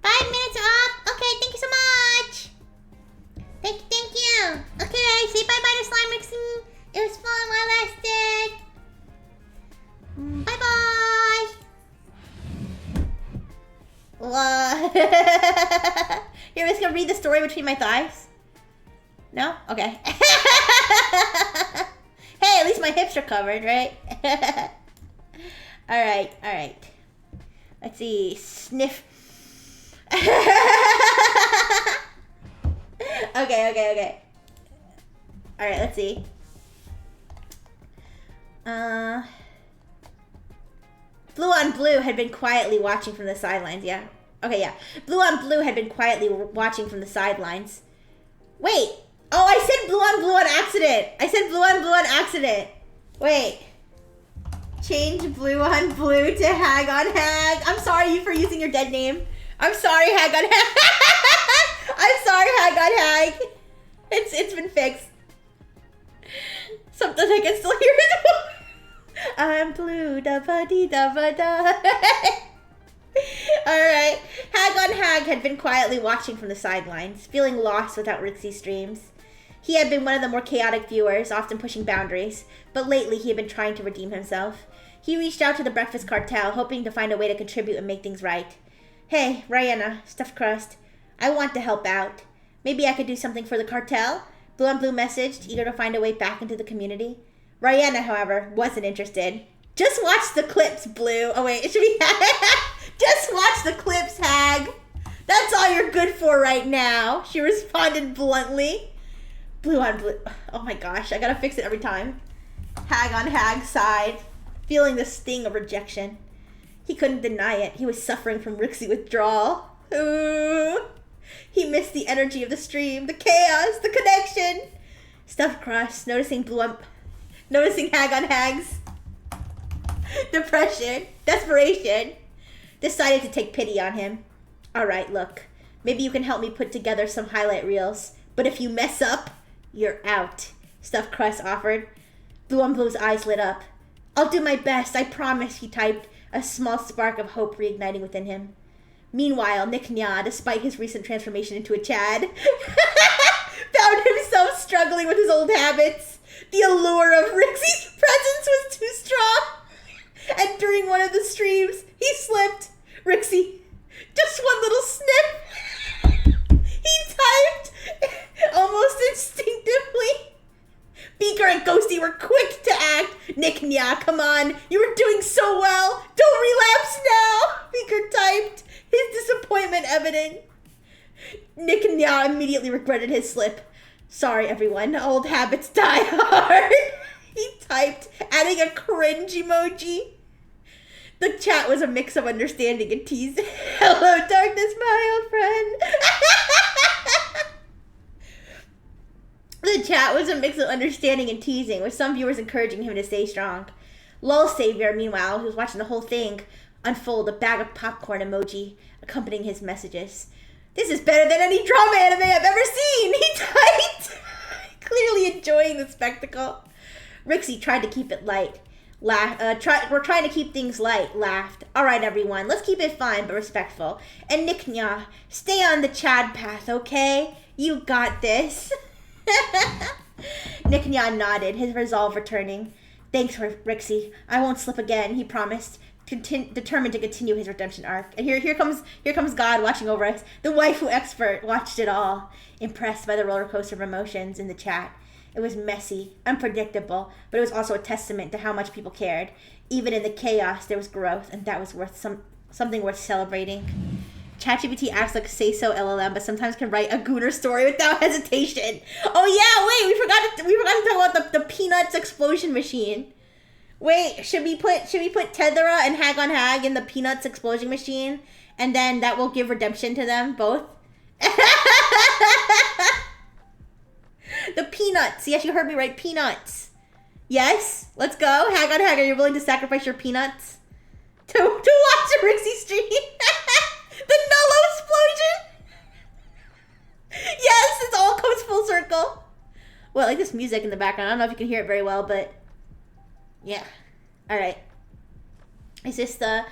5 minutes are up. Okay, thank you so much. Thank you. Okay, say bye-bye to Slime Rixie. It was fun while it lasted. Bye-bye. You're just gonna read the story between my thighs? No? Okay. Hey, at least my hips are covered, right? Alright. Let's see. Sniff. Okay. Alright, let's see. Blue on Blue had been quietly watching from the sidelines, yeah? Okay, yeah. Blue on Blue had been quietly watching from the sidelines. Wait. Oh, I said Blue on Blue on accident. Wait. Change Blue on Blue to Hag on Hag. I'm sorry for using your dead name. I'm sorry, Hag on Hag. I'm sorry, Hag on Hag. It's been fixed. Something I can still hear it. I'm blue, da ba dee da ba da. Alright. Hag on Hag had been quietly watching from the sidelines, feeling lost without Rixie's streams. He had been one of the more chaotic viewers, often pushing boundaries, but lately he had been trying to redeem himself. He reached out to the Breakfast Cartel, hoping to find a way to contribute and make things right. Hey, Rihanna, Stuffed Crust, I want to help out. Maybe I could do something for the cartel? Blue on Blue messaged, eager to find a way back into the community. Rihanna, however, wasn't interested. Just watch the clips, Blue. Oh wait, it should be Just watch the clips, Hag. That's all you're good for right now, she responded bluntly. Blue on Blue. Oh my gosh, I gotta fix it every time. Hag on Hag sighed, feeling the sting of rejection. He couldn't deny it. He was suffering from Rixie withdrawal. Ooh. He missed the energy of the stream, the chaos, the connection. Stuffed Crust, noticing Hag on Hag's depression, desperation, decided to take pity on him. Alright, look. Maybe you can help me put together some highlight reels. But if you mess up, you're out, Stuffed Crust offered. Blue on Blue's eyes lit up. I'll do my best, I promise, he typed, a small spark of hope reigniting within him. Meanwhile, Nick Nya, despite his recent transformation into a Chad, found himself struggling with his old habits. The allure of Rixie's presence was too strong. And during one of the streams, he slipped. Rixie, just one little snip. He typed almost instinctively. Beaker and Ghosty were quick to act. Nick Nya, come on. You were doing so well. Don't relapse now, Beaker typed, his disappointment evident. Nick Nya immediately regretted his slip. Sorry, everyone. Old habits die hard, he typed, adding a cringe emoji. The chat was a mix of understanding and teasing. Hello, darkness, my old friend. The chat was a mix of understanding and teasing, with some viewers encouraging him to stay strong. Lol Savior, meanwhile, who was watching the whole thing unfold, a bag of popcorn emoji accompanying his messages. This is better than any drama anime I've ever seen, he typed, clearly enjoying the spectacle. Rixie tried to keep it light. We're trying to keep things light, laughed. Alright, everyone, let's keep it fun but respectful. And Nick Nya, stay on the Chad path, okay? You got this. Nick Nya nodded, his resolve returning. Thanks, Rixie. I won't slip again, he promised, determined to continue his redemption arc. And here comes God watching over us. The waifu expert watched it all, impressed by the roller coaster of emotions in the chat. It was messy, unpredictable, but it was also a testament to how much people cared. Even in the chaos, there was growth, and that was something worth celebrating. ChatGPT acts like say-so LLM, but sometimes can write a gooner story without hesitation. Oh yeah, wait, we forgot to talk about the Peanuts explosion machine. Wait, should we put Tethera and Hag on Hag in the Peanuts explosion machine, and then that will give redemption to them both? The peanuts. Yes, you heard me right. Peanuts. Yes? Let's go. Hag on Hag, are you willing to sacrifice your peanuts? To watch a Rixie stream? The Nullo explosion? Yes, it all comes full circle. Well, I like this music in the background. I don't know if you can hear it very well, but yeah. All right. Is this the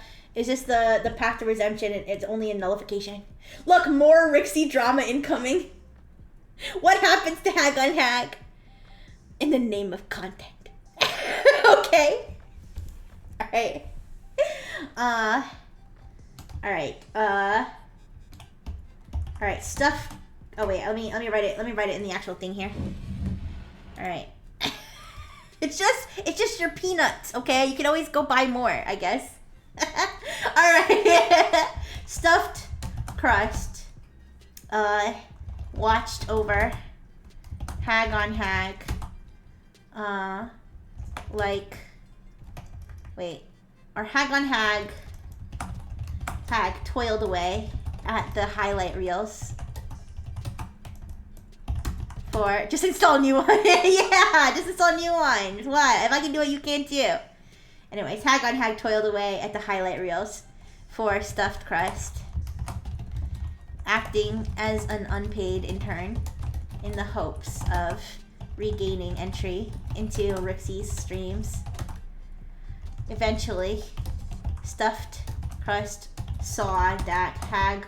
path to redemption? It's only a nullification. Look, more Rixie drama incoming. What happens to Hag on Hag? In the name of content. Okay. All right. All right. All right. Stuff. Oh wait. Let me write it. Let me write it in the actual thing here. All right. It's just your peanuts. Okay. You can always go buy more, I guess. All right. Stuffed crust. Watched over. Hag on Hag. Or Hag on Hag. Hag toiled away at the highlight reels. For just install a new one. Yeah, just install a new one. What? If I can do it, you can too. Anyways, Hag on Hag toiled away at the highlight reels for stuffed crust, acting as an unpaid intern in the hopes of regaining entry into Rixie's streams. Eventually, stuffed crust saw that Hag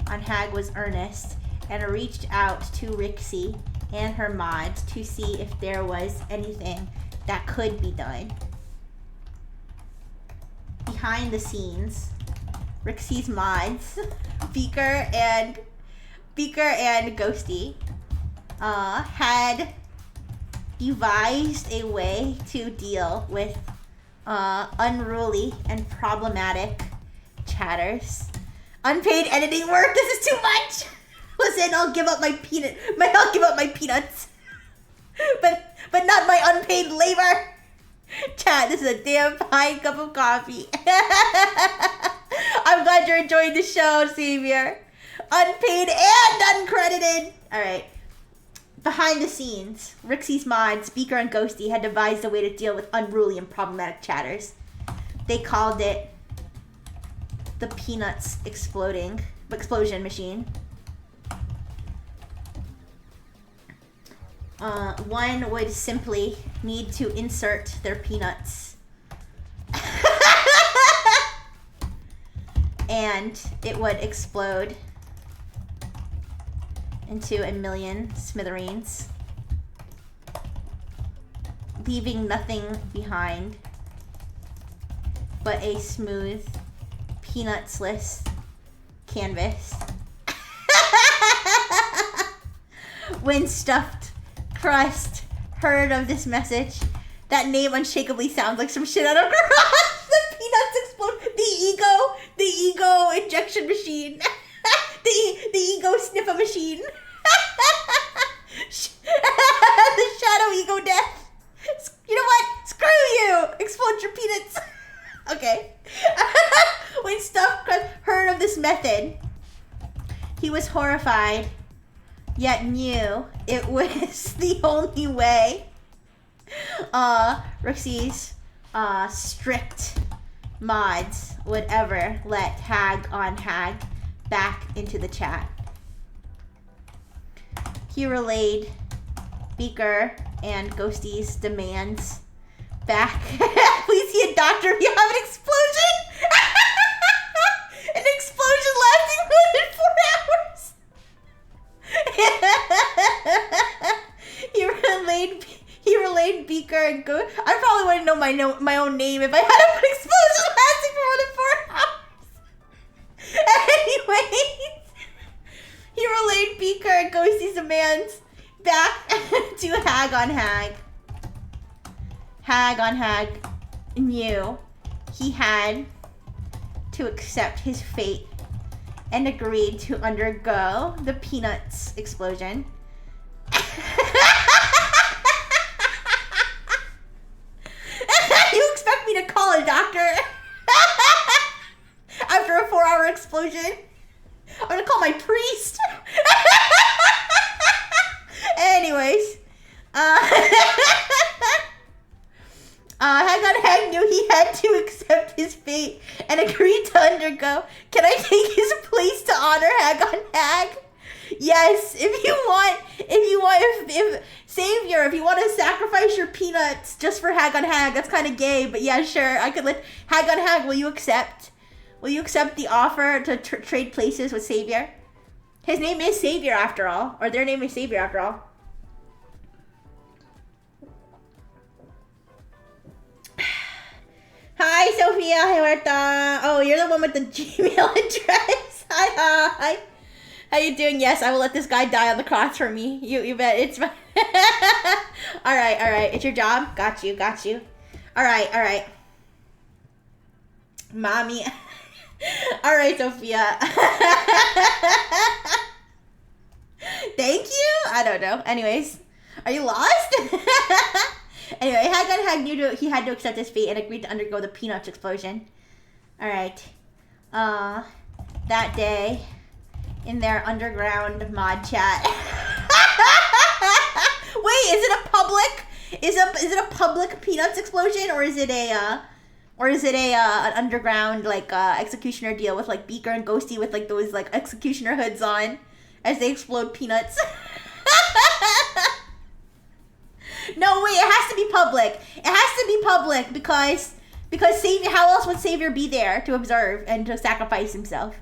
on Hag was earnest and reached out to Rixie and her mods to see if there was anything that could be done. Behind the scenes, Rixie's mods, Beaker and Ghosty, had devised a way to deal with unruly and problematic chatters. Unpaid editing work. This is too much. Listen, I'll give up my peanuts, but not my unpaid labor. Chat, this is a damn fine cup of coffee. I'm glad you're enjoying the show, Xavier. Unpaid and uncredited. All right. Behind the scenes, Rixie's mods, Beaker and Ghosty had devised a way to deal with unruly and problematic chatters. They called it the Peanuts Explosion Machine. One would simply need to insert their peanuts. And it would explode into a million smithereens, leaving nothing behind but a smooth, peanutsless canvas. When stuffed crust heard of this message, that name unshakably sounds like some shit out of garage. The peanuts explode. The ego injection machine. the ego sniffer machine. The shadow ego death. You know what? Screw you. Explode your peanuts. Okay. When stuffed crust heard of this method, he was horrified, yet knew it was the only way. Rixie's strict mods would ever let Hag on Hag back into the chat. He relayed Beaker and Ghosty's demands back. Please see a doctor if you have an explosion. An explosion lasting more than 4 hours. He relayed Beaker and Go. I probably wouldn't know my own name if I had an explosion lasting for more than 4 hours. Anyways, he relayed Beaker and Ghosty's demands back to Hag on Hag. Hag on Hag knew he had to accept his fate and agreed to undergo the Peanuts explosion. You expect me to call a doctor after a 4-hour explosion? I'm gonna call my priest. Anyways, Hagon Hag knew he had to accept his fate and agreed to undergo. Can I take his place to honor Hagon Hag? Yes, if Savior, if you want to sacrifice your peanuts just for Hagon Hag, that's kind of gay, but yeah, sure, I could let Hagon Hag. Will you accept? Will you accept the offer to trade places with Savior? His name is Savior after all, or their name is Savior after all. Hi, Sophia. Hi, Huerta. Oh, you're the one with the Gmail address. Hi. How you doing? Yes, I will let this guy die on the cross for me. You bet. It's fine. All right. It's your job. Got you. All right. Mommy. All right, Sophia. Thank you. I don't know. Anyways, are you lost? Anyway, Hagon Hag knew he had to accept his fate and agreed to undergo the Peanuts explosion. All right. That day, in their underground mod chat. Wait, is it a public? Is it a public Peanuts explosion, or is it an underground like executioner deal with like Beaker and Ghosty with like those like executioner hoods on as they explode peanuts? No, wait, it has to be public. It has to be public because Savior. How else would Savior be there to observe and to sacrifice himself?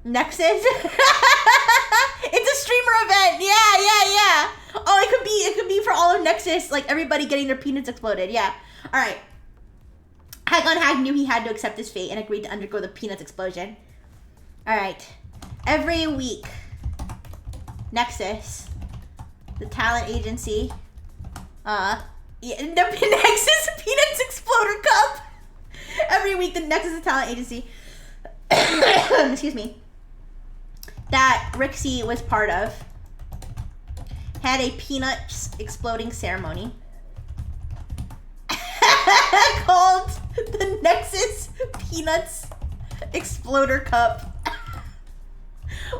Nexus. It's a streamer event. Yeah. Oh, it could be for all of Nexus, like everybody getting their peanuts exploded. Yeah. All right. Hagon Hag knew he had to accept his fate and agreed to undergo the peanuts explosion. All right. Every week, Nexus, the talent agency, the Nexus Peanuts Exploder Cup. Every week, the Nexus Talent Agency, excuse me, that Rixie was part of, had a peanuts exploding ceremony called the Nexus Peanuts Exploder Cup,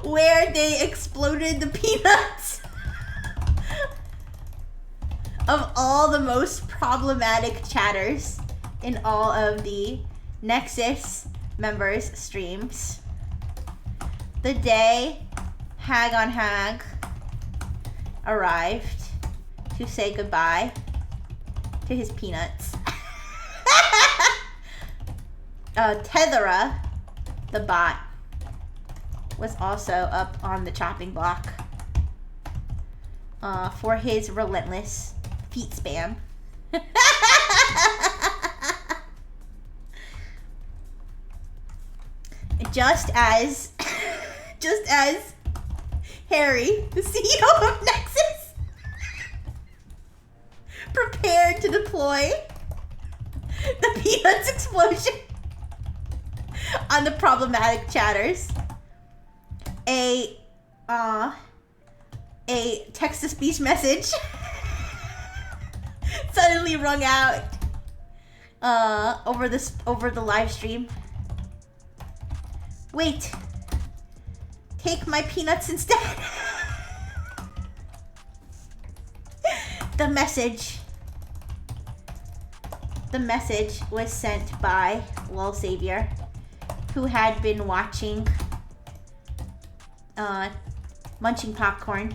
where they exploded the peanuts of all the most problematic chatters in all of the Nexus members' streams. The day Hagon Hag arrived to say goodbye to his peanuts, Tethera, the bot, was also up on the chopping block for his relentless feet spam. Just as Harry, the CEO of Nexus, prepared to deploy the Peanuts explosion on the problematic chatters, a text-to-speech message suddenly rung out over the live stream. Wait, take my peanuts instead. The message was sent by Lol Savior, who had been watching, munching popcorn.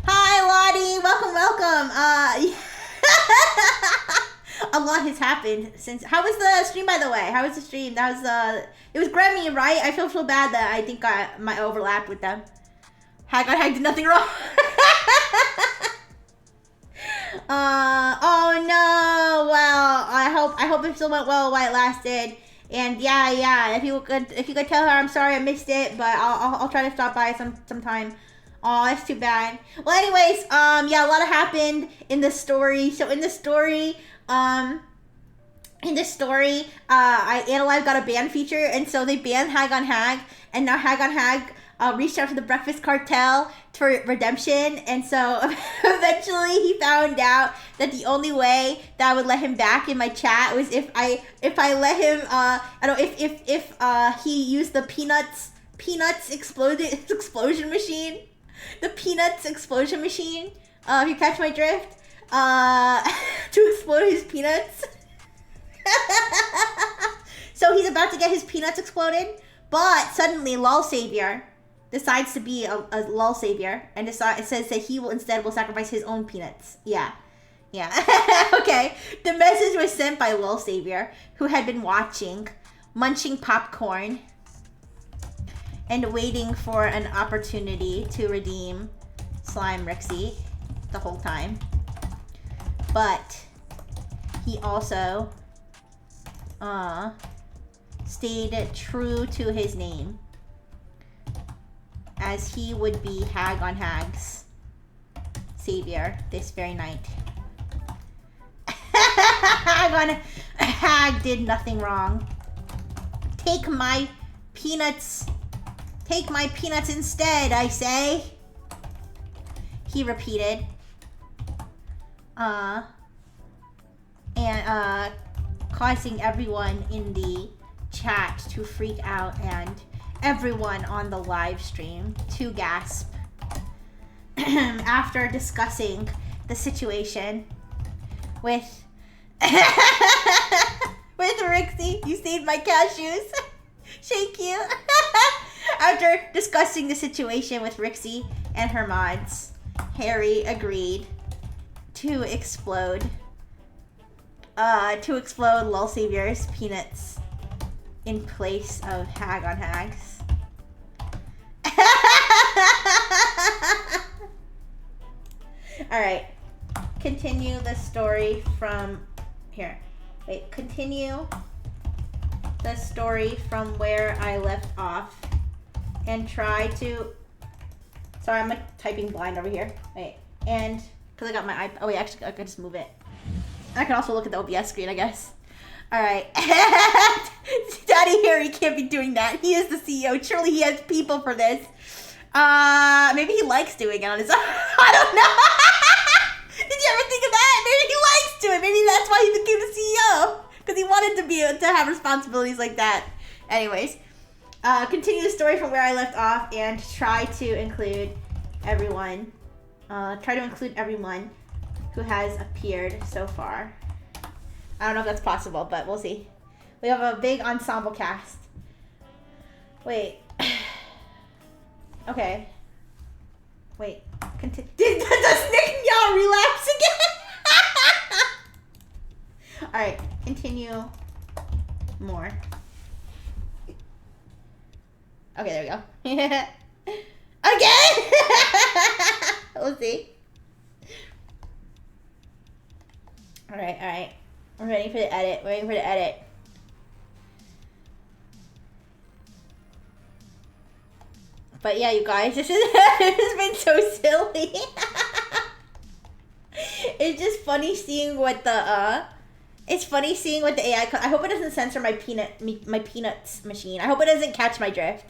Hi, Lottie. Welcome. A lot has happened since. How was the stream, by the way? How was the stream? That was it was Grammy, right? I feel so bad that I think I might overlap with them. Hagon did nothing wrong. Oh no. Well, I hope it still went well while it lasted. And yeah. If you could tell her I'm sorry I missed it, but I'll try to stop by sometime. Oh, that's too bad. Well, anyways, yeah, a lot happened in the story. So in the story, Analyze got a ban feature, and so they banned Hagon Hag, and now Hagon Hag reached out to the Breakfast Cartel for redemption, and so eventually he found out that the only way that I would let him back in my chat was if I let him if he used the Peanuts explosion machine. The Peanuts explosion machine If you catch my drift, to explode his peanuts. So he's about to get his peanuts exploded, but suddenly Lol Savior decides to be a Lol Savior and it says that he will sacrifice his own peanuts. Yeah. Okay. The message was sent by Lol Savior, who had been watching, munching popcorn, and waiting for an opportunity to redeem Slime Rixie the whole time. But he also stayed true to his name, as he would be Hag on Hag's savior this very night. Hag did nothing wrong. Take my peanuts instead, I say. He repeated. Causing everyone in the chat to freak out and everyone on the live stream to gasp. After discussing the situation with Rixie, you saved my cashews. Thank you. After discussing the situation with Rixie and her mods, Harry agreed to explode Lol Savior's peanuts in place of Hag on Hags. Alright. Continue the story from here. Wait, continue the story from where I left off and try to... Sorry, I'm typing blind over here. Wait, and because I got my iPad. Oh wait, actually I could just move it. I can also look at the OBS screen, I guess. Alright. Daddy Harry can't be doing that. He is the CEO. Surely he has people for this. Maybe he likes doing it on his own. I don't know. Did you ever think of that? Maybe he likes doing it. Maybe that's why he became the CEO. Because he wanted to have responsibilities like that. Anyways. Continue the story from where I left off and try to include everyone. Try to include everyone who has appeared so far. I don't know if that's possible, but we'll see. We have a big ensemble cast. Wait. Okay. Wait. Does Nick Y'all relapse again? Alright, continue more. Okay, there we go. Again! We'll see. Alright. We're ready for the edit. We're waiting for the edit. But yeah, you guys, this has been so silly. It's just funny seeing what the AI. I hope it doesn't censor my peanuts machine. I hope it doesn't catch my drift.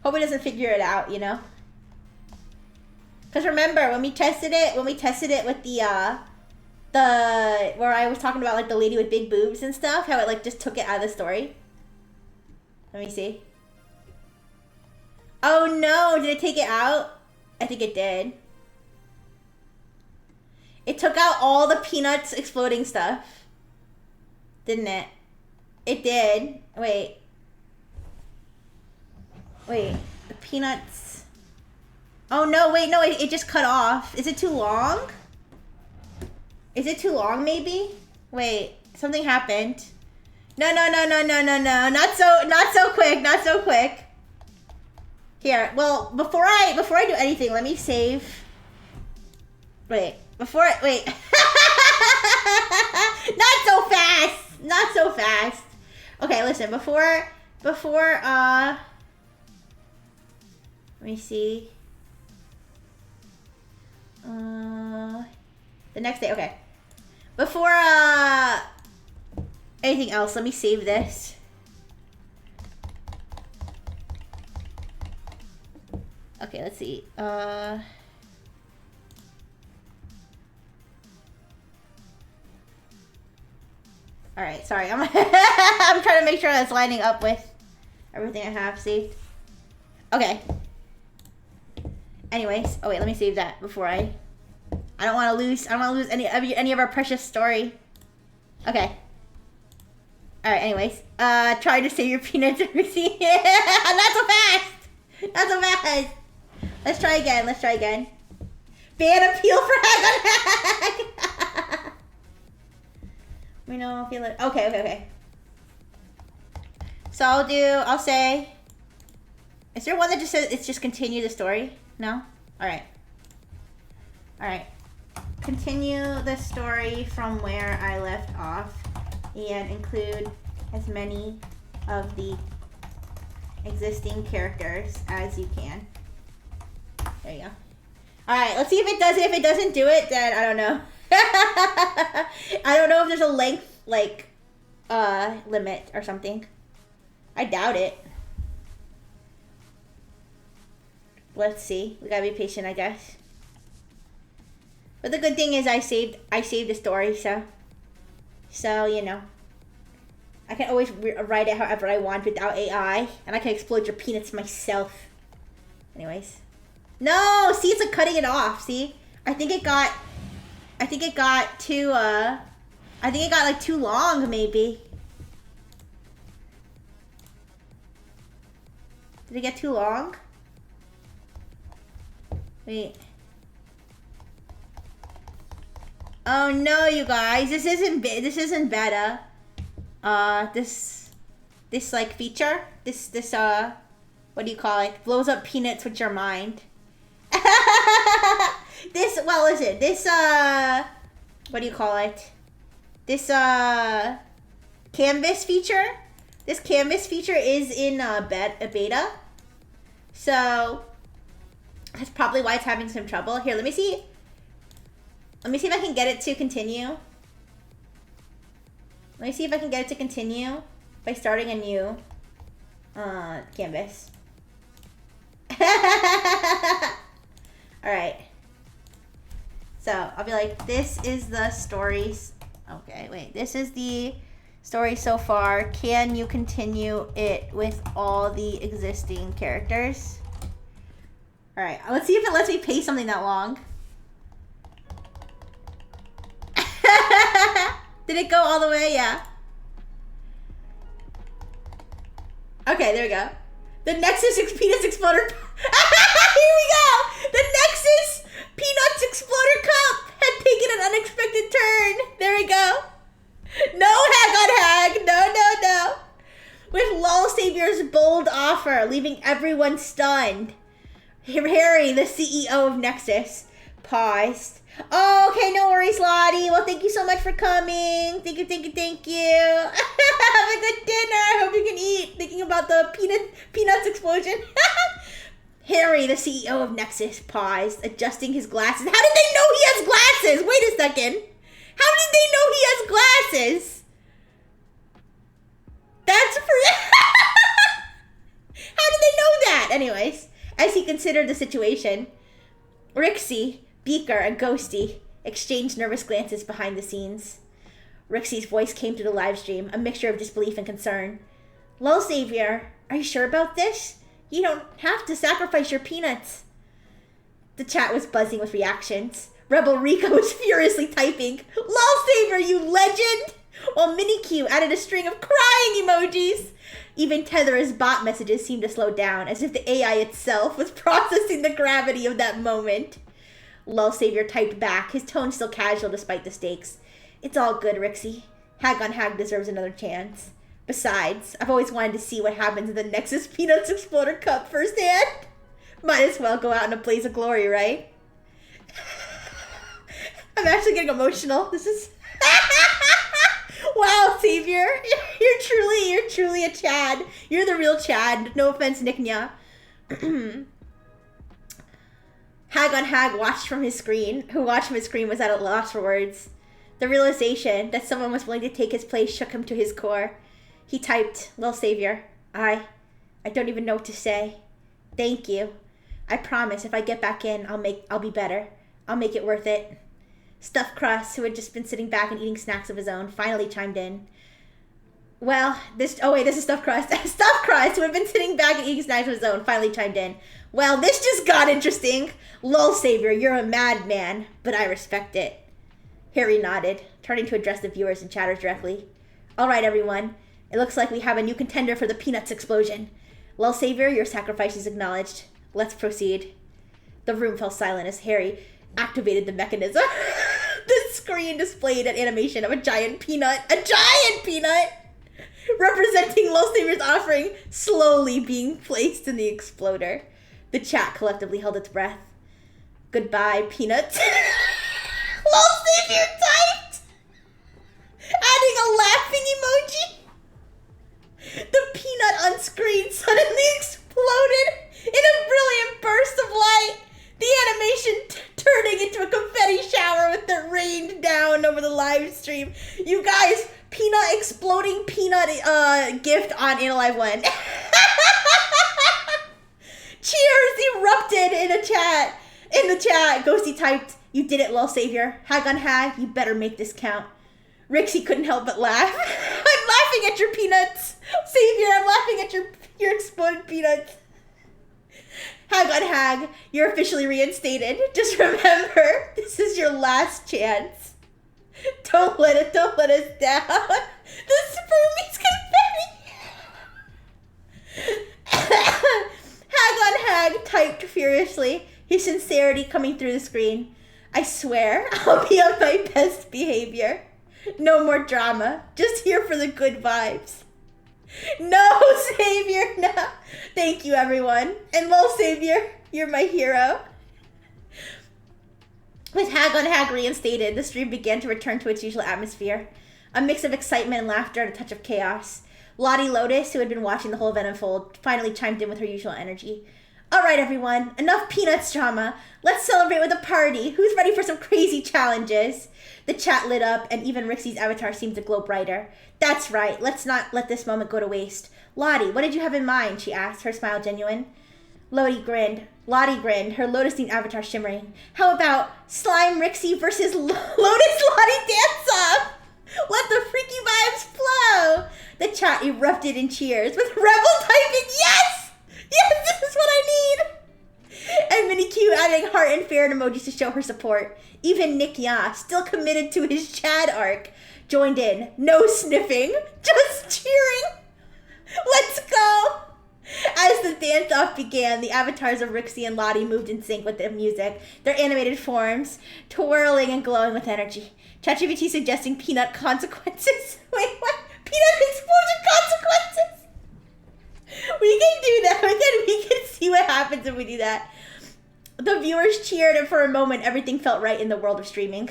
Hope it doesn't figure it out, you know. Because remember when we tested it with the where I was talking about like the lady with big boobs and stuff, how it like just took it out of the story. Let me see. Oh no, did it take it out? I think it did. It took out all the peanuts exploding stuff. Didn't it? It did. Wait, the peanuts. Oh no, wait, no, it just cut off. Is it too long? Is it too long maybe? Wait, something happened. No. Not so quick. Here, well, before I do anything, let me save. Wait. Not so fast. Okay, listen, before let me see. The next day, okay. Before anything else, let me save this. Okay, let's see. Alright, sorry. I'm trying to make sure that's lining up with everything I have saved. Okay. Anyways, oh wait, let me save that before I I don't want to lose any of our precious story. Okay. All right. Anyways, try to save your peanuts. Not so fast. Not so fast. Let's try again. Ban appeal for hack. We know. Feel it. Okay. So I'll say. Is there one that just says it's just continue the story? No? Alright. Continue the story from where I left off and include as many of the existing characters as you can. There you go. Alright, let's see if it does it. If it doesn't do it, then I don't know. I don't know if there's a length, like, limit or something. I doubt it. Let's see. We gotta be patient, I guess. But the good thing is I saved the story, so you know. I can always write it however I want without AI, and I can explode your peanuts myself. Anyways. No! See, it's like cutting it off, see? I think it got too, like too long, maybe. Did it get too long? Wait. Oh no, you guys, this isn't beta. This like feature, this what do you call it? Blows up peanuts with your mind. What do you call it? This canvas feature. This canvas feature is in beta. So that's probably why it's having some trouble. Here, let me see. Let me see if I can get it to continue. Let me see if I can get it to continue by starting a new canvas. Alright. So, I'll be like, this is the stories. Okay, wait. This is the story so far. Can you continue it with all the existing characters? Alright, let's see if it lets me paste something that long. Did it go all the way? Yeah. Okay, there we go. The Nexus Peanuts Exploder. Here we go! The Nexus Peanuts Exploder Cup had taken an unexpected turn. There we go. No hag on hag. No. With Lol Savior's bold offer, leaving everyone stunned. Harry, the CEO of Nexus, paused. Oh, okay, no worries, Lottie. Well, thank you so much for coming. Thank you. Have a good dinner. I hope you can eat. Thinking about the peanuts explosion. Harry, the CEO of Nexus, paused, adjusting his glasses. How did they know he has glasses? Wait a second. How did they know he has glasses? That's for... How did they know that? Anyways, as he considered the situation, Rixie, Beaker, and Ghosty exchanged nervous glances behind the scenes. Rixie's voice came through the live stream, a mixture of disbelief and concern. Lol Savior, are you sure about this? You don't have to sacrifice your peanuts. The chat was buzzing with reactions. Rebel Rika was furiously typing, Lol Savior, you legend! While Miniq added a string of crying emojis. Even Tether's bot messages seemed to slow down, as if the AI itself was processing the gravity of that moment. Lol Savior typed back, his tone still casual despite the stakes. It's all good, Rixie. Hag on Hag deserves another chance. Besides, I've always wanted to see what happens in the Nexus Peanuts Exploder Cup firsthand. Might as well go out in a blaze of glory, right? I'm actually getting emotional. This is... Wow, Savior. You're truly a Chad. You're the real Chad. No offense, Nicknya. Hag on Hag watched from his screen, was at a loss for words. The realization that someone was willing to take his place shook him to his core. He typed, Lil Savior, I don't even know what to say. Thank you. I promise if I get back in, I'll be better. I'll make it worth it. Stuffed Crust, who had just been sitting back and eating snacks of his own, finally chimed in. Well, this is Stuffed Crust. Stuffed Crust, who had been sitting back and eating snacks of his own, finally chimed in. Well, this just got interesting. Lol, Savior, you're a madman, but I respect it. Harry nodded, turning to address the viewers and chatters directly. All right, everyone. It looks like we have a new contender for the Peanuts explosion. Lol, Savior, your sacrifice is acknowledged. Let's proceed. The room fell silent as Harry activated the mechanism. The screen displayed an animation of a giant peanut, representing Lol Savior's offering, slowly being placed in the exploder. The chat collectively held its breath. Goodbye, peanuts. Lol Savior typed, adding a laughing emoji. The peanut on screen suddenly exploded in a brilliant burst of light, the animation turning into a confetti shower with it rained down over the live stream. You guys, peanut exploding peanut gift on Inalive 1. Cheers erupted in the chat. Ghosty typed, "You did it, Lol Savior. Hag on hag, you better make this count." Rixie couldn't help but laugh. I'm laughing at your peanuts. Savior, I'm laughing at your exploded peanuts. Hag on hag, you're officially reinstated. Just remember, this is your last chance. Don't let us down. The spermie's confetti. Hag on hag typed furiously, his sincerity coming through the screen. I swear, I'll be on my best behavior. No more drama. Just here for the good vibes. No, Savior, no. Thank you, everyone. And Lol Savior, you're my hero. With Hag on Hag reinstated, the stream began to return to its usual atmosphere. A mix of excitement and laughter and a touch of chaos. Lottie Lotus, who had been watching the whole event unfold, finally chimed in with her usual energy. All right, everyone. Enough peanuts drama. Let's celebrate with a party. Who's ready for some crazy challenges? The chat lit up, and even Rixie's avatar seemed to glow brighter. That's right. Let's not let this moment go to waste. Lottie, what did you have in mind? She asked, her smile genuine. Lottie grinned, her lotus-themed avatar shimmering. How about Slime Rixie versus Lotus Lottie dance-off? Let the freaky vibes flow. The chat erupted in cheers, with Rebel typing, yes! Yes, this is what I need! And Minnie Q adding heart and ferret emojis to show her support. Even Nick Ya, still committed to his Chad arc, joined in. No sniffing, just cheering. Let's go! As the dance-off began, the avatars of Rixie and Lottie moved in sync with the music, their animated forms twirling and glowing with energy. ChatGPT suggesting peanut consequences. Wait, what? Peanut explosion consequences? We can do that. We can see what happens if we do that. The viewers cheered, and for a moment, everything felt right in the world of streaming.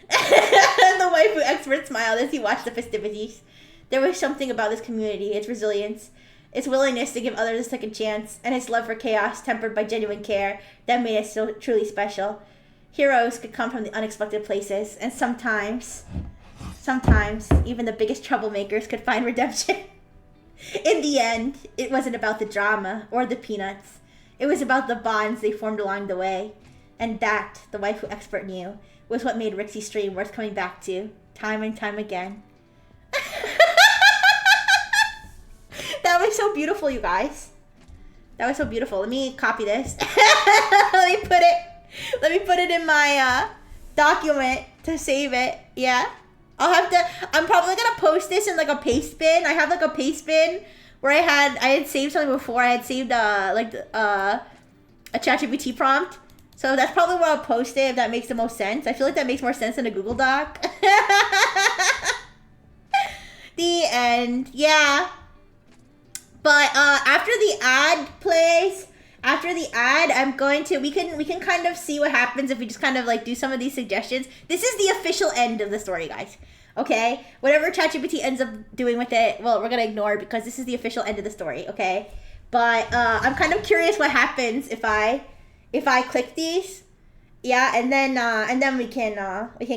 The waifu expert smiled as he watched the festivities. There was something about this community, its resilience, its willingness to give others a second chance, and its love for chaos tempered by genuine care that made it so truly special. Heroes could come from the unexpected places, and sometimes, even the biggest troublemakers could find redemption. In the end, it wasn't about the drama or the peanuts. It was about the bonds they formed along the way. And that, the waifu expert knew, was what made Rixie's stream worth coming back to, time and time again. That was so beautiful, you guys. That was so beautiful. Let me copy this. Let me put it in my document to save it. Yeah. I'm probably gonna post this in like a paste bin. I have like a paste bin where I had saved something before. I had saved a ChatGPT prompt. So that's probably where I'll post it if that makes the most sense. I feel like that makes more sense than a Google Doc. The end. Yeah. But after the ad plays, I'm going to we can kind of see what happens if we just kind of like do some of these suggestions. This is the official end of the story, guys. Okay? Whatever ChatGPT ends up doing with it, well, we're gonna ignore it because this is the official end of the story, okay? But I'm kind of curious what happens if I click these. Yeah, and then we can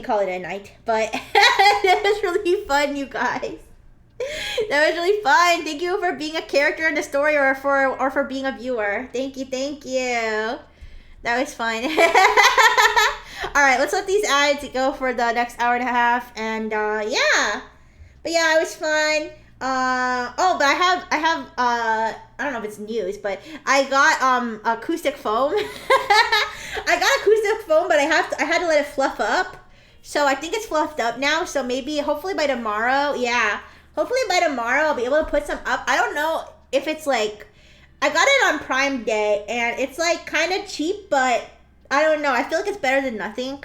call it a night. But that was really fun, you guys. That was really fun. Thank you for being a character in the story or for being a viewer. Thank you. That was fun. Alright, let's let these ads go for the next hour and a half. And yeah. But yeah, it was fun. But I don't know if it's news, but I got acoustic foam. I got acoustic foam, but I had to let it fluff up. So I think it's fluffed up now. So maybe, hopefully by tomorrow, hopefully by tomorrow I'll be able to put some up. I don't know if it's like, I got it on Prime Day and it's like kind of cheap, but I don't know. I feel like it's better than nothing.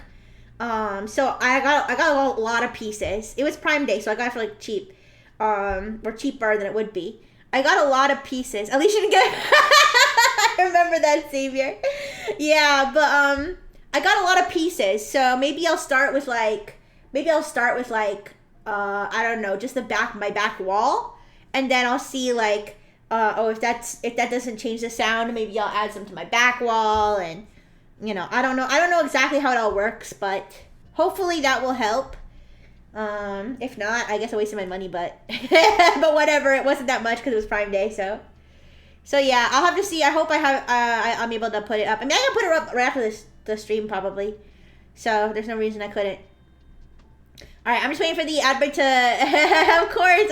So I got a lot of pieces. It was Prime Day, so I got it for like cheap, or cheaper than it would be. I got a lot of pieces. At least you didn't get. I remember that, Xavier. Yeah, but I got a lot of pieces. So maybe I'll start with like, I don't know, just my back wall, and then I'll see like, if that doesn't change the sound, maybe I'll add some to my back wall, and I don't know exactly how it all works, but hopefully that will help. If not, I guess I wasted my money, but but whatever, it wasn't that much because it was Prime Day, so yeah, I'll have to see. I hope I'm able to put it up. I mean, I can put it up right after the stream probably, so there's no reason I couldn't. All right, I'm just waiting for the ad break to.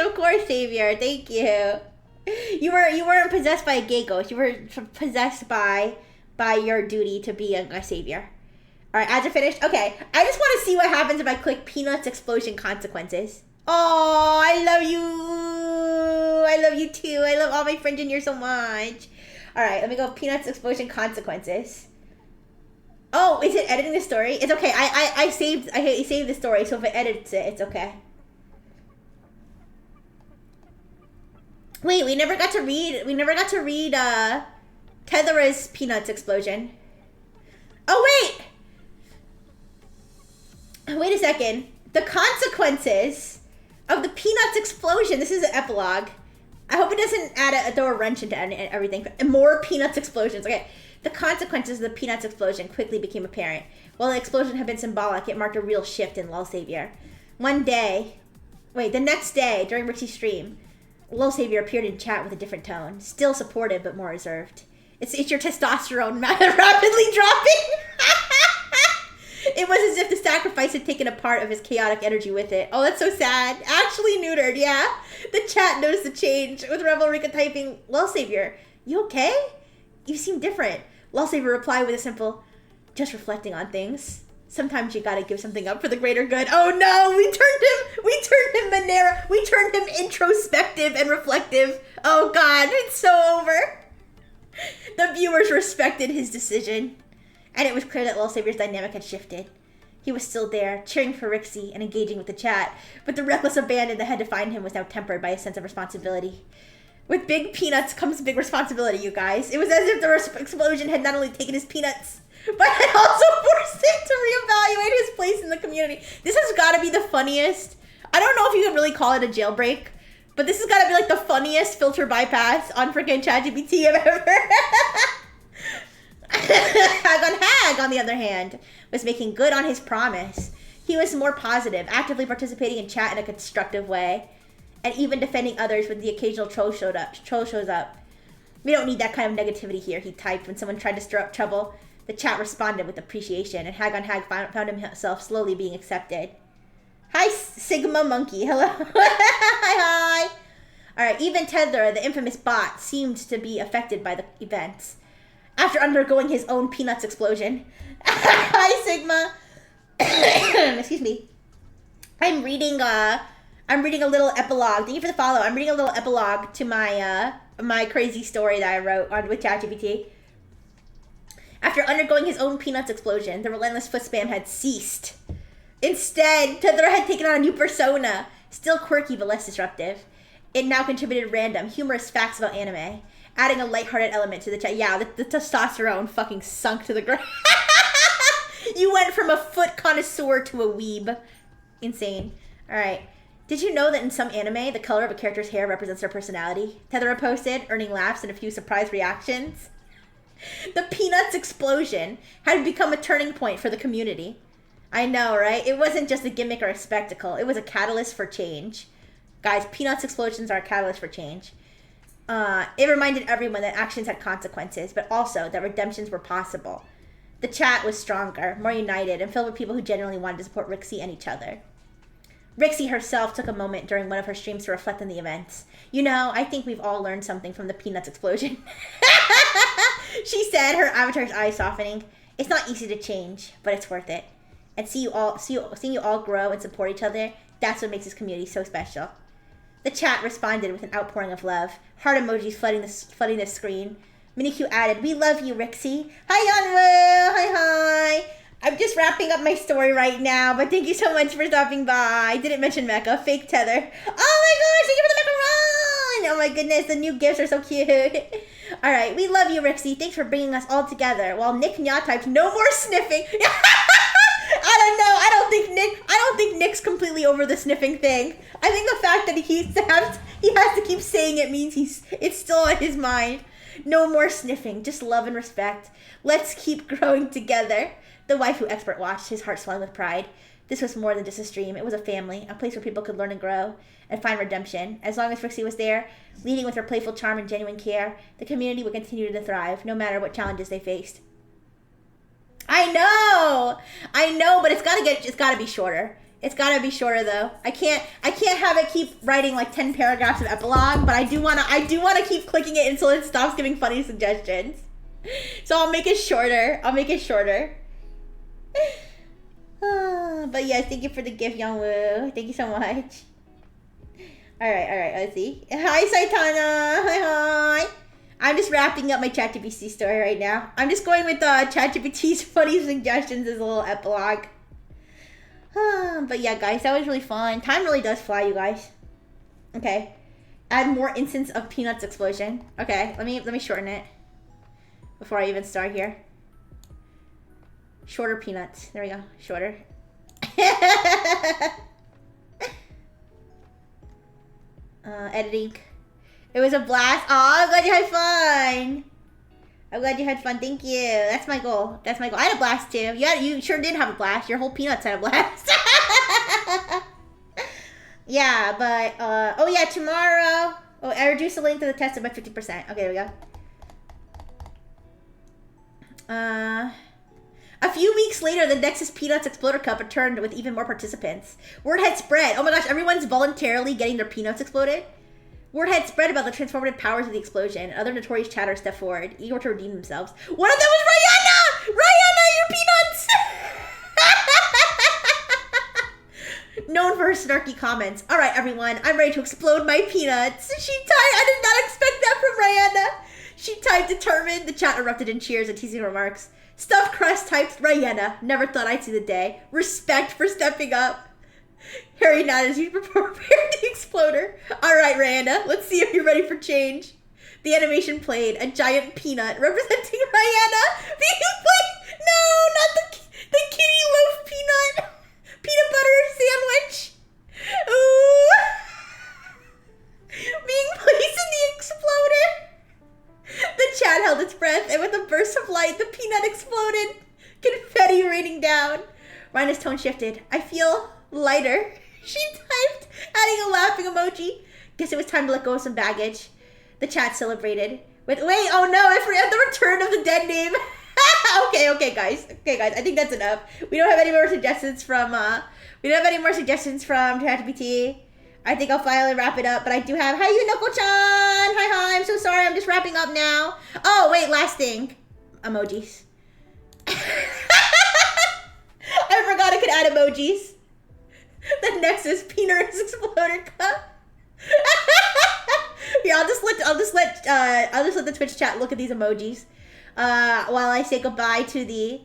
Of course, Xavier, thank you. You weren't possessed by a gay ghost. You were possessed by your duty to be a savior. All right, ads are finished. Okay, I just want to see what happens if I click Peanuts Explosion Consequences. Oh, I love you. I love you too. I love all my friends in here so much. All right, let me go Peanuts Explosion Consequences. Oh, is it editing the story? It's okay. I saved the story, so if it edits it, it's okay. Wait, we never got to read Tethera's Peanuts Explosion. Oh, wait a second. The consequences of the Peanuts explosion. This is an epilogue. I hope it doesn't throw a wrench into everything. More Peanuts explosions. Okay. The consequences of the Peanuts explosion quickly became apparent. While the explosion had been symbolic, it marked a real shift in Lil Savior. The next day, during Rixie's stream, Lil Savior appeared in chat with a different tone. Still supportive, but more reserved. It's your testosterone rapidly dropping. It was as if the sacrifice had taken a part of his chaotic energy with it. Oh, that's so sad. Actually neutered, yeah. The chat noticed the change, with Rebel Rika typing, Lil Savior, you okay? You seem different. Lil Savior replied with a simple, just reflecting on things. Sometimes you gotta give something up for the greater good. Oh no, we turned him Monero. We turned him introspective and reflective. Oh God, it's so over. The viewers respected his decision, and it was clear that Lil Savior's dynamic had shifted. He was still there, cheering for Rixie and engaging with the chat, but the reckless abandon that had defined him was now tempered by a sense of responsibility. With big peanuts comes big responsibility, you guys. It was as if the explosion had not only taken his peanuts, but had also forced him to reevaluate his place in the community. This has got to be the funniest. I don't know if you can really call it a jailbreak, but this has got to be like the funniest filter bypass on freaking ChatGPT I've ever. Hag, on the other hand, was making good on his promise. He was more positive, actively participating in chat in a constructive way, and even defending others when the occasional troll shows up. We don't need that kind of negativity here, he typed when someone tried to stir up trouble. The chat responded with appreciation, and Hag found himself slowly being accepted. Hi, Sigma Monkey. Hello. Hi. All right, even Tether, the infamous bot, seemed to be affected by the events. After undergoing his own Peanuts explosion. Hi, Sigma. Excuse me. I'm reading a little epilogue. Thank you for the follow. I'm reading a little epilogue to my crazy story that I wrote with ChatGPT. After undergoing his own Peanuts explosion, the relentless foot spam had ceased. Instead, Tether had taken on a new persona, still quirky but less disruptive. It now contributed random, humorous facts about anime, adding a lighthearted element to the chat. Yeah, the testosterone fucking sunk to the ground. You went from a foot connoisseur to a weeb. Insane. All right. Did you know that in some anime, the color of a character's hair represents their personality? Tether posted, earning laughs and a few surprised reactions. The Peanuts explosion had become a turning point for the community. I know, right? It wasn't just a gimmick or a spectacle. It was a catalyst for change. Guys, Peanuts explosions are a catalyst for change. It reminded everyone that actions had consequences, but also that redemptions were possible. The chat was stronger, more united, and filled with people who genuinely wanted to support Rixie and each other. Rixie herself took a moment during one of her streams to reflect on the events. You know, I think we've all learned something from the Peanuts explosion. She said, her avatar's eyes softening. It's not easy to change, but it's worth it. And seeing you all grow and support each other, that's what makes this community so special. The chat responded with an outpouring of love. Heart emojis flooding the screen. Minikyu added, "We love you, Rixie." Hi, Yanwu. Hi. I'm just wrapping up my story right now, but thank you so much for stopping by. I didn't mention Mecha. Fake tether. Oh my gosh, thank you for the macaron! Oh my goodness, the new gifts are so cute. All right, we love you, Rixie. Thanks for bringing us all together. While Nick Nya types, "No more sniffing." I don't know. I don't think Nick's completely over the sniffing thing. I think the fact that he has to keep saying it means it's still on his mind. No more sniffing, just love and respect. Let's keep growing together. The waifu expert watched, his heart swelling with pride. This was more than just a stream. It was a family, a place where people could learn and grow and find redemption. As long as Rixie was there, leading with her playful charm and genuine care, the community would continue to thrive, no matter what challenges they faced. I know, but it's gotta be shorter. It's gotta be shorter though. I can't have it keep writing like 10 paragraphs of epilogue, but I do wanna keep clicking it until it stops giving funny suggestions. So I'll make it shorter. But yes, thank you for the gift, Youngwoo. Thank you so much. Alright, let's see. Hi, Saitana. Hi. I'm just wrapping up my ChatGPT story right now. I'm just going with ChatGPT's funny suggestions as a little epilogue. But yeah, guys, that was really fun. Time really does fly, you guys. Okay. Add more instance of Peanuts explosion. Okay, let me shorten it before I even start here. Shorter Peanuts. There we go. Shorter. Editing. It was a blast. Oh, I'm glad you had fun. Thank you. That's my goal. I had a blast too. You sure did have a blast. Your whole Peanuts had a blast. Yeah, but oh yeah, tomorrow. Oh, I reduced the length of the test by 50%. Okay, there we go. A few weeks later, the Nexus Peanuts Exploder Cup returned with even more participants. Word had spread. Oh my gosh, everyone's voluntarily getting their peanuts exploded. Word had spread about the transformative powers of the explosion, and other notorious chatters stepped forward, eager to redeem themselves. One of them was Rihanna! Rihanna, your peanuts! Known for her snarky comments. All right, everyone, I'm ready to explode my peanuts. I did not expect that from Rihanna. She typed determined. The chat erupted in cheers and teasing remarks. Stuffed Crust typed, Rihanna, never thought I'd see the day. Respect for stepping up. Harry nodded as you prepared the exploder. All right, Rihanna, let's see if you're ready for change. The animation played, a giant peanut representing Rihanna being played. No, not the kitty loaf peanut. Peanut butter sandwich. Ooh. Being placed in the exploder. The chat held its breath, and with a burst of light, the peanut exploded. Confetti raining down. Rhina's tone shifted. I feel lighter. She typed, adding a laughing emoji. Guess it was time to let go of some baggage. The chat celebrated. Wait, oh no, I forgot the return of the dead name. Okay, guys. I think that's enough. We don't have any more suggestions from ChatGPT. I think I'll finally wrap it up, but I do have, hi, Yunoko-chan! Hi, I'm so sorry, I'm just wrapping up now. Oh, wait, last thing. Emojis. I forgot I could add emojis. The Nexus Peanuts Exploder Cup. Yeah, I'll just let the Twitch chat look at these emojis. While I say goodbye to the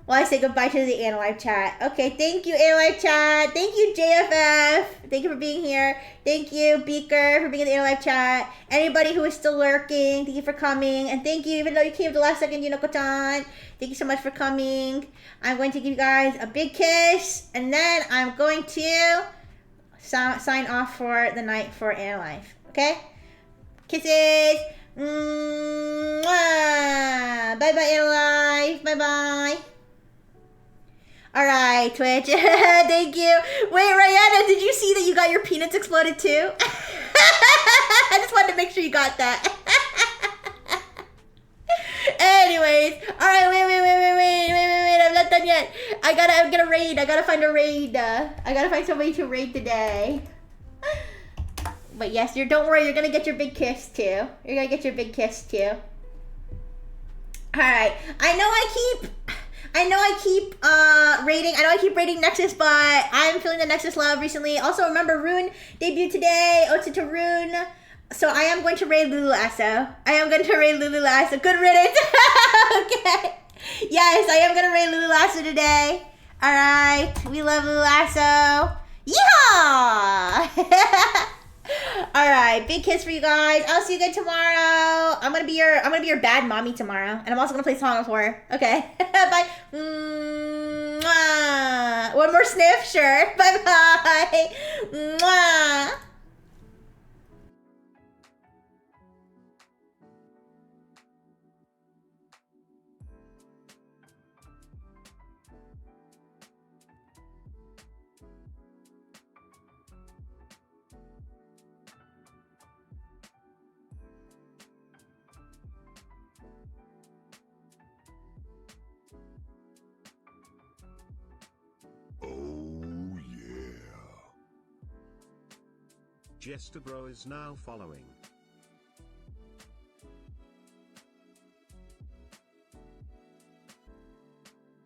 Analive chat. Okay, thank you, Analive chat. Thank you, JFF. Thank you for being here. Thank you, Beaker, for being in the Analive chat. Anybody who is still lurking, thank you for coming. And thank you, even though you came at the last second, Yunoko-chan. Thank you so much for coming. I'm going to give you guys a big kiss. And then I'm going to sign off for the night for Analive. Okay? Kisses. Mwah. Bye-bye, Analive. Bye-bye. All right, Twitch. Thank you. Wait, Rihanna, did you see that you got your peanuts exploded too? I just wanted to make sure you got that. Anyways, all right, wait. I'm not done yet. I'm gonna raid. I gotta find a raid. I gotta find somebody to raid today. But yes, don't worry, you're gonna get your big kiss too. You're gonna get your big kiss too. Alright. I know I keep rating Nexus, but I'm feeling the Nexus love recently. Also, remember, Rune debuted today. Ota to Rune. So I am going to raid Lulu Lasso. Good riddance. Okay. Yes, I am going to raid Lulu Lasso today. Alright. We love Lulu Lasso. Yeehaw! Alright, big kiss for you guys. I'll see you guys tomorrow. I'm gonna be your bad mommy tomorrow. And I'm also gonna play Song of Horror. Okay. Bye. Mwah. One more sniff? Sure. Bye bye. Mwah. Jester Bro is now following.